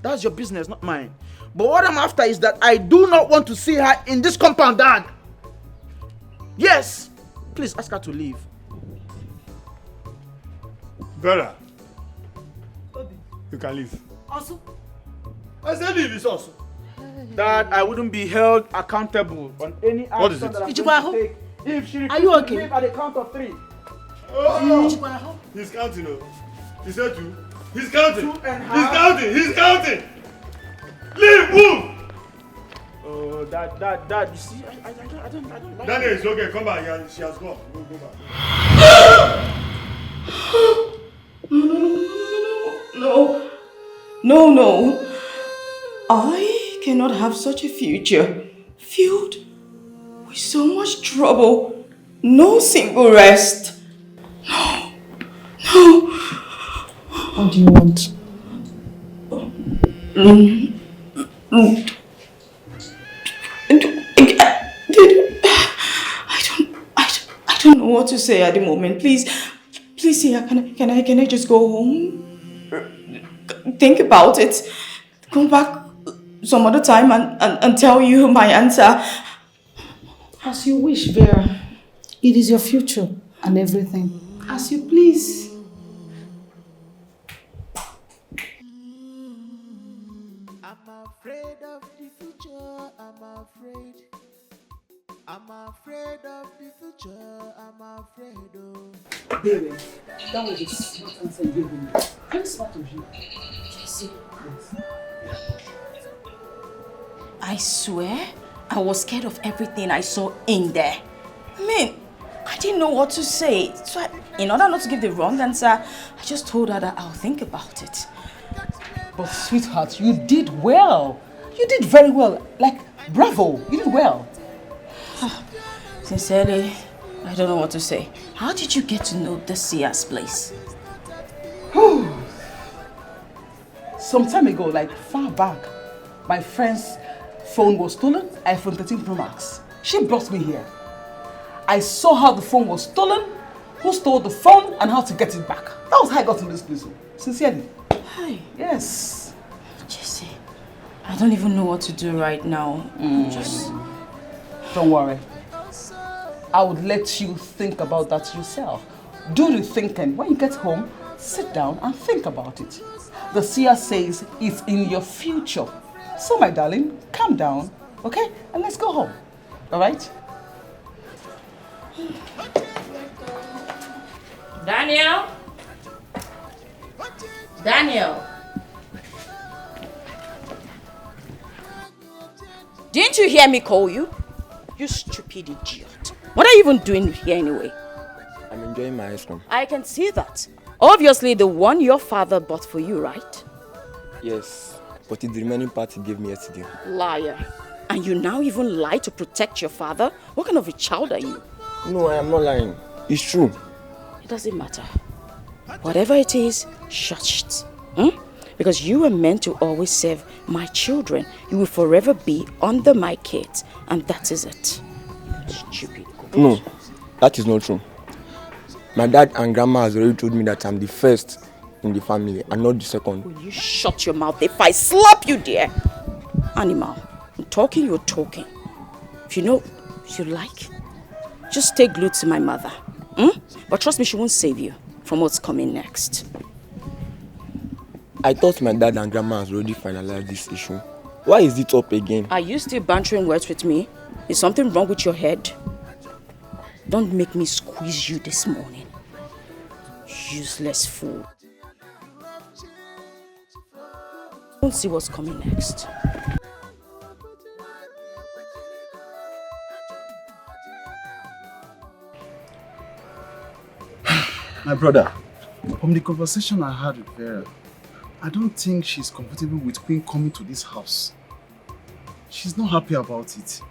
That's your business, not mine. But what I'm after is that I do not want to see her in this compound, Dad. Yes. Please ask her to leave. Vera, you can leave. Also? I said leave, it's also. Dad, I wouldn't be held accountable on any What is action it? that I'm going to take if she Are you refuses okay? to leave at the count of 3. Oh, he's counting. He said 2. He's counting. 2.5. He's counting. He's counting. Leave, move. Oh, Dad, you see, I don't like Daniel, it. it's okay. Come back. She has gone. Go back. No. I cannot have such a future filled with so much trouble. No single rest. No. What do you want? I don't know what to say at the moment. Please, Sia, can I just go home? Think about it. Come back some other time and tell you my answer. As you wish, Vera. It is your future and everything. As you please. I'm afraid of the future, I'm afraid. I'm afraid of the future, I'm afraid of. Baby, that was a smart answer you gave me. Very smart of you. Jesse. I swear, I was scared of everything I saw in there. I mean, I didn't know what to say. So in order not to give the wrong answer, I just told her that I'll think about it. But sweetheart, you did well. You did very well. Like, bravo, you did well. Sincerely, I don't know what to say. How did you get to know the Sia's place? Some time ago, like far back, my friend's phone was stolen, iPhone 13 Pro Max. She brought me here. I saw how the phone was stolen, who stole the phone, and how to get it back. That was how I got in this place. Sincerely. Hi. Yes. Jesse, I don't even know what to do right now. Just... Don't worry. I would let you think about that yourself. Do the thinking. When you get home, sit down and think about it. The seer says it's in your future. So, my darling, calm down, okay? And let's go home. All right? Daniel? Didn't you hear me call you? You stupid idiot. What are you even doing here anyway? I'm enjoying my ice cream. I can see that. Obviously the one your father bought for you, right? Yes, but it's the remaining part he gave me yesterday. Liar. And you now even lie to protect your father? What kind of a child are you? No, I am not lying. It's true. It doesn't matter. Whatever it is, shush it. Because you were meant to always serve my children. You will forever be under my kids. And that is it. Stupid. No, that is not true. My dad and grandma has already told me that I'm the first in the family and not the second. Will you shut your mouth if I slap you, dear? Animal, I'm talking, you're talking. If you know, if you like, just stay glued to my mother. But trust me, she won't save you from what's coming next. I thought my dad and grandma has already finalized this issue. Why is it up again? Are you still bantering words with me? Is something wrong with your head? Don't make me squeeze you this morning. Useless fool. Don't see what's coming next. My brother, from the conversation I had with Vera, I don't think she's comfortable with Queen coming to this house. She's not happy about it.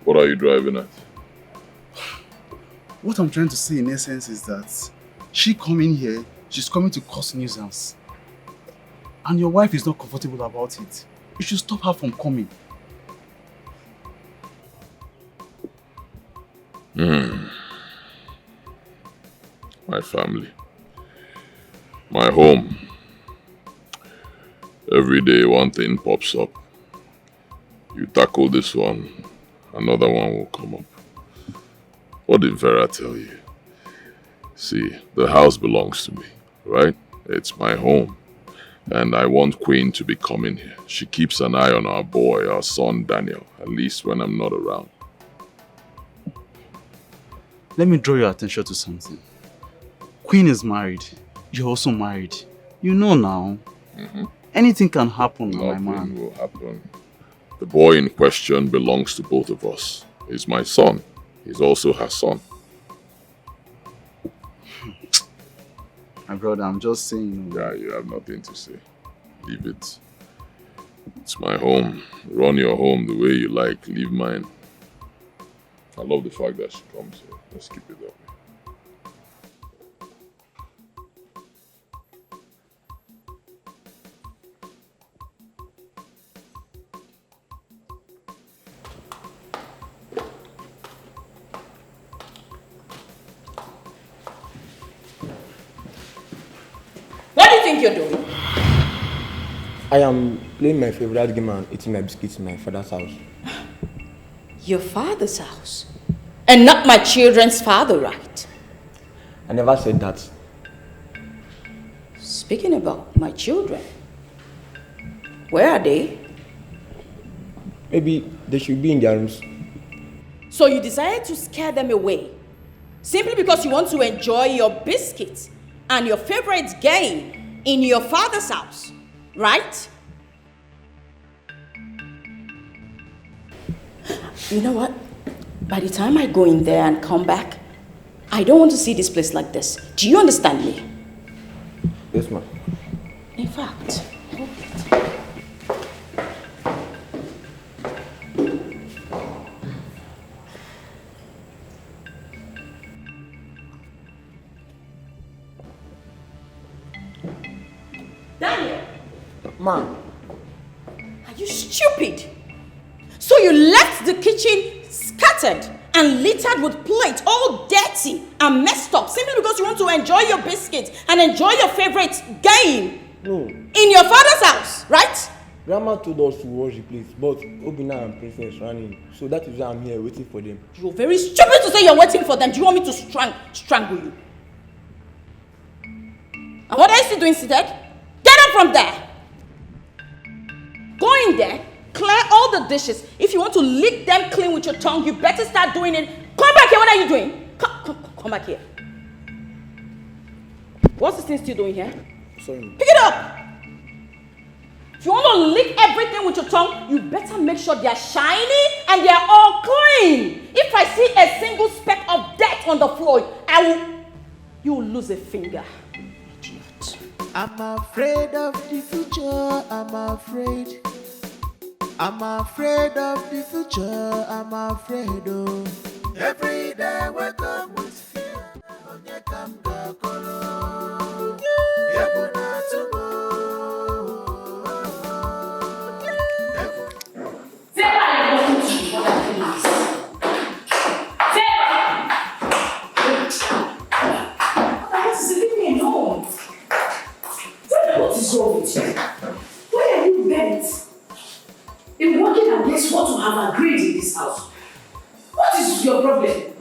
What are you driving at? What I'm trying to say in essence is that she coming here, she's coming to cause nuisance. And your wife is not comfortable about it. You should stop her from coming. My family. My home. Every day one thing pops up. You tackle this one, another one will come up. What did Vera tell you? See, the house belongs to me, right? It's my home. And I want Queen to be coming here. She keeps an eye on our boy, our son Daniel, at least when I'm not around. Let me draw your attention to something. Queen is married. You're also married. You know now. Anything can happen, my man. Nothing will happen. The boy in question belongs to both of us. He's my son. He's also her son. My brother, I'm just saying. Yeah, you have nothing to say. Leave it. It's my home. Run your home the way you like. Leave mine. I love the fact that she comes here. Let's keep it that way. What do you think you're doing? I am playing my favorite game and eating my biscuits in my father's house. Your father's house? And not my children's father, right? I never said that. Speaking about my children, where are they? Maybe they should be in their rooms. So you decided to scare them away simply because you want to enjoy your biscuits and your favorite game in your father's house, right? You know what? By the time I go in there and come back, I don't want to see this place like this. Do you understand me? Yes, ma'am. In fact, Daniel! Ma'am. Are you stupid? So you left the kitchen scattered and littered with plates, all dirty and messed up, simply because you want to enjoy your biscuits and enjoy your favorite game in your father's house, right? Grandma told us to wash the plates, but Obina and Princess ran in. So that is why I'm here waiting for them. You're very stupid to say you're waiting for them. Do you want me to strangle you? And what are you still doing seated? Get up from there. Go in there, clear all the dishes. If you want to lick them clean with your tongue, you better start doing it. Come back here. What are you doing? Come back here. What's this thing still doing here? Sorry. Pick it up. If you want to lick everything with your tongue, you better make sure they are shiny and they are all clean. If I see a single speck of dirt on the floor, you will lose a finger. Idiot. I'm afraid of the future, I'm afraid. I'm afraid of the future, I'm afraid of. Every day I wake up with fear. What is wrong with you? Why are you bent? In working against what we have agreed in this house. What is your problem?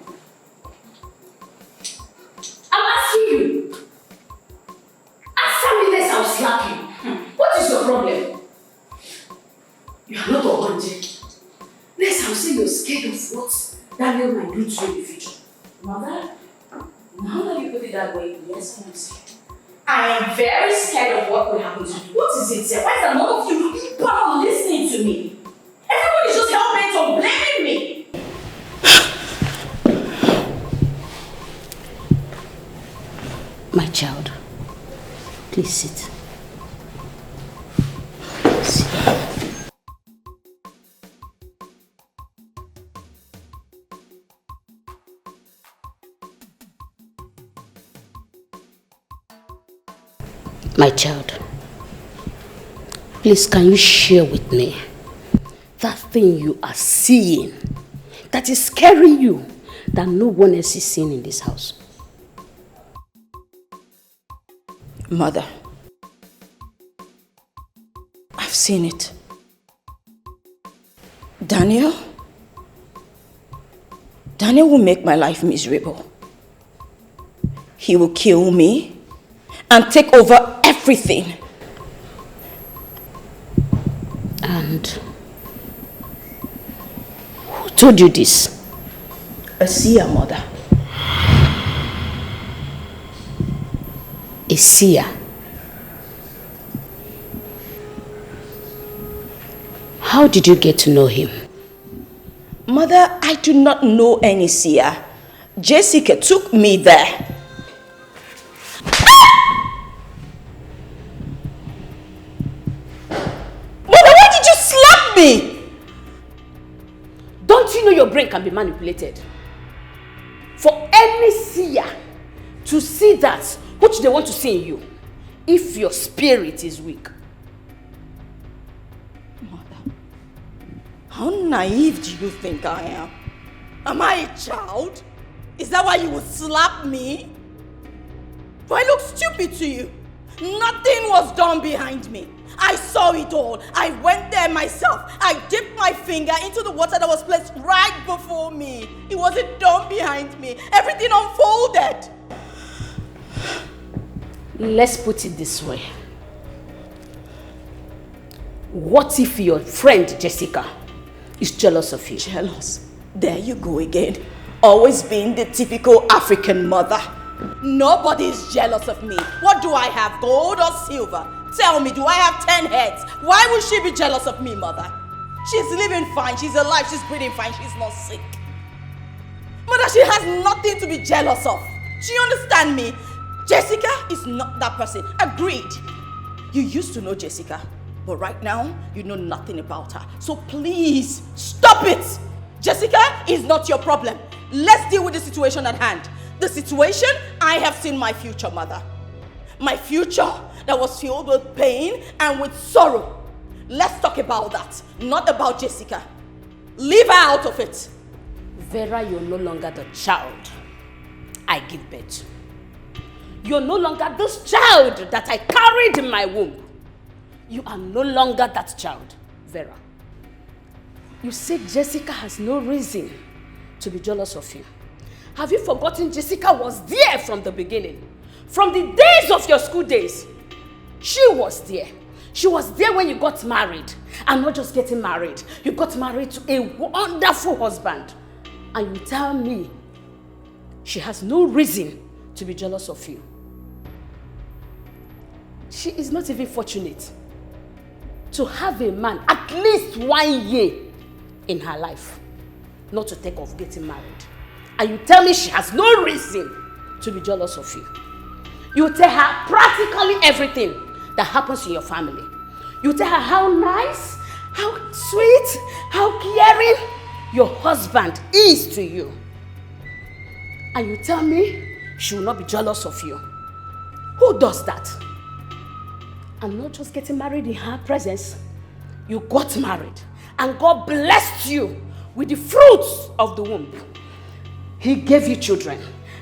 I'm asking you. Answer me this, I'll slap you. What is your problem? You are not a hunter. Next, I'll say you're scared of what Daniel might do to you in the future. Mother, now that you put it that way, yes, I'm scared. I am very scared of what will happen to you. What is it, sir? Why is that none of you people are not listening to me? Everybody is just helping to blaming me. My child, Please sit. My child, please can you share with me that thing you are seeing that is scaring you that no one else is seeing in this house? Mother, I've seen it. Daniel will make my life miserable. He will kill me and take over everything. And who told you this? A seer, Mother. A seer? How did you get to know him? Mother, I do not know any seer. Jessica took me there. Mother, why did you slap me? Don't you know your brain can be manipulated? For any seer to see that which they want to see in you, if your spirit is weak. Mother, how naive do you think I am? Am I a child? Is that why you would slap me? Do I look stupid to you? Nothing was done behind me. I saw it all. I went there myself. I dipped my finger into the water that was placed right before me. It wasn't done behind me. Everything unfolded. Let's put it this way. What if your friend Jessica is jealous of you? Jealous? There you go again. Always being the typical African mother. Nobody is jealous of me. What do I have, gold or silver? Tell me, do I have 10 heads? Why would she be jealous of me, Mother? She's living fine, she's alive, she's breathing fine, she's not sick. Mother, she has nothing to be jealous of. Do you understand me? Jessica is not that person. Agreed. You used to know Jessica, but right now, you know nothing about her. So please, stop it! Jessica is not your problem. Let's deal with the situation at hand. The situation, I have seen my future, Mother. My future that was filled with pain and with sorrow. Let's talk about that, not about Jessica. Leave her out of it. Vera, you're no longer the child I give birth to. You're no longer this child that I carried in my womb. You are no longer that child, Vera. You said Jessica has no reason to be jealous of you. Have you forgotten Jessica was there from the beginning? From the days of your school days. She was there. She was there when you got married. And not just getting married. You got married to a wonderful husband. And you tell me she has no reason to be jealous of you. She is not even fortunate to have a man at least 1 year in her life not to take off getting married. And you tell me she has no reason to be jealous of you. You tell her practically everything that happens in your family. You tell her how nice, how sweet, how caring your husband is to you. And you tell me she will not be jealous of you. Who does that? And not just getting married in her presence. You got married and God blessed you with the fruits of the womb. He gave you children,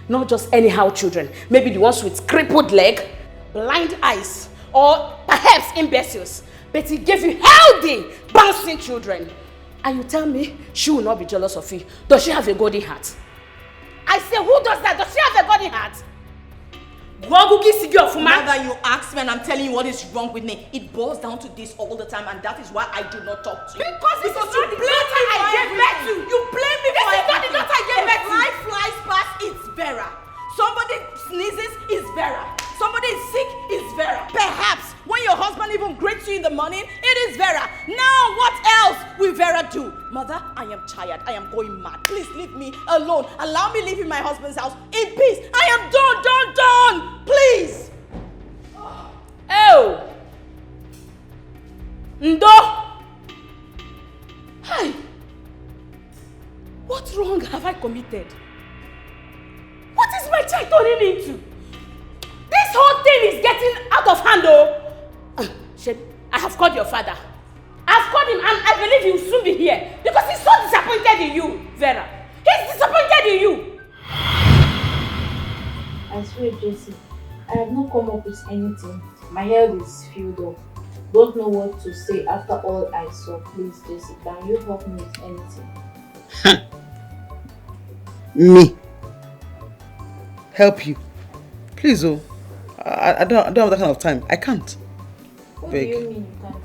not just anyhow children. Maybe the ones with crippled leg, blind eyes, or perhaps imbeciles. But he gave you healthy, bouncing children. And you tell me she will not be jealous of you. Does she have a golden heart? I say, who does that? Does she have a golden heart? Mother, you asked me and I'm telling you what is wrong with me. It boils down to this all the time and that is why I do not talk to you. Because you blame me I gave birth to. You blame me for everything. This is not the daughter I gave birth to. Life flies past, it's Vera. Somebody sneezes, it's Vera. Somebody is sick, it's Vera. Perhaps when your husband even greets you in the morning, it is Vera. Now what else will Vera do? Mother, I am tired. I am going mad. Please leave me alone. Allow me live in my husband's house in peace. I am done. Please. Ndo! Ndo! Hi! What wrong have I committed? What is my child turning into? This whole thing is getting out of hand, oh! Shed, I have called your father. I've called him and I believe he will soon be here because he's so disappointed in you, Vera. He's disappointed in you. I swear, Jessie, I have not come up with anything. My head is filled up. Don't know what to say after all I saw. Please, Jessie, can you help me with anything? Me? Help you? Please, oh. I don't have that kind of time. I can't. What Beg. do you mean you can't?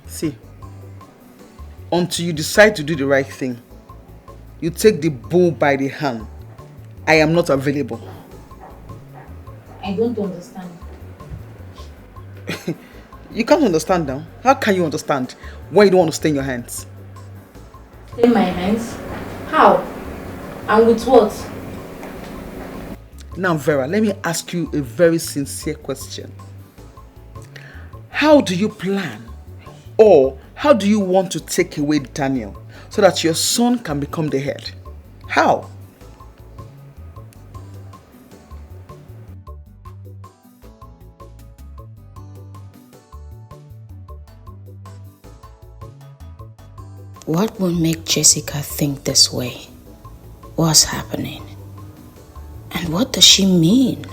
See, until you decide to do the right thing, you take the bull by the hand. I am not available. I don't understand. You can't understand now. How can you understand when you don't want to stay in your hands? Stay in my hands? How? And with what? Now, Vera, let me ask you a very sincere question. How do you plan, or how do you want to take away Daniel so that your son can become the head? How? What would make Jessica think this way? What's happening? And what does she mean?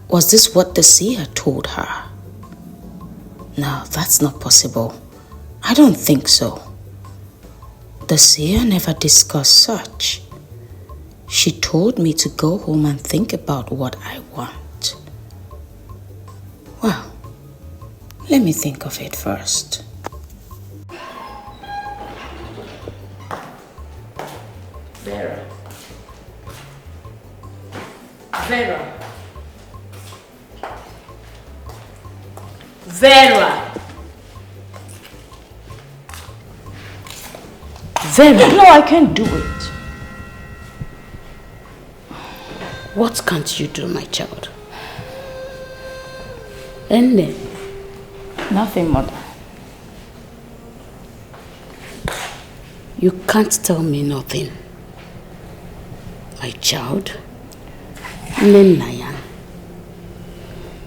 Was this what the seer told her? No, that's not possible. I don't think so. The seer never discussed such. She told me to go home and think about what I want. Well, let me think of it first. Vera. Vera. Vera. Vera, no, I can't do it. What can't you do, my child? And then? Nothing, mother. You can't tell me nothing. My child, Nenaya,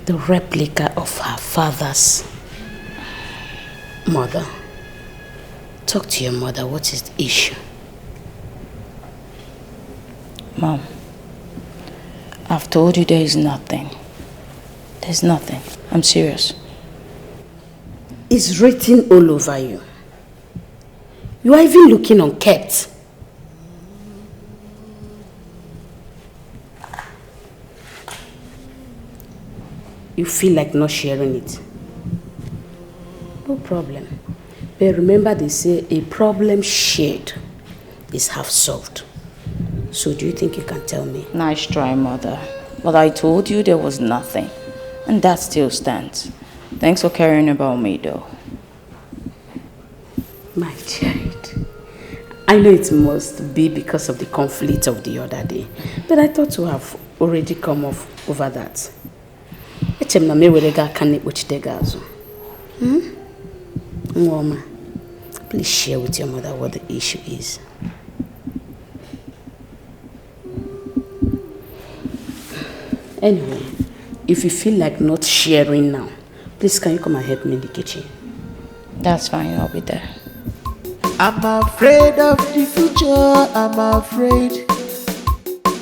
the replica of her father's mother. Talk to your mother. What is the issue? Mom, I've told you there is nothing. There's nothing. I'm serious. It's written all over you. You are even looking unkept. You feel like not sharing it. No problem. But remember, they say a problem shared is half solved. So do you think you can tell me? Nice try, mother. But I told you there was nothing. And that still stands. Thanks for caring about me, though. My child, I know it must be because of the conflict of the other day, but I thought to have already come off over that. Mama, please share with your mother what the issue is. Anyway, if you feel like not sharing now, please can you come and help me in the kitchen? That's fine, I'll be there. I'm afraid of the future, I'm afraid.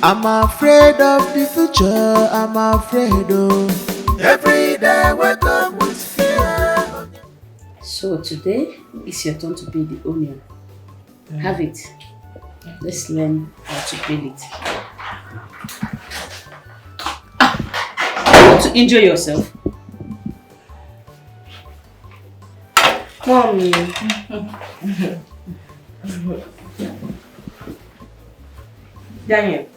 I'm afraid of the future, I'm afraid of. Every day wake up with fear. So today, it's your turn to peel the onion. Have it. Let's learn how to peel it. You want to enjoy yourself? Mommy. Daniel.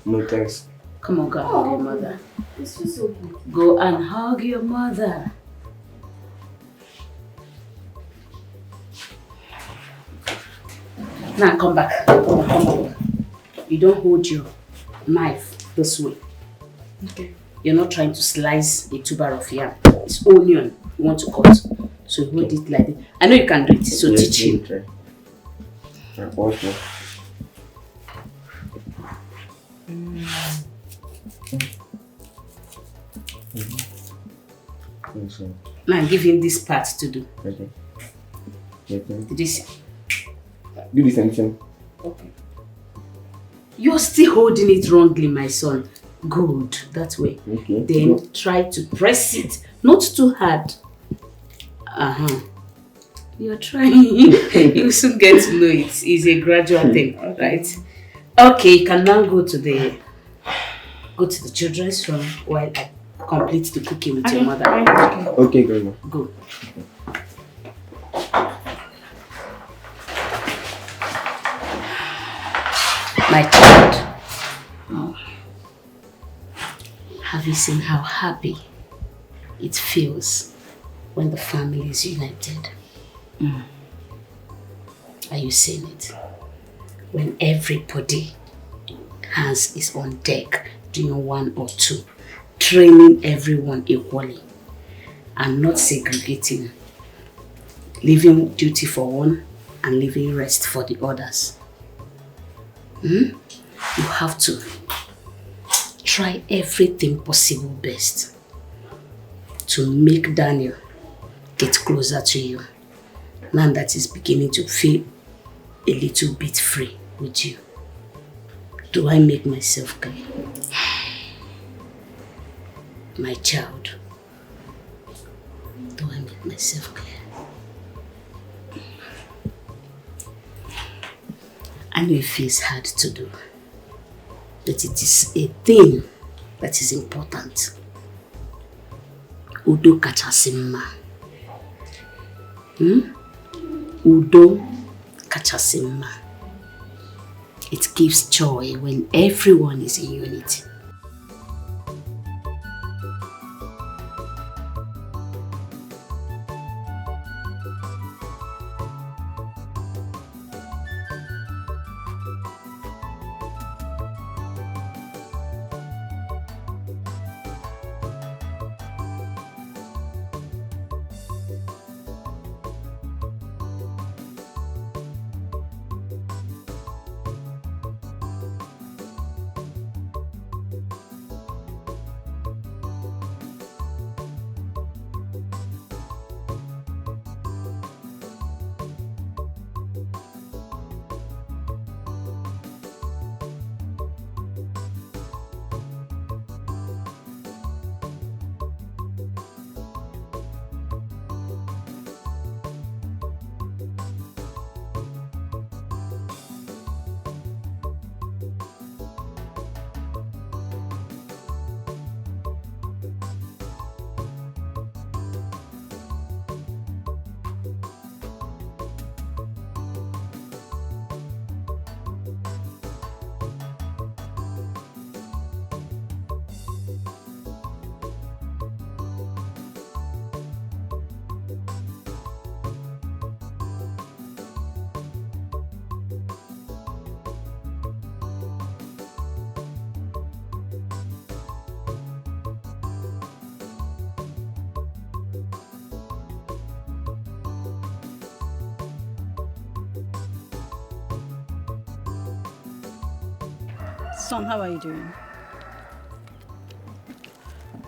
No thanks. Come on, go and hug your mother. This feels so good. Go and hug your mother. Now come back. Come back. You don't hold your knife This way. Okay. You're not trying to slice a tuber of yam. It's onion you want to cut. So you hold it like that. I know you can do it, so teach him. Now give him this part to do. Okay. Did you see? Do the same thing. Okay. You're still holding it wrongly, my son. Good, that way. Okay. Then try to press it, not too hard. You're trying. You soon get to know it. It's a gradual thing, right? Okay, you can now go to the children's room while I complete the cooking with your mother. Okay, Grandma. Go. My child, have you seen how happy it feels when the family is united? Are you seeing it? When everybody hands is on deck, doing 1 or 2, training everyone equally and not segregating, leaving duty for one and leaving rest for the others. You have to try everything possible best to make Daniel get closer to you. Now that he's beginning to feel a little bit free with you. Do I make myself clear? My child, do I make myself clear? I know it feels hard to do, but it is a thing that is important. Udo kachasimma. Udo kachasimma. It gives joy when everyone is in unity. Son, how are you doing?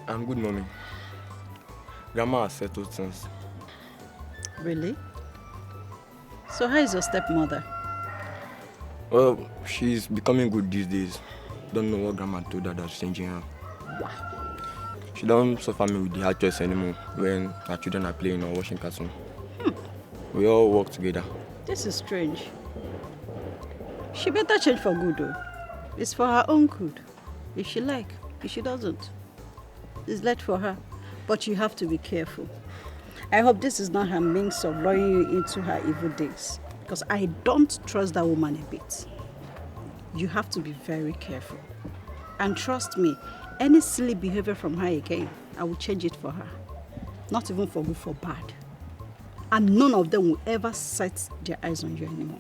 I'm good, Mommy. Grandma has settled things. Really? So how is your stepmother? Well, she's becoming good these days. Don't know what Grandma told her that's changing her. Wow. She don't suffer me with the hard choice anymore when her children are playing or watching cartoon. We all work together. This is strange. She better change for good though. It's for her own good. If she like, if she doesn't, it's left for her. But you have to be careful. I hope this is not her means of luring you into her evil days. Because I don't trust that woman a bit. You have to be very careful. And trust me, any silly behavior from her again, I will change it for her. Not even for good, for bad. And none of them will ever set their eyes on you anymore.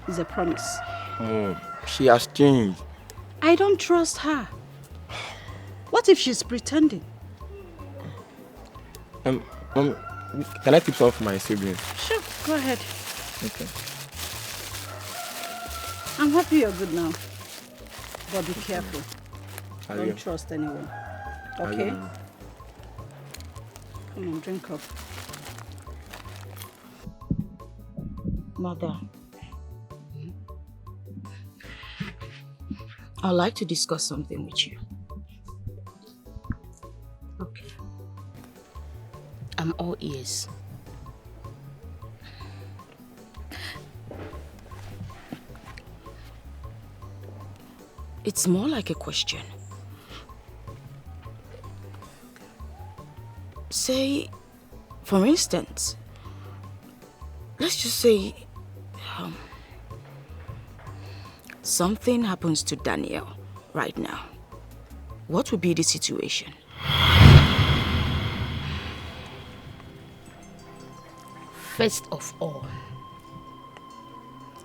It's a promise. Oh, she has changed. I don't trust her. What if she's pretending? Mom, can I keep some of my siblings? Sure, go ahead. Okay. I'm happy you're good now. But be careful. I Don't will. trust anyone. I Okay? will. Come on, drink up. Mother, I'd like to discuss something with you. Okay. I'm all ears. It's more like a question. Say, for instance, let's just say something happens to Daniel right now. What would be the situation? First of all,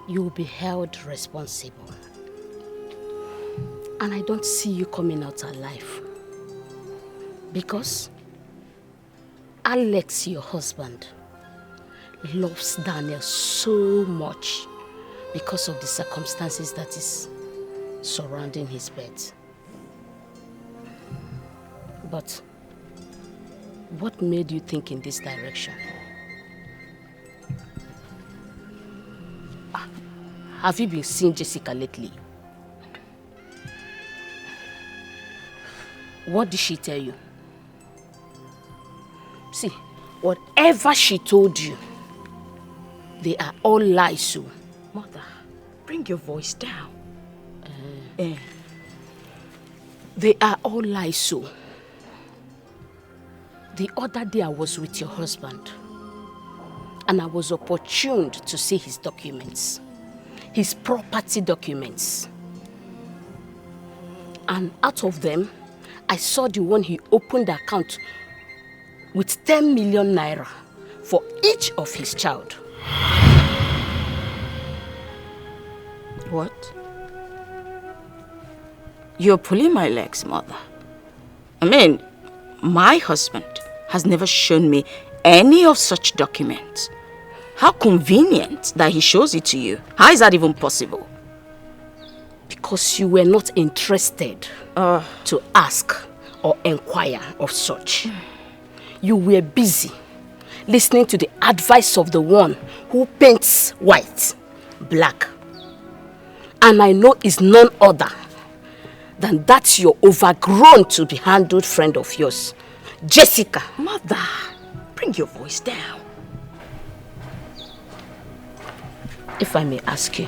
you will be held responsible. And I don't see you coming out alive. Because Alex, your husband, loves Daniel so much because of the circumstances that is surrounding his birth. But what made you think in this direction? Have you been seeing Jessica lately? What did she tell you? See, whatever she told you, they are all lies, so. Mother, bring your voice down. They are all lies, so. The other day I was with your husband, and I was opportuned to see his documents, his property documents. And out of them, I saw the one he opened the account with 10 million naira for each of his child. What? You're pulling my legs, Mother. I mean, my husband has never shown me any of such documents. How convenient that he shows it to you. How is that even possible? Because you were not interested to ask or inquire of such. You were busy listening to the advice of the one who paints white, black. And I know it's none other than that your overgrown to be handled friend of yours, Jessica. Mother, bring your voice down. If I may ask you,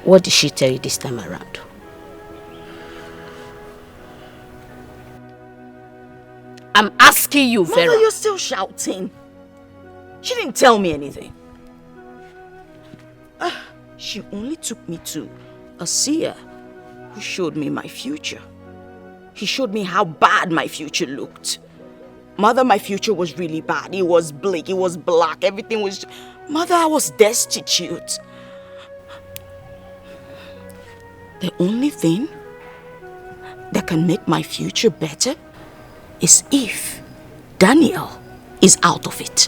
what did she tell you this time around? I'm asking you, Vera. Mother, you're still shouting. She didn't tell me anything. She only took me to a seer who showed me my future. He showed me how bad my future looked. Mother, my future was really bad. It was bleak, it was black, everything was... Mother, I was destitute. The only thing that can make my future better is if Daniel is out of it.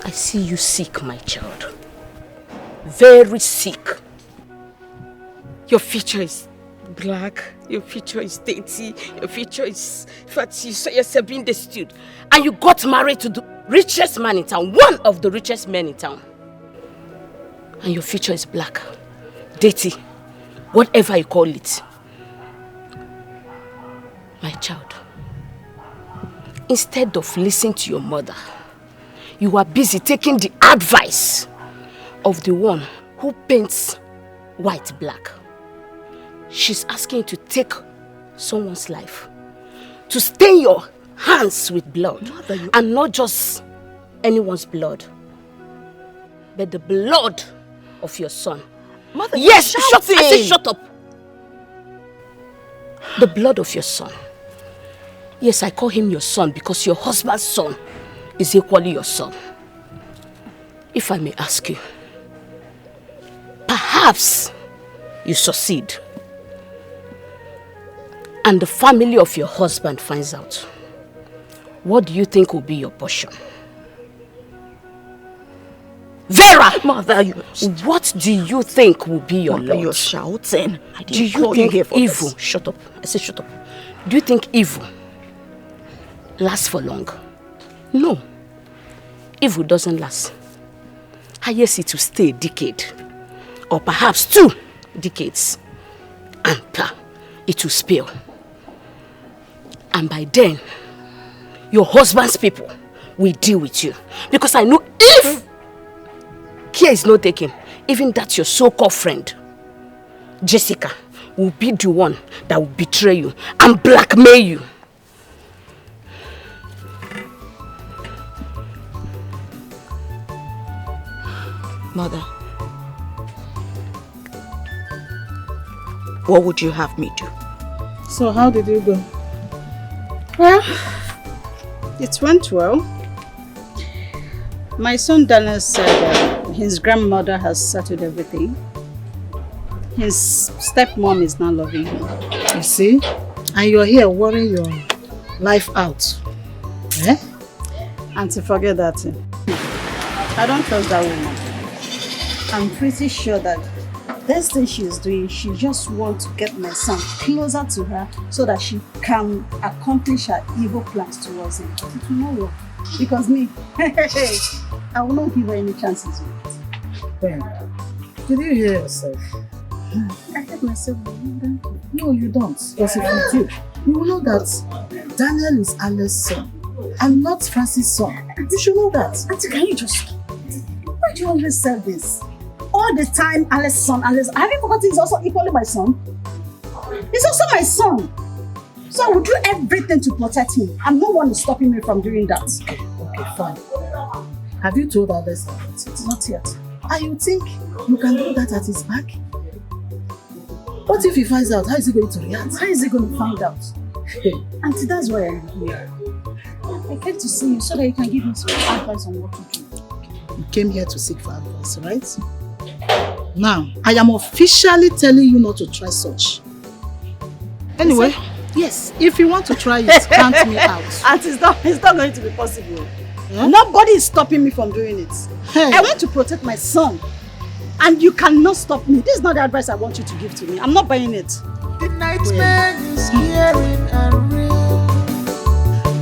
I see you sick, my child. Very sick. Your future is black, your future is dirty, your future is... In fact, you saw yourself being destitute. And you got married to the richest man in town, one of the richest men in town. And your future is black, dirty, whatever you call it. My child, instead of listening to your mother, you are busy taking the advice of the one who paints white black. She's asking you to take someone's life, to stain your hands with blood, Mother, and not just anyone's blood, but the blood of your son. Mother, yes, shut, I say shut up. The blood of your son. Yes, I call him your son because your husband's son is equally your son. If I may ask you, perhaps perhaps you succeed and the family of your husband finds out, what do you think will be your portion? Vera! Mother, what do you think will be your Mother, lot? you're shouting. I Do didn't you call you think here for evil? this. Shut up. I said shut up. Do you think evil lasts for long? No. Evil doesn't last. Highest it will stay a decade. Or perhaps 2 decades. And it will spill. And by then, your husband's people will deal with you. Because I know if care is not taken, even that your so-called friend, Jessica, will be the one that will betray you and blackmail you. Mother, what would you have me do? So how did you go? Well, it went well. My son Daniel said his grandmother has settled everything. His stepmom is not loving him. You see? And you're here worrying your life out. Eh? And to forget that, I don't trust that woman. I'm pretty sure that this thing she is doing, she just wants to get my son closer to her so that she can accomplish her evil plans towards him. But it will not work. Because me, I will not give her any chances with it. Ben, did you hear yourself? I hate myself. No, you don't. Because if you do, you will know that Daniel is Alice's son and not Francis' son. You should know that. Auntie, can you just stop? Why do you always say this? All the time, Alice's son, Alice. Have you forgotten he's also equally my son? He's also my son. So I will do everything to protect him. And no one is stopping me from doing that. Okay, fine. Have you told Alice about it? Not yet. And you think you can do that at his back? What if he finds out? How is he going to react? How is he going to find out? Auntie, that's why I'm here. I came to see you so that you can give me some advice on what to do. You came here to seek for advice, right? Now, I am officially telling you not to try such. Anyway, yes, if you want to try it, count me out. Auntie, it's not going to be possible. Yeah? Nobody is stopping me from doing it. Hey. I want to protect my son. And you cannot stop me. This is not the advice I want you to give to me. I'm not buying it. The nightmare is scary and real.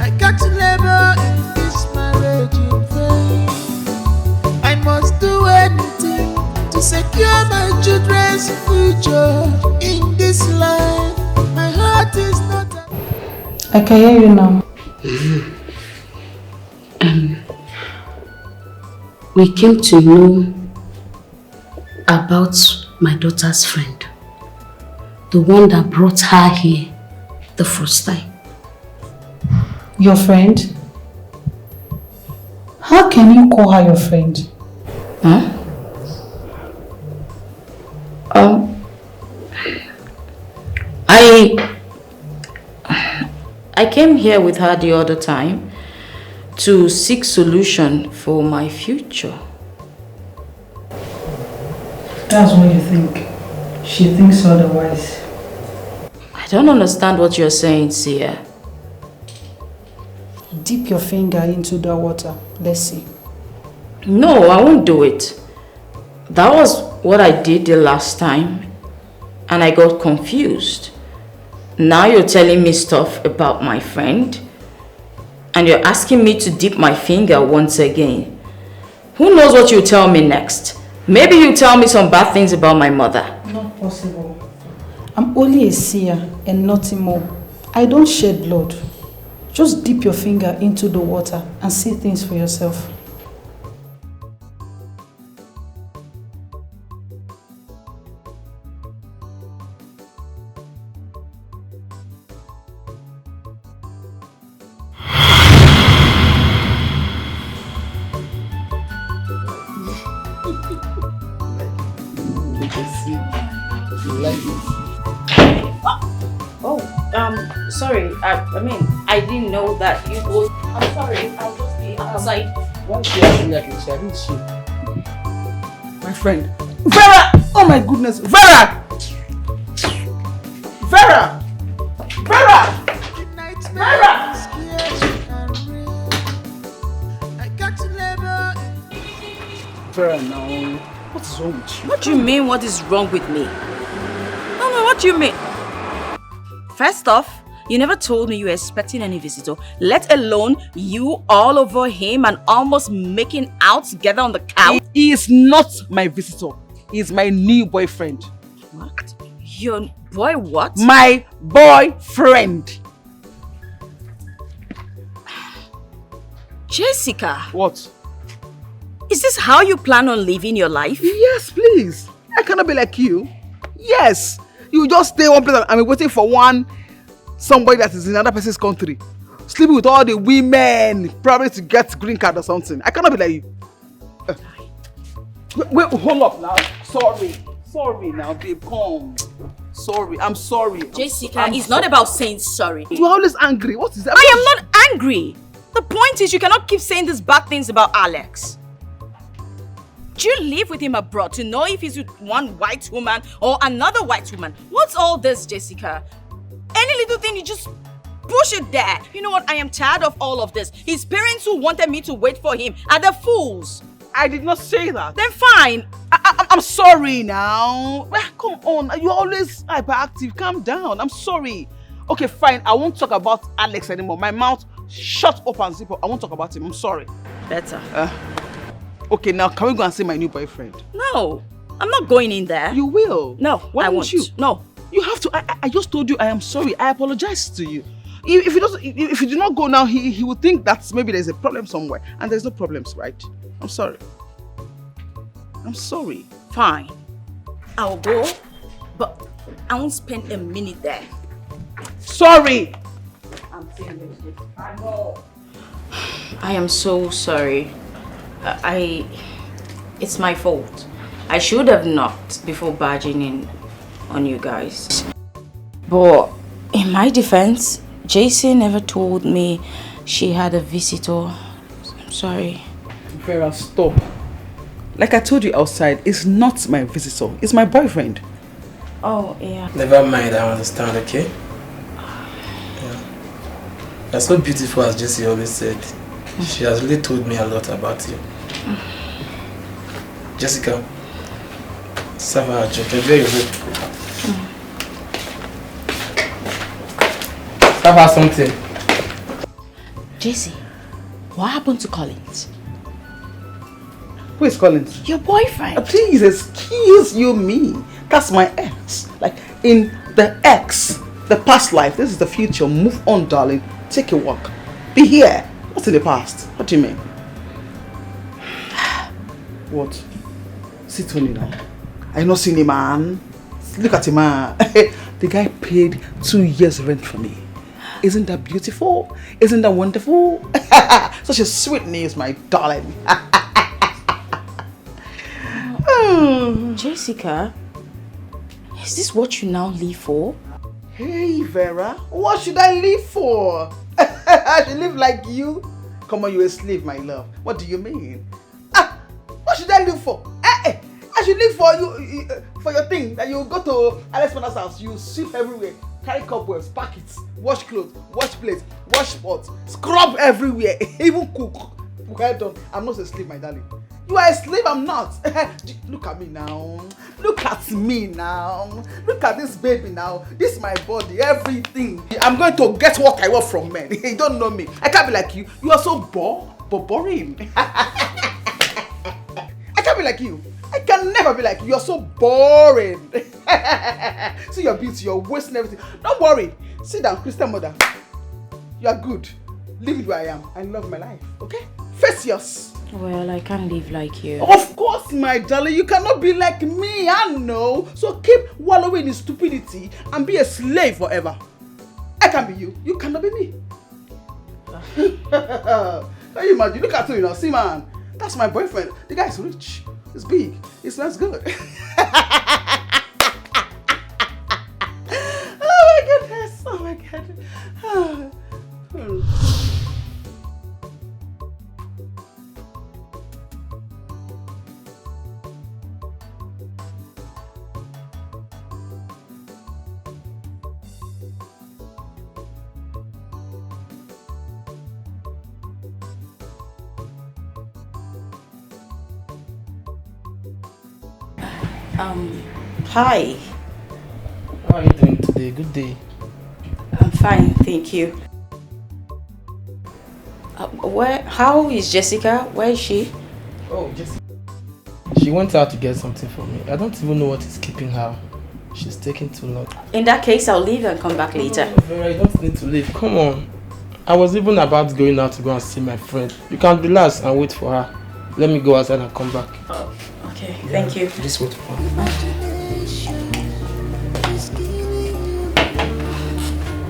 I got to labor in this marriage in vain. I must do anything to secure my children's future in this life. My heart is not. I can hear you now. We came to know about my daughter's friend. The one that brought her here the first time. Your friend? How can you call her your friend? Huh? I came here with her the other time to seek solution for my future. That's what you think. She thinks otherwise. I don't understand what you're saying, Sia. Dip your finger into the water. Let's see. No, I won't do it. That was what I did the last time, and I got confused. Now you're telling me stuff about my friend, and you're asking me to dip my finger once again. Who knows what you'll tell me next? Maybe you tell me some bad things about my mother. Not possible. I'm only a seer and nothing more. I don't shed blood. Just dip your finger into the water and see things for yourself. Sorry, I didn't know that you would. I'm sorry, I'll just be outside. Why is she acting like a child? Who is she? My friend. Vera! Oh my goodness. Vera! Vera! Vera! Vera! Vera, now, what is wrong with you? What do you mean, what is wrong with me? No, what do you mean? First off, you never told me you were expecting any visitor, let alone you all over him and almost making out together on the couch. He is not my visitor. He is my new boyfriend. What? Your boy what? My boyfriend. Jessica. What? Is this how you plan on living your life? Yes, please. I cannot be like you. Yes. You just stay one place and I'm waiting for somebody that is in another person's country. Sleeping with all the women, probably to get green card or something. I cannot be like you. Wait, hold up now. Sorry now, babe. Come. Sorry, I'm sorry. Jessica, it's not about saying sorry. You are always angry. What is that? I am not angry. The point is you cannot keep saying these bad things about Alex. Do you live with him abroad to know if he's with one white woman or another white woman? What's all this, Jessica? Any little thing, you just push it there. You know what? I am tired of all of this. His parents who wanted me to wait for him are the fools. I did not say that. Then fine. I'm sorry now. Come on. You're always hyperactive. Calm down. I'm sorry. Okay, fine. I won't talk about Alex anymore. My mouth shut up and zip up. I won't talk about him. I'm sorry. Better. Okay, now can we go and see my new boyfriend? No. I'm not going in there. You will. No, Why won't you? No. You have to. I just told you I am sorry. I apologize to you. If you do not go now, he will think that maybe there's a problem somewhere. And there's no problems, right? I'm sorry. I'm sorry. Fine. I'll go, but I won't spend a minute there. Sorry! I'm serious. I know. I am so sorry. It's my fault. I should have knocked before barging in on you guys. But in my defense, JC never told me she had a visitor. I'm sorry. Vera, stop. Like I told you outside, it's not my visitor. It's my boyfriend. Oh, yeah. Never mind, I understand, okay? Yeah. You're so beautiful, as Jessie always said. She has really told me a lot about you. Jessica, serve her a drink. Enjoy your hope. Serve her something. Jessie, what happened to Collins? Who is Collins? Your boyfriend. Please excuse you me. That's my ex. Like in the ex, the past life. This is the future. Move on, darling. Take a walk. Be here. What's in the past? What do you mean? What? Sit on it now. I not seen him, man. Look at him, man. The guy paid 2 years rent for me. Isn't that beautiful? Isn't that wonderful? Such a sweet news, my darling. Jessica, is this what you now live for? Hey, Vera, what should I live for? I should live like you? Come on, you're a slave, my love. What do you mean? What should I live for? I should live for you, for your thing, that you go to Alex Mother's house, you sweep everywhere, carry cobwebs, packets, wash clothes, wash plates, wash pots, scrub everywhere, even cook. Well done. I'm not a slave, my darling. You are a slave, I'm not. Look at me now. Look at me now. Look at this baby now. This is my body, everything. I'm going to get what I want from men. You don't know me. I can't be like you. You are so boring. I can't be like you. I can never be like you. You're so boring. See your beauty, your waist and everything. Don't worry. Sit down, Christian mother. You are good. Leave it where I am. I love my life. Okay? Face yours. Well, I can't live like you. Of course, my darling. You cannot be like me. I know. So keep wallowing in stupidity and be a slave forever. I can be you. You cannot be me. Can you imagine? Look at you now. See, man. That's my boyfriend. The guy is rich. He's big. He smells good. Oh my goodness. Oh my God. Hi. How are you doing today? Good day. I'm fine, thank you. How is Jessica? Where is she? Oh, Jessica. She went out to get something for me. I don't even know what is keeping her. She's taking too long. In that case, I'll leave and come back later. No, Vera, you don't need to leave. Come on. I was even about going out to go and see my friend. You can relax and wait for her. Let me go outside and come back. Oh, okay. Thank you. This way to come.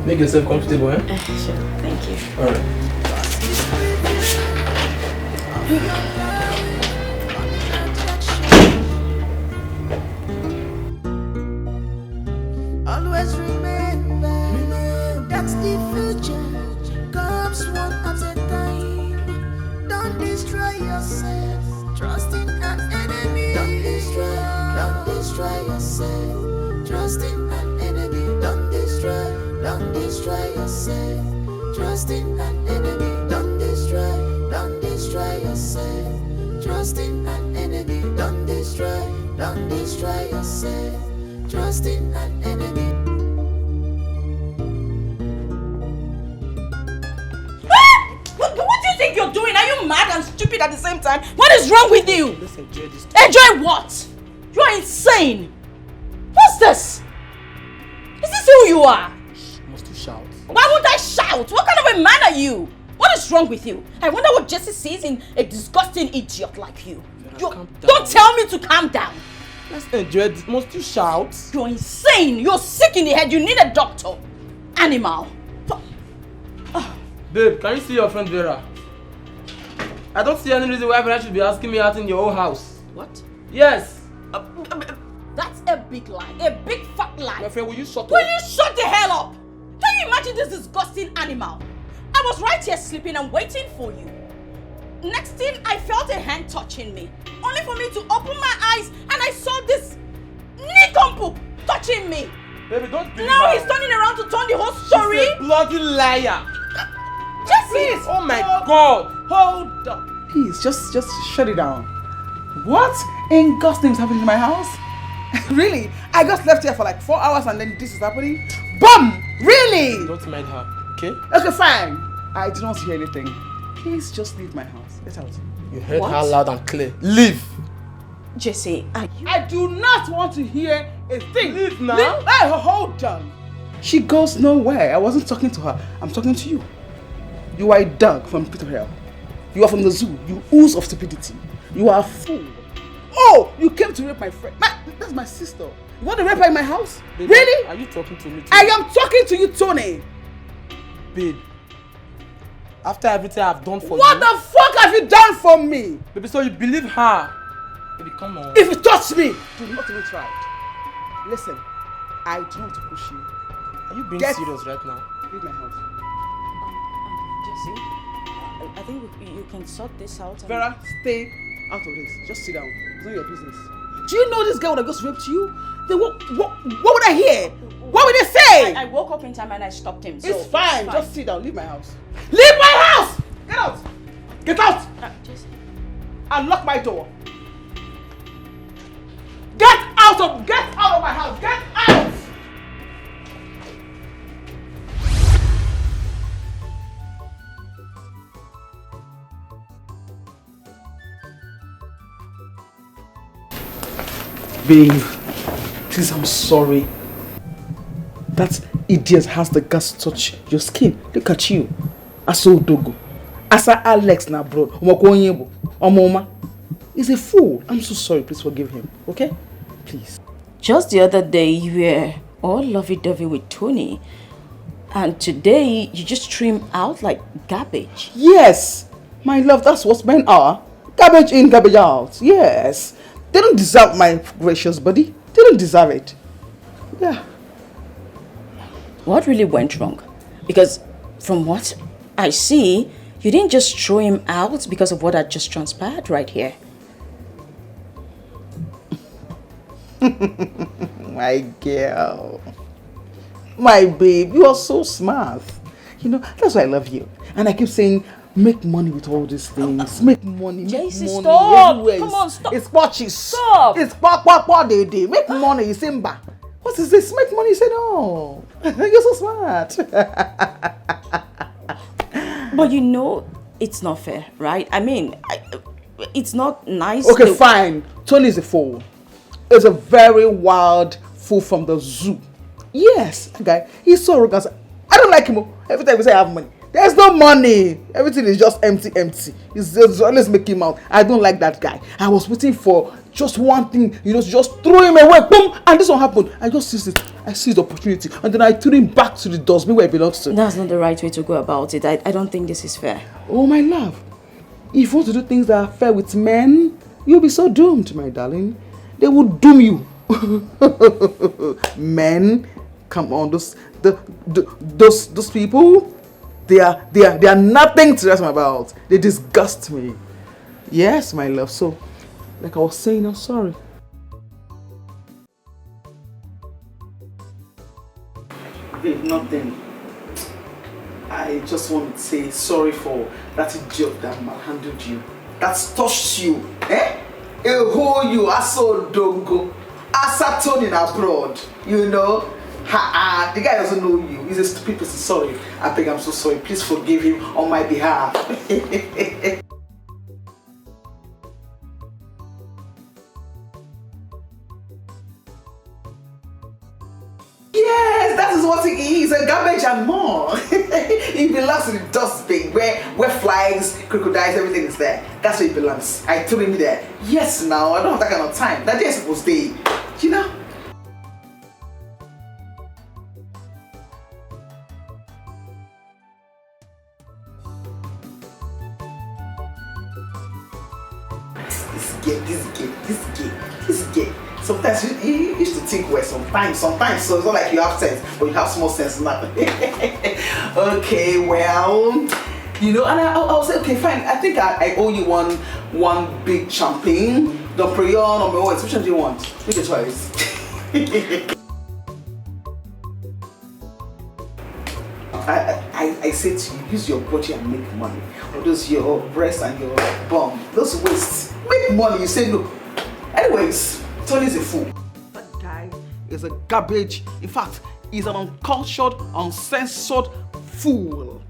Make yourself comfortable, eh? Sure. Thank you. Alright. Always remember that's the future comes one at a time. Don't destroy yourself, trust in an enemy. Don't destroy yourself, trust in an enemy. Don't destroy yourself, trust in an enemy. Don't destroy yourself, trust in an enemy. Don't destroy yourself. Trust in an enemy. What do you think you're doing? Are you mad and stupid at the same time? What is wrong with you? Let's enjoy this. Enjoy what? You are insane. What's this? Is this who you are? Must you shout? Why would I shout? What kind of a man are you? What is wrong with you? I wonder what Jesse sees in a disgusting idiot like you. Don't tell me to calm down. Let's enjoy this. Must you shout? You're insane. You're sick in the head. You need a doctor. Animal. Babe, can you see your friend Vera? I don't see any reason why Vera should be asking me out in your own house. What? Yes. That's a big lie. A big fat lie. My friend, will you shut up? Will you shut the hell up? Can you imagine this disgusting animal? I was right here sleeping and waiting for you. Next thing, I felt a hand touching me. Only for me to open my eyes and I saw this nincompoop touching me. Baby, don't believe Now her. he's turning around to turn the whole story. She's a bloody liar. Jesse! Please! Oh my God! Hold on. Please, just shut it down. What in God's name is happening in my house? Really? I just left here for like 4 hours and then this is happening? Boom! Really? Don't mind her, okay? Okay, fine. I did not hear anything. Please just leave my house. Get out. You heard What? her loud and clear. Leave! Jesse, I do not want to hear a thing. Leave now. Hey, hold on. She goes nowhere. I wasn't talking to her. I'm talking to you. You are a dog from Peter Hell. You are from the zoo. You ooze of stupidity. You are a fool. Oh, you came to rape my friend. That's my sister. You want to rape her in my house? Babe, really? Are you talking to me too? I am talking to you, Tony. Babe, after everything I've done for What you... the fuck have you done for me? Baby, so you believe her? Baby, come on. If you touch me, do not even try. Listen, I do not push you. Are you being serious right now? Leave my house. Jesse, I think you can sort this out. Vera, stay out of this. Just sit down. It's not your business. Do you know this girl that just raped you? Then what would I hear? What would they say? I woke up in time and I stopped him. So It's fine. Just sit down. Leave my house. Leave my house! Get out! Get out! Jesse. And lock my door. Get out of my house! Get out! Babe, please, I'm sorry. That idiot has the guts to touch your skin. Look at you. Aso Dogo. Asa Alex na abroad. Omoma. He's a fool. I'm so sorry. Please forgive him. Okay? Please. Just the other day, you were all lovey-dovey with Tony. And today, you just threw him out like garbage. Yes. My love, that's what men are. Garbage in, garbage out. Yes. They don't deserve my gracious body. They don't deserve it. Yeah. What really went wrong? Because from what I see, you didn't just throw him out because of what had just transpired right here. My girl. My babe, you are so smart. You know, that's why I love you. And I keep saying, make money with all these things. Make money, make JC, money. stop. Everywhere Come on, stop. It's purchase. Stop. It's they. Make money, Simba. What is this? Make money, say no. You're so smart. But you know, it's not fair, right? I mean, it's not nice. Okay, fine. Tony is a fool. He's a very wild fool from the zoo. Yes, guy. He's so arrogant. I don't like him. Every time we say I have money, there's no money. Everything is just empty. He's just always making him out. I don't like that guy. I was waiting for just one thing, to just throw him away. Boom! And this one happened. I just seized it. I seized the opportunity. And then I threw him back to the dustbin where he belongs to. That's not the right way to go about it. I don't think this is fair. Oh, my love. If you want to do things that are fair with men, you'll be so doomed, my darling. They will doom you. Men, come on, those people, they are nothing to ask me about. They disgust me. Yes, my love. So, like I was saying, I'm sorry. Babe, nothing. I just want to say sorry for that idiot that manhandled you. That's touched you. Eh? A whole you, aso dongo. Asa Tony abroad. The guy doesn't know you. He's a stupid person. Sorry. I beg, I'm so sorry. Please forgive him on my behalf. Yes, that is what he is. A garbage and more. He belongs to the dustbin where flies, crocodiles, everything is there. That's where he belongs. I threw him there. Yes, now I don't have that kind of time. That day is supposed to stay. This gay. Sometimes you used to think well, sometimes, so it's not like you have sense, but you have small sense now. Okay, well, and I'll say, okay, fine, I think I owe you one big champagne, Dom Perignon or Moet. Which one do you want? Make a choice. I say to you, use your body and make money. Or those your breast and your bum, those waists, make money. You say no. Anyways, Tony's a fool. That guy is a garbage. In fact, he's an uncultured, uncensored fool.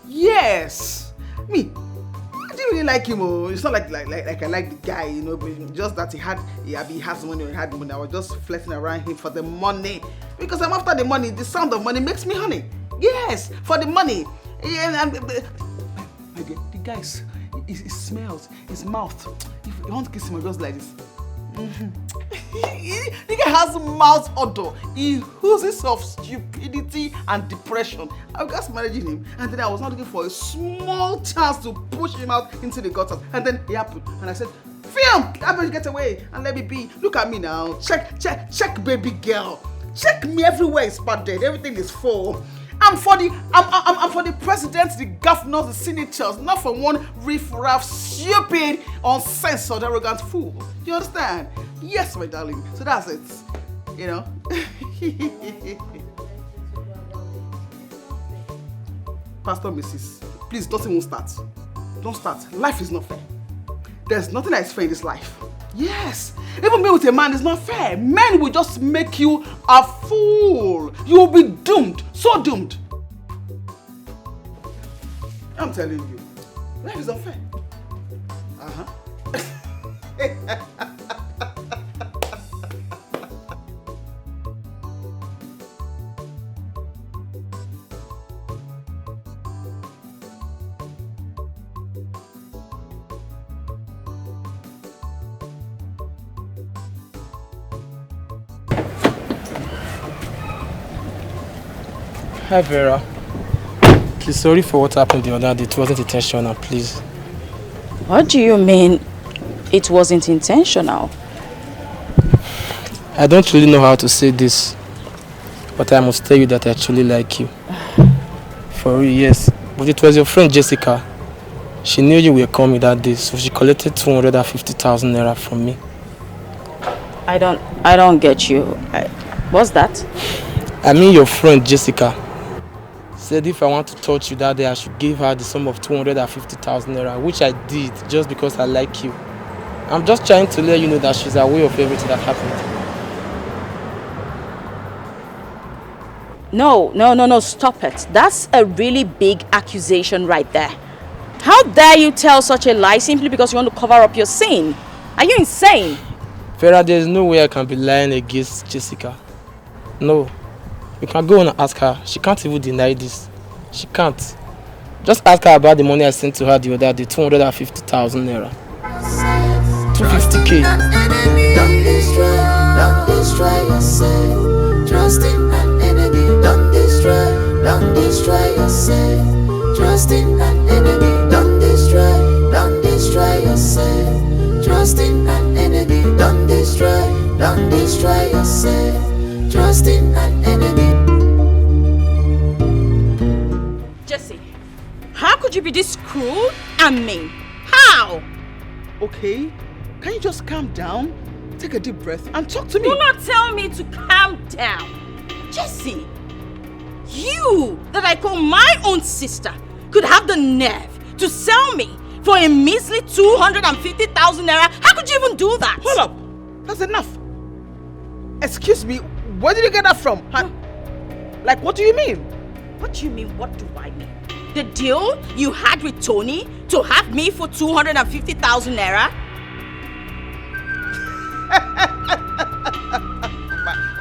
Yes. Me, I didn't really like him. It's not like I like the guy, but just that he has money or he had money. I was just flirting around him for the money. Because I'm after the money. The sound of money makes me honey. Yes, for the money. And the guy, he smells, his mouth. If you want to kiss him, just like this. The guy has mouth odor. He oozes of stupidity and depression. I was just managing him, and then I was not looking for a small chance to push him out into the gutter. And then it happened, and I said, "Film, I better get away and let me be. Look at me now. Check, baby girl. Check me everywhere. It's padded. Everything is full. I'm for the president, the governors, the senators, not for one riff-raff, stupid, uncensored, arrogant fool. You understand? Yes, my darling. So that's it. Pastor Mrs., please don't even start. Don't start. Life is not fair. There's nothing that is fair in this life. Yes. Even being with a man is not fair. Men will just make you a fool. You will be doomed. So doomed. I'm telling you. Life is unfair. Hi Vera. Please, sorry for what happened the other day. It wasn't intentional, please. What do you mean it wasn't intentional? I don't really know how to say this, but I must tell you that I truly like you. For real, yes. But it was your friend Jessica. She knew you were coming that day, so she collected 250,000 naira from me. I don't get you. What's that? I mean your friend Jessica. said if I want to touch you that day, I should give her the sum of 250,000 naira, which I did just because I like you. I'm just trying to let you know that she's aware of everything that happened. No, stop it. That's a really big accusation right there. How dare you tell such a lie simply because you want to cover up your sin? Are you insane? Farah, there's no way I can be lying against Jessica. No. You can go on and ask her. She can't even deny this. She can't. Just ask her about the money I sent to her the other day, 250,000 naira. 250k. Don't destroy yourself. Trust in an enemy. Don't destroy yourself. Trust in an enemy. Don't destroy yourself. Trust in an enemy. Don't destroy yourself. Trust in an enemy. Jesse, how could you be this cruel and mean? How? Okay, can you just calm down? Take a deep breath and talk to me. Do not tell me to calm down. Jesse, you that I call my own sister could have the nerve to sell me for a measly 250,000 naira. How could you even do that? Hold up, that's enough. Excuse me, where did you get that from? Like, what do you mean? What do you mean, what do I mean? The deal you had with Tony to have me for 250,000 naira?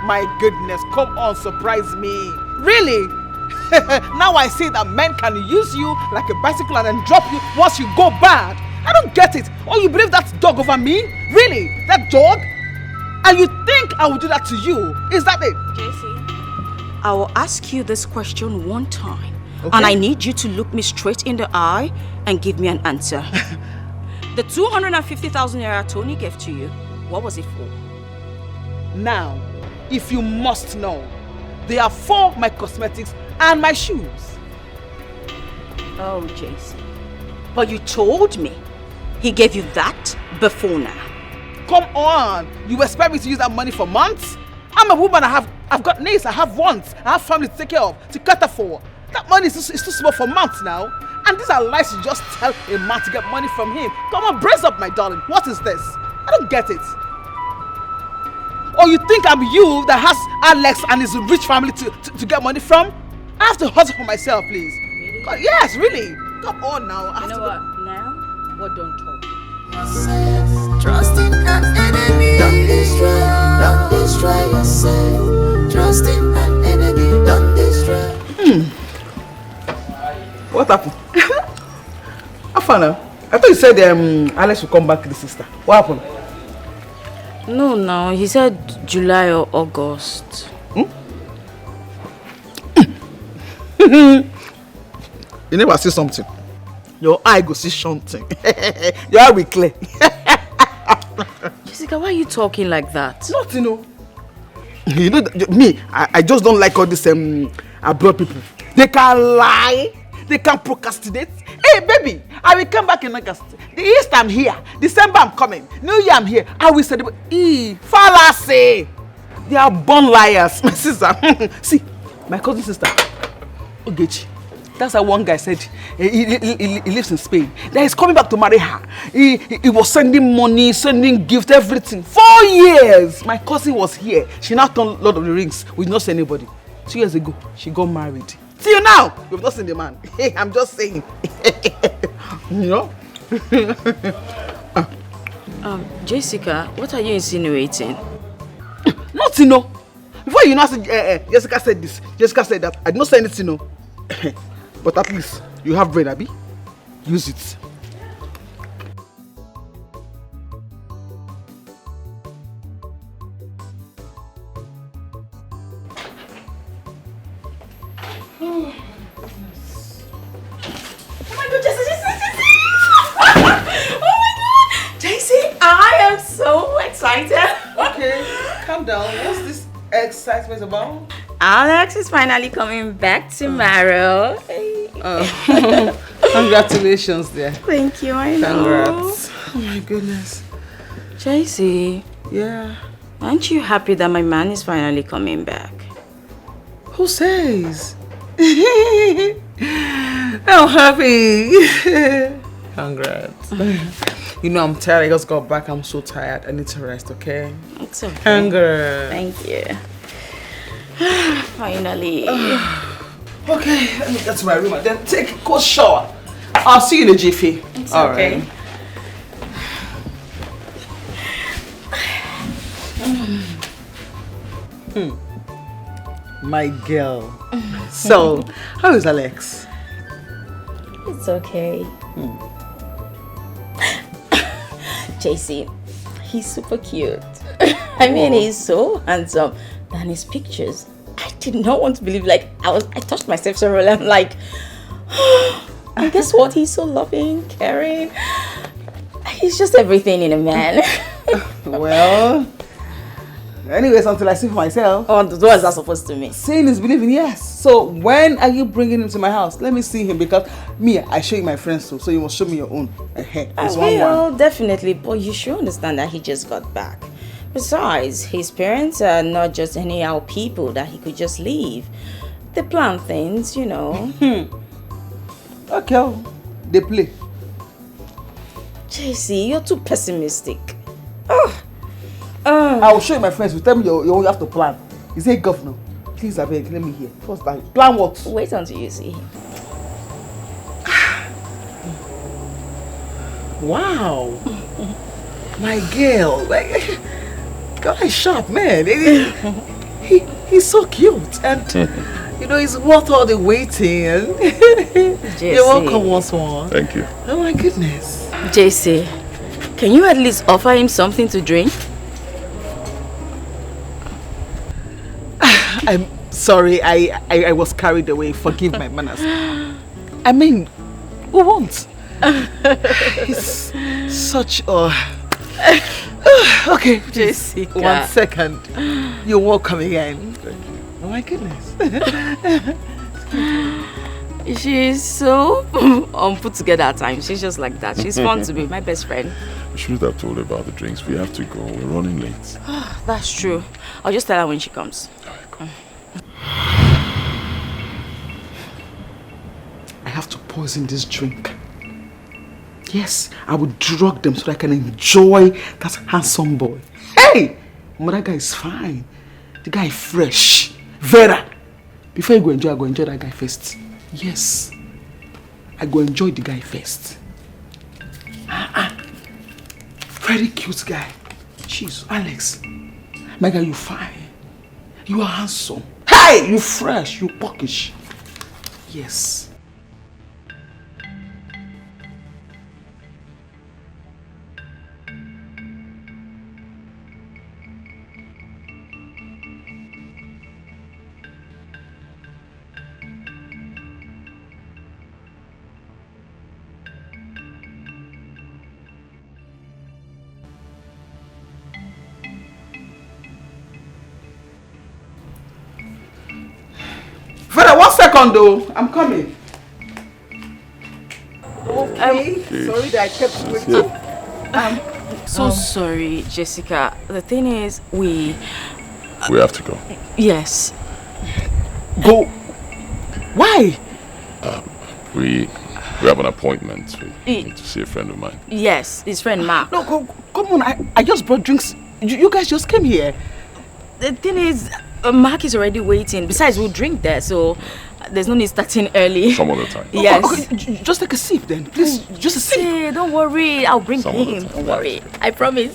My goodness, come on, surprise me. Really? Now I see that men can use you like a bicycle and then drop you once you go bad. I don't get it. Oh, you believe that's dog over me? Really? That dog? And you think I would do that to you? Is that it? JC, I will ask you this question one time. Okay. And I need you to look me straight in the eye and give me an answer. The 250,000 naira Tony gave to you, what was it for? Now, if you must know, they are for my cosmetics and my shoes. Oh, JC. But you told me he gave you that before now. Come on! You expect me to use that money for months? I'm a woman, I've got needs, I have wants, I have family to take care of, to cater for. That money is too small for months now. And these are lies you just tell a man to get money from him. Come on, brace up, my darling. What is this? I don't get it. Or you think I'm you that has Alex and his rich family to get money from? I have to hustle for myself, please. Really? God, yes, really. Come on now. You know what? Now, what don't talk? Trust in an enemy. Don't destroy yourself. Trust in an enemy. Don't destroy. What happened? Afana, I thought you said Alex will come back to the sister. What happened? No, he said July or August. You never see something. Your eye go see something. Your eye will clear. Jessica, why are you talking like that? Nothing, no. You know, me, I just don't like all this abroad people. They can lie. They can procrastinate. Hey, baby, I will come back in August. The East, I'm here. December, I'm coming. New Year, I'm here. I will celebrate. Fallacy. They are born liars. My sister. See, my cousin sister, Ogechi. That's how one guy said he lives in Spain. That he's coming back to marry her. He was sending money, sending gifts, everything. 4 years. My cousin was here. She now turned Lord of the Rings. We did not see anybody. 2 years ago, she got married. See you now. We've not seen the man. Hey, I'm just saying. You know? Jessica, what are you insinuating? Nothing, no. Before you know, Jessica said this, Jessica said that. I did not say anything, no. But at least you have brain, Abby. Use it. I am so excited. Okay, calm down. What's this excitement about? Alex is finally coming back tomorrow. Congratulations there. Thank you, I know. Congrats. Oh my goodness. JC. Yeah. Aren't you happy that my man is finally coming back? Who says? I'm happy. Congrats. You know I'm tired. I just got back. I'm so tired. I need to rest, okay? It's okay. Congrats. Thank you. Finally. Okay, let me get to my room and then take a cold shower. I'll see you in a jiffy. It's All okay. right. My girl. So, how is Alex? It's okay. JC, he's super cute. I mean, he's so handsome than his pictures. I did not want to believe, like, I touched myself several times, I'm like, and guess what? He's so loving, caring. He's just everything in a man. Well, anyways, until I see for myself. Oh, what is that supposed to mean? Seeing is believing, yes. So when are you bringing him to my house? Let me see him, because me, I show you my friends too, so you must show me your own. I will, definitely, but you should understand that he just got back. Besides, his parents are not just anyhow people that he could just leave. They plan things, you know. Okay, they play. JC, you're too pessimistic. I will show you my friends. You tell me you have to plan. Is he a governor? Please, I beg, let me hear. First time. Plan what? Wait until you see him. Wow. My girl. Like, guy sharp, man. He's so cute. And, you know, he's worth all the waiting. You're welcome once more. Thank you. Oh, my goodness. JC, can you at least offer him something to drink? I'm sorry, I was carried away. Forgive my manners. I mean, who won't? He's such a... Okay, Jessica. 1 second. You're welcome again. Thank you. Oh my goodness. She's so put together at times. She's just like that. She's fun to be, my best friend. We should have told her about the drinks. We have to go. We're running late. That's true. I'll just tell her when she comes. I have to poison this drink. Yes, I will drug them so that I can enjoy that handsome boy. Hey! But that guy is fine. The guy is fresh. Vera! Before you go enjoy, I go enjoy that guy first. Yes. I go enjoy the guy first. Very cute guy. Jeez, Alex. My guy, you fine. You are handsome. Hey! You fresh. You pockish. Yes. Vera, 1 second though. I'm coming. Okay. Sorry that I kept waiting. So sorry, Jessica. The thing is, we have to go. Yes. Go. Why? We have an appointment. We need to see a friend of mine. Yes, his friend Mark. No, come on. I just brought drinks. You guys just came here. The thing is, Mark is already waiting. Besides, we'll drink there, so there's no need starting early. Some other time. Yes. Okay, just take a sip then, please. Just a sip. Hey, don't worry. I'll bring him. Don't worry. I promise.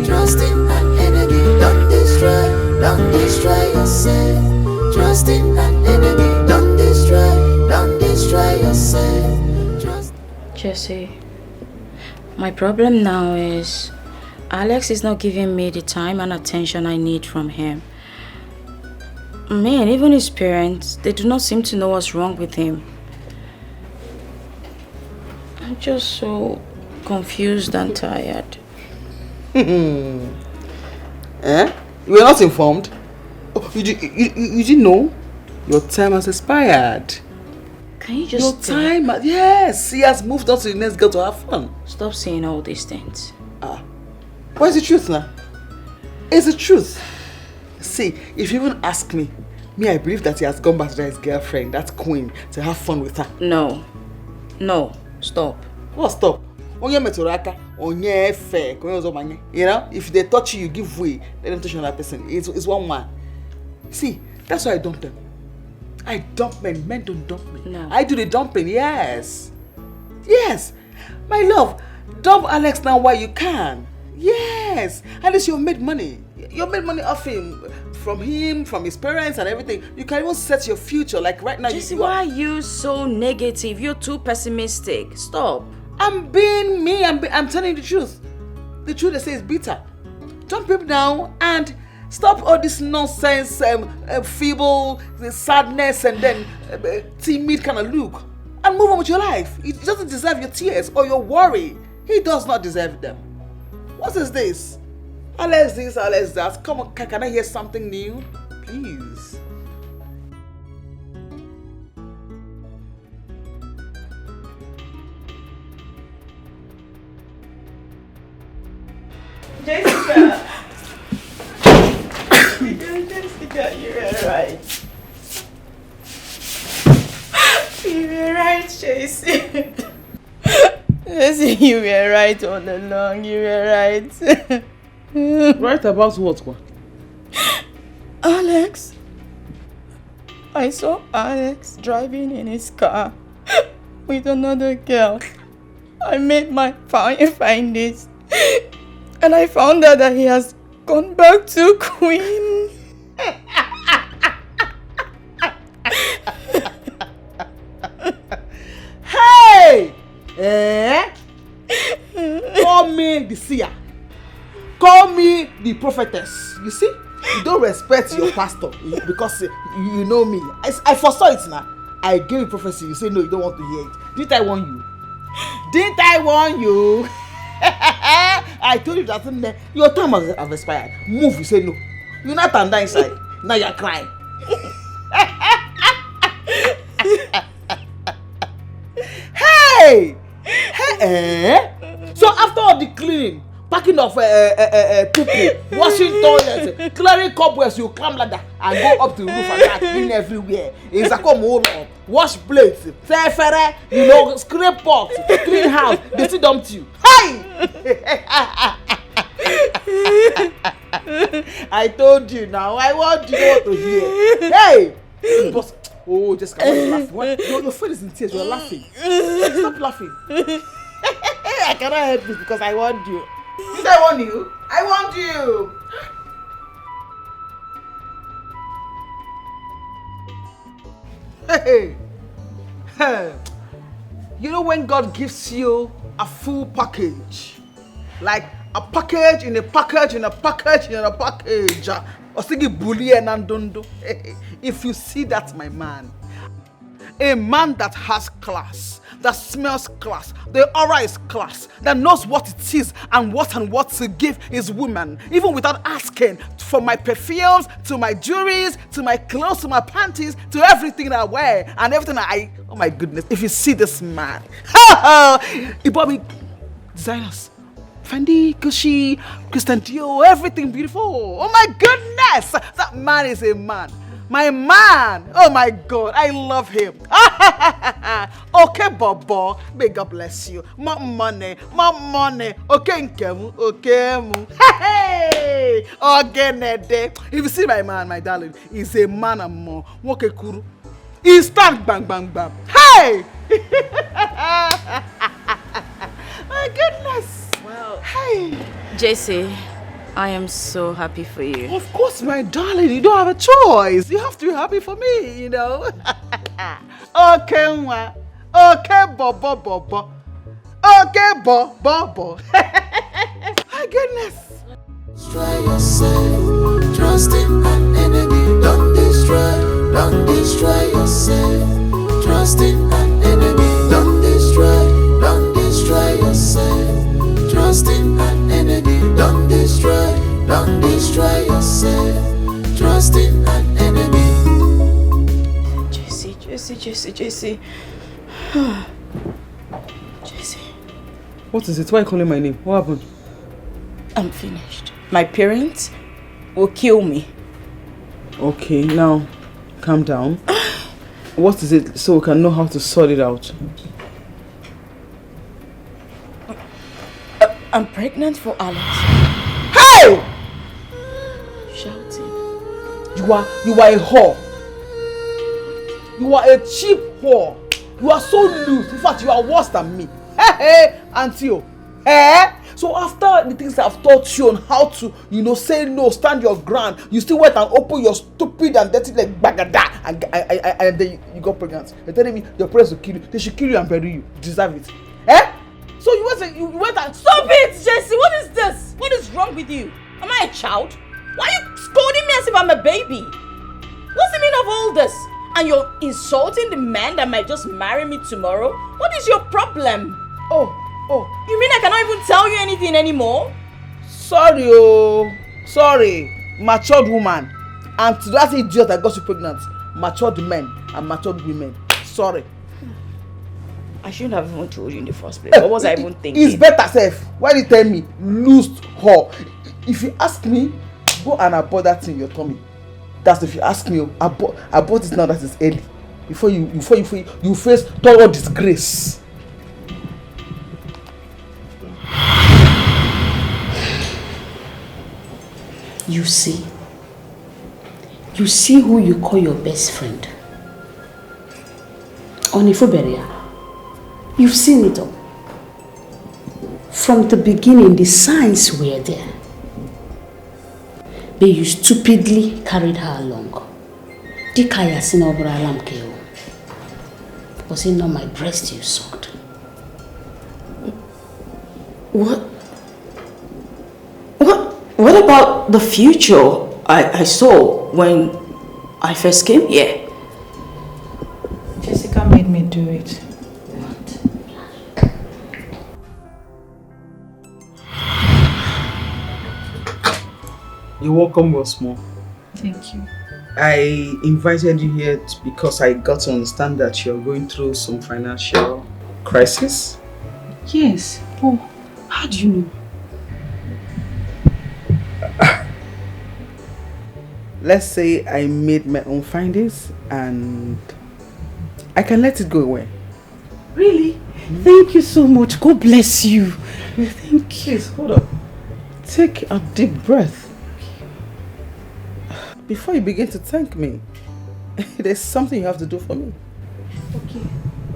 Trust in that enemy, don't destroy yourself. Trust in that enemy, don't destroy yourself. Jesse, my problem now is Alex is not giving me the time and attention I need from him. Man, even his parents, they do not seem to know what's wrong with him. I'm just so confused and tired. Eh? You were not informed? Oh, you didn't know? Your time has expired. Can you just... Your time... Yes, he has moved on to the next girl to have fun. Stop saying all these things. What is the truth now? It's the truth. See, if you even ask me, Me, I believe that he has gone back to his girlfriend, that queen, to have fun with her. No. No. Stop. What stop? You know, if they touch you, you give way. Let them touch another person. It's one man. See, that's why I dump them. I dump men. Men don't dump me. No. I do the dumping, yes. Yes. My love, dump Alex now while you can. Yes. At least you made money. You made money off him. From his parents and everything. You can even set your future. Like right now, Jesse, why are you so negative? You're too pessimistic. Stop. I'm being me. I'm telling you the truth. The truth they say is bitter. Dump him now and stop all this nonsense, feeble, sadness, and then timid kind of look. And move on with your life. He doesn't deserve your tears or your worry. He does not deserve them. What is this? Alex this, Alex that. Come on, can I hear something new? Please. Jessica! Jessica, you were right. You were right, Jesse. Jesse, you were right all along. You were right. Right about what? Alex. I saw Alex driving in his car with another girl. I made my findings. And I found out that he has gone back to Queen. Hey! Call me the seer. Call me the prophetess. You see? You don't respect your pastor because you know me. I foresaw it now. I gave you prophecy. You say no, you don't want to hear it. Didn't I warn you? Didn't I warn you? I told you that your time has expired. Move, you say no. You're not under inside. Now you're crying. Hey! So after all the cleaning, packing of people, washing toilets, clearing cobwebs, you climb ladder and go up to the roof and start clean everywhere. It's a come hold on. Wash plates, scrape pots, clean house. They still dumped you. Hey! I told you now. I want you to hear. Hey! Boss. Oh, just come on, laugh. Your face is in tears. You're laughing. Stop laughing. I cannot help this because I want you. Did I want you? I want you. Hey. You know when God gives you a full package, like a package in a package in a package in a package. If you see that, my man, a man that has class, that smells class, the aura is class, that knows what it is and what to give his woman, even without asking, from my perfumes to my jewelries to my clothes to my panties to everything that I wear and everything oh my goodness, if you see this man, he bought me designers. Fendi, Gucci, Christian Dior, everything beautiful. Oh my goodness! That man is a man. My man! Oh my God, I love him. Okay, Bobo. May God bless you. More money, more money. Okay, Nkemu, okay, mu. Hey! Ogenede. If you see my man, my darling, he's a man and more. Okay, Kuru. Instant bang, bang, bang. Hey! My goodness. Well, hey, Jesse, I am so happy for you. Of course, my darling, you don't have a choice. You have to be happy for me, you know. Okay, Nwa. Okay, Bobo. Okay, Bobo. My goodness. Destroy yourself. Trust in an enemy. Don't destroy yourself. Trust in an enemy. Don't destroy yourself. Trust in an enemy. Don't destroy yourself. Trust in an enemy. Jesse. Jesse. What is it? Why are you calling my name? What happened? I'm finished. My parents will kill me. Okay, now, calm down. What is it so we can know how to sort it out? I'm pregnant for Alex. Hey! Shouting. You are a whore. You are a cheap whore. You are so loose. In fact, you are worse than me. Hey, Auntie. Eh? So after the things I've taught you on how to, say no, stand your ground, you still went and open your stupid and dirty leg bagada and then you got pregnant. You're telling me your parents will kill you. They should kill you and bury you. You deserve it. Eh? So you went and... Stop it, Jesse! What is this? What is wrong with you? Am I a child? Why are you scolding me as if I'm a baby? What's the meaning of all this? And you're insulting the man that might just marry me tomorrow? What is your problem? Oh. You mean I cannot even tell you anything anymore? Sorry, matured woman. And to that idiot that got you pregnant, matured men and matured women. Sorry. I shouldn't have even told you in the first place. What was I even thinking? It's better, Seth. Why did you tell me? Loosed whore. If you ask me, go and abort that thing in your tummy. That's if you ask me. Abort it now that it's early. Before you face thorough disgrace. You see who you call your best friend. Onifuberia, you've seen it all. From the beginning, the signs were there. But you stupidly carried her along. Dikaya sinobra lamkeo. Was it not my breast you sucked? What about the future I saw when I first came here? Jessica made me do it. You're welcome once more. Thank you. I invited you here because I got to understand that you're going through some financial crisis. Yes. Oh, how do you know? Let's say I made my own findings and I can let it go away. Really? Thank you so much. God bless you. Thank you. Please, hold up. Take a deep breath. Before you begin to thank me, there's something you have to do for me. Okay.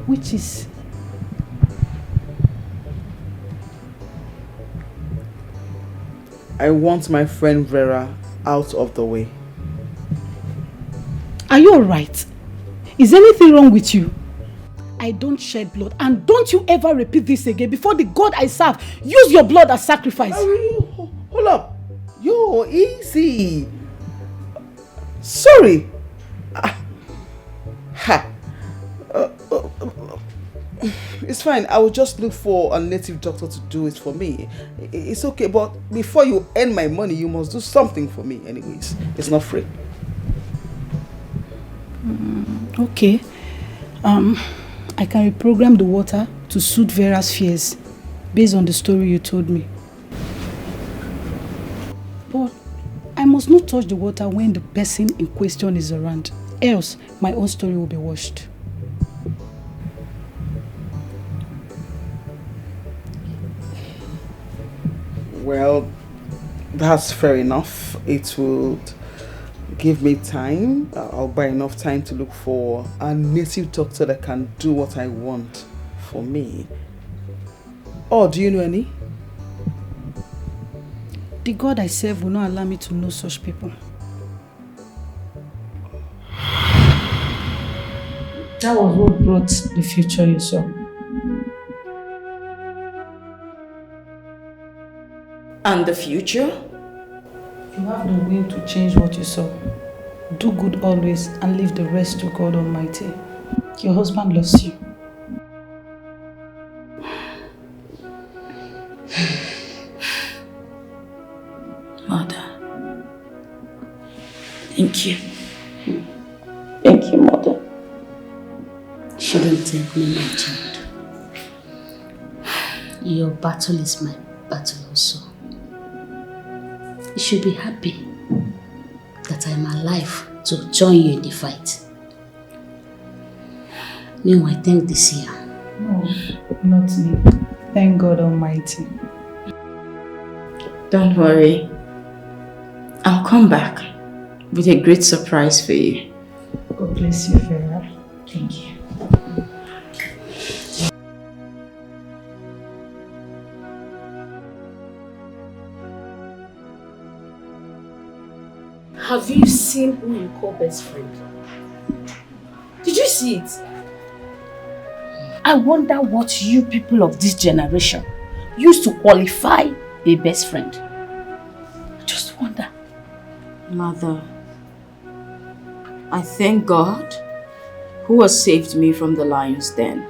Which is? I want my friend Vera out of the way. Are you alright? Is anything wrong with you? I don't shed blood, and don't you ever repeat this again before the God I serve. Use your blood as sacrifice. Hold up. Yo, easy. Sorry. It's fine. I will just look for a native doctor to do it for me. It's okay, but before you earn my money, you must do something for me anyways. It's not free. Okay. I can reprogram the water to suit Vera's fears based on the story you told me. But I must not touch the water when the person in question is around. Else, my own story will be washed. Well, that's fair enough. It will give me time. I'll buy enough time to look for a native doctor that can do what I want for me. Oh, do you know any? The God I serve will not allow me to know such people. That was what brought the future you saw. And the future? You have the will to change what you saw. Do good always and leave the rest to God Almighty. Your husband loves you. Mother. Thank you. Thank you, Mother. Shouldn't thank me, my child. Your battle is my battle also. You should be happy that I'm alive to join you in the fight. Meanwhile, thank this year. No, not me. Thank God Almighty. Don't worry. I'll come back with a great surprise for you. God bless you, Farah. Thank you. Have you seen who you call best friend? Did you see it? I wonder what you people of this generation used to qualify a best friend. I just wonder. Mother, I thank God who has saved me from the lion's den.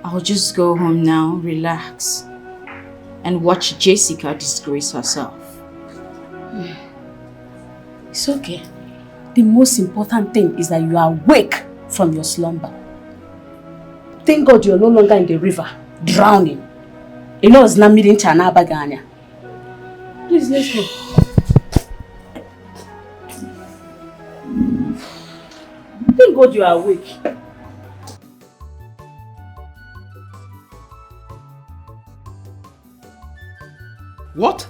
I'll just go home now, relax, and watch Jessica disgrace herself. It's okay. The most important thing is that you are awake from your slumber. Thank God you're no longer in the river, drowning. You know, it's not meeting Chana Baganya. Please, let's go. Thank God you are awake. What?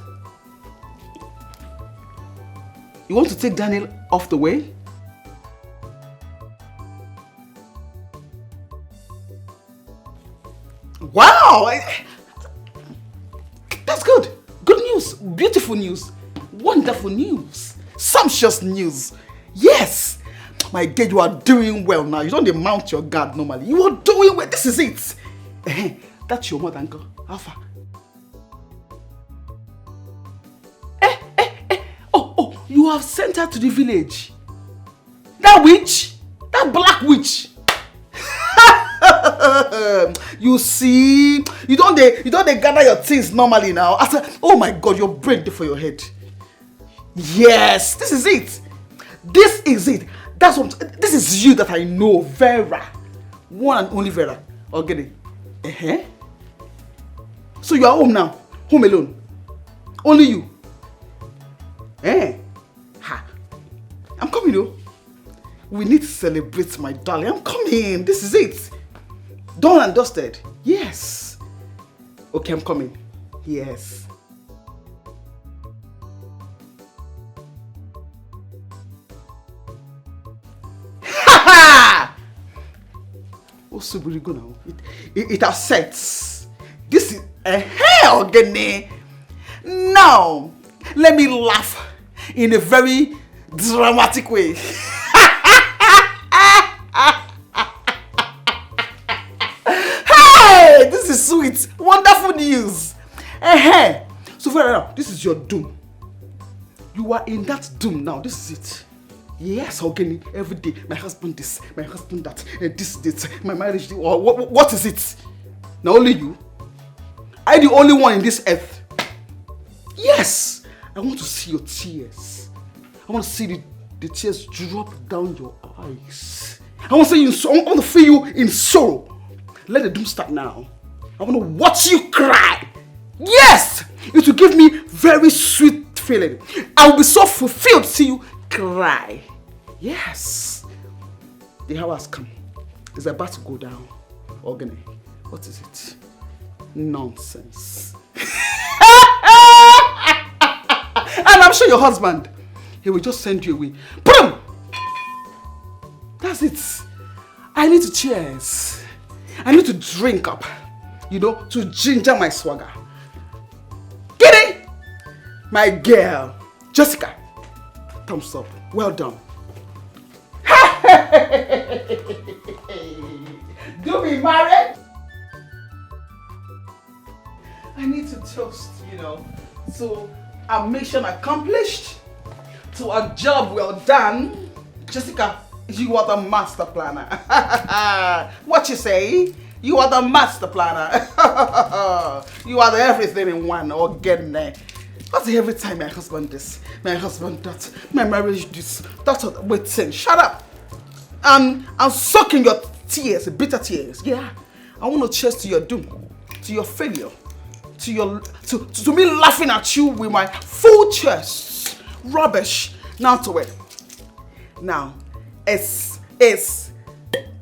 You want to take Daniel off the way? Wow! That's good. Good news. Beautiful news. Wonderful news. Sumptuous news. Yes! My dear, you are doing well now. You don't mount your guard normally. You are doing well. This is it. That's your mother, uncle. Alpha. You have sent her to the village. That witch? That black witch? You see, you don't gather your things normally now. I said, oh my God, your brain for your head. Yes, this is it. This is it. That's what. This is you that I know, Vera, one and only Vera. Okay. So you are home now, home alone. Only you. I'm coming, though. We need to celebrate, my darling. I'm coming. This is it. Done and dusted. Yes. Okay, I'm coming. Yes. Oh, Suburi, go now. It has sets. This is a hell, Gene. Now, let me laugh in a very dramatic way. Hey, this is sweet. Wonderful news. So far now, this is your doom. You are in that doom now. This is it. Yes, Ogeni, every day, my husband this, my husband that, this, my marriage, what is it? Now only you? I'm the only one in this earth. Yes, I want to see your tears. I want to see the tears drop down your eyes. I want to see you. I want to feel you in sorrow. Let the doom start now. I want to watch you cry. Yes, it will give me very sweet feeling. I will be so fulfilled to see you cry. Yes, the hour has come. It's about to go down. Ogene, what is it? Nonsense. And I'm sure your husband, he will just send you away. Boom! That's it. I need to cheers. I need to drink up, to ginger my swagger. Get it? My girl, Jessica. Thumbs up. Well done. Do we married? I need to toast, to a mission accomplished, to a job well done. Jessica, you are the master planner. What you say? You are the master planner. You are the everything in one. Or getting there. That's every time my husband this, my husband that, my marriage this, that's what. Wait, shut up. I'm sucking your tears, bitter tears. Yeah, I want to cheers to your doom, to your failure. to me laughing at you with my full chest. Rubbish. Now to it. Now, it's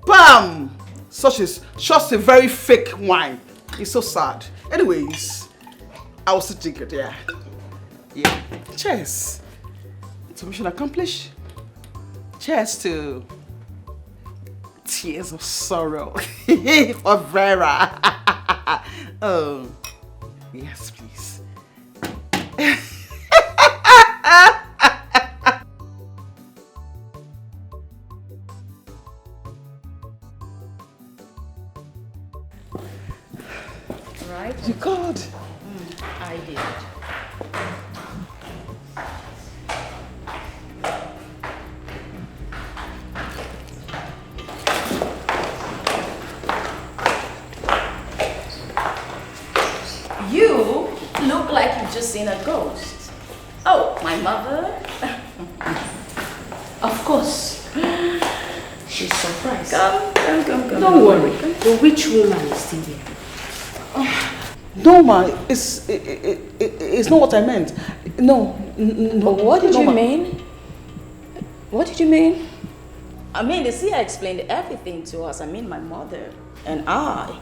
bam! Such is just a very fake wine. It's so sad. Anyways, I will still drink it, yeah. Yeah. Cheers. So mission accomplished. Cheers to tears of sorrow for Vera. Oh, yes, please. Right? You called. I did. You look like you've just seen a ghost. Oh, my mother? Of course. She's surprised. Come. Don't worry. The witch woman is still here. No, ma, it's not what I meant. No. What did you ma. mean? What did you mean? I mean, the seer explained everything to us. I mean, my mother and I.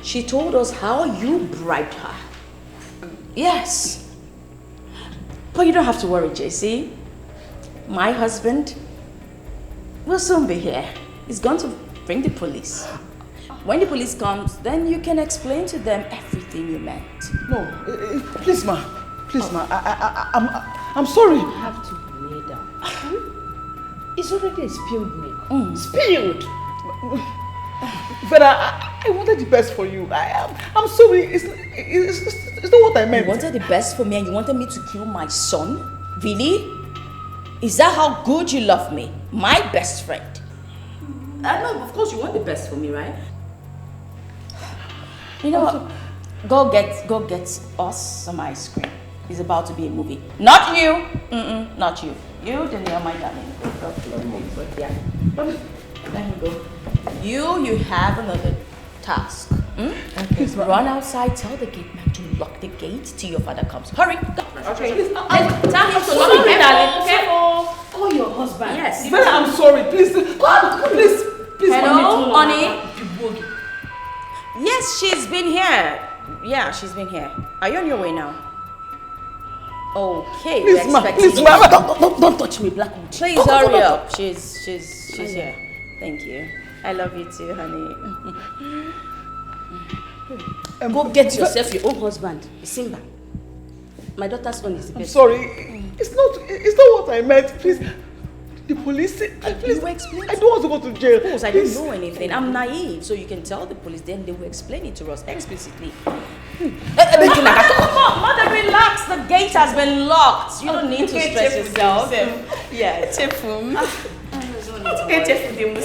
She told us how you bribed her. Yes. But you don't have to worry, JC. My husband will soon be here. He's going to bring the police. When the police comes, then you can explain to them everything you meant. No, please, ma. Please, ma. I'm sorry. You have to lay down. It's already a spilled milk. Spilled! But I wanted the best for you. I'm sorry. It's not what I meant. You wanted the best for me and you wanted me to kill my son? Really? Is that how good you love me? My best friend? No, of course you want the best for me, right? You know what? Go get us some ice cream. It's about to be a movie. Not you. Not you. You, Danielle, my darling. Yeah. Let me go. You have another task. Okay. Run outside, tell the gate man to lock the gate till your father comes. Hurry, go. Okay. Tell him to lock the gate, darling. Okay? Call your husband. Yes. Vera, I'm sorry. Please. Please. Hello, honey. Yes, she's been here. Yeah, she's been here. Are you on your way now? Okay, Please, ma. Please, ma. Don't touch me, Black Witch. Please hurry up. She's here. Thank you. I love you too, honey. Go get yourself your own husband, Simba. My daughter's son is the best. I'm sorry. It's not what I meant. Please. The police. Please. You explain. I don't want to go to jail. Of course, I don't know anything. I'm naive, so you can tell the police. Then they will explain it to us explicitly. Come on, mother, relax. The gate has been locked. You don't need to stress yourself. Yeah, Chefum. Okay, Chefum,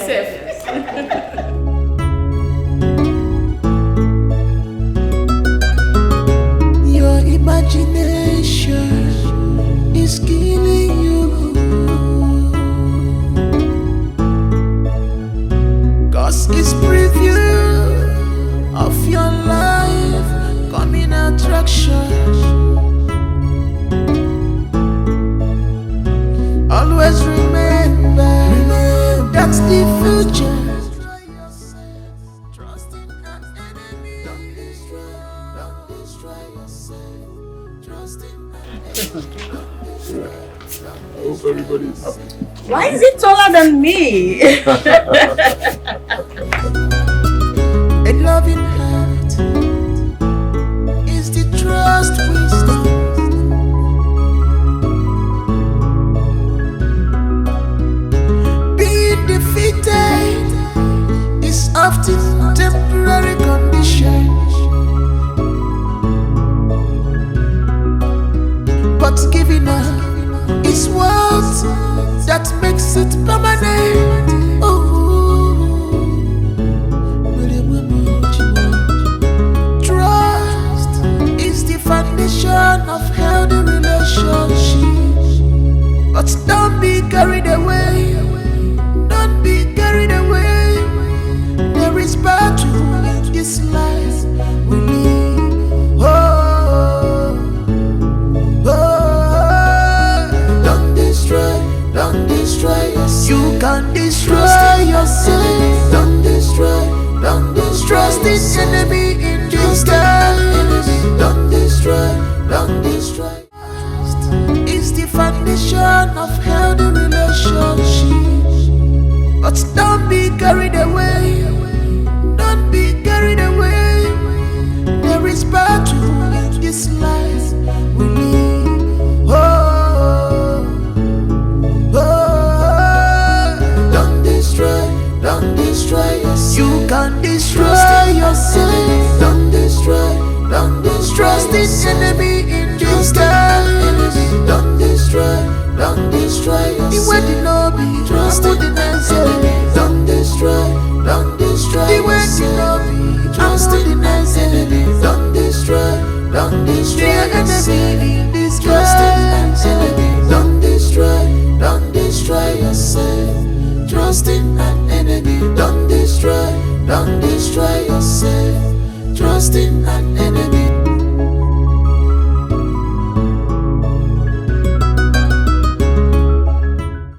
Your imagination is killing you. 'Cause it's preview of your life coming attraction. Always remember that's the future. I hope everybody's happy. Why is it taller than me? A loving heart is the trust wisdom. Being defeated is often temporary condition, but giving up is what that makes it permanent. Oh. yourself. You can destroy yourself. Don't destroy, don't destroy. Trust this enemy in disguise. Don't destroy, don't destroy yourself. The way the lobby, trust in the enemy. Don't destroy, don't destroy. The way the lobby, trust in the enemy. Don't destroy, don't destroy yourself. In disguise. Don't destroy, don't destroy yourself. Trust in an enemy. Don't destroy yourself. Trust in an enemy.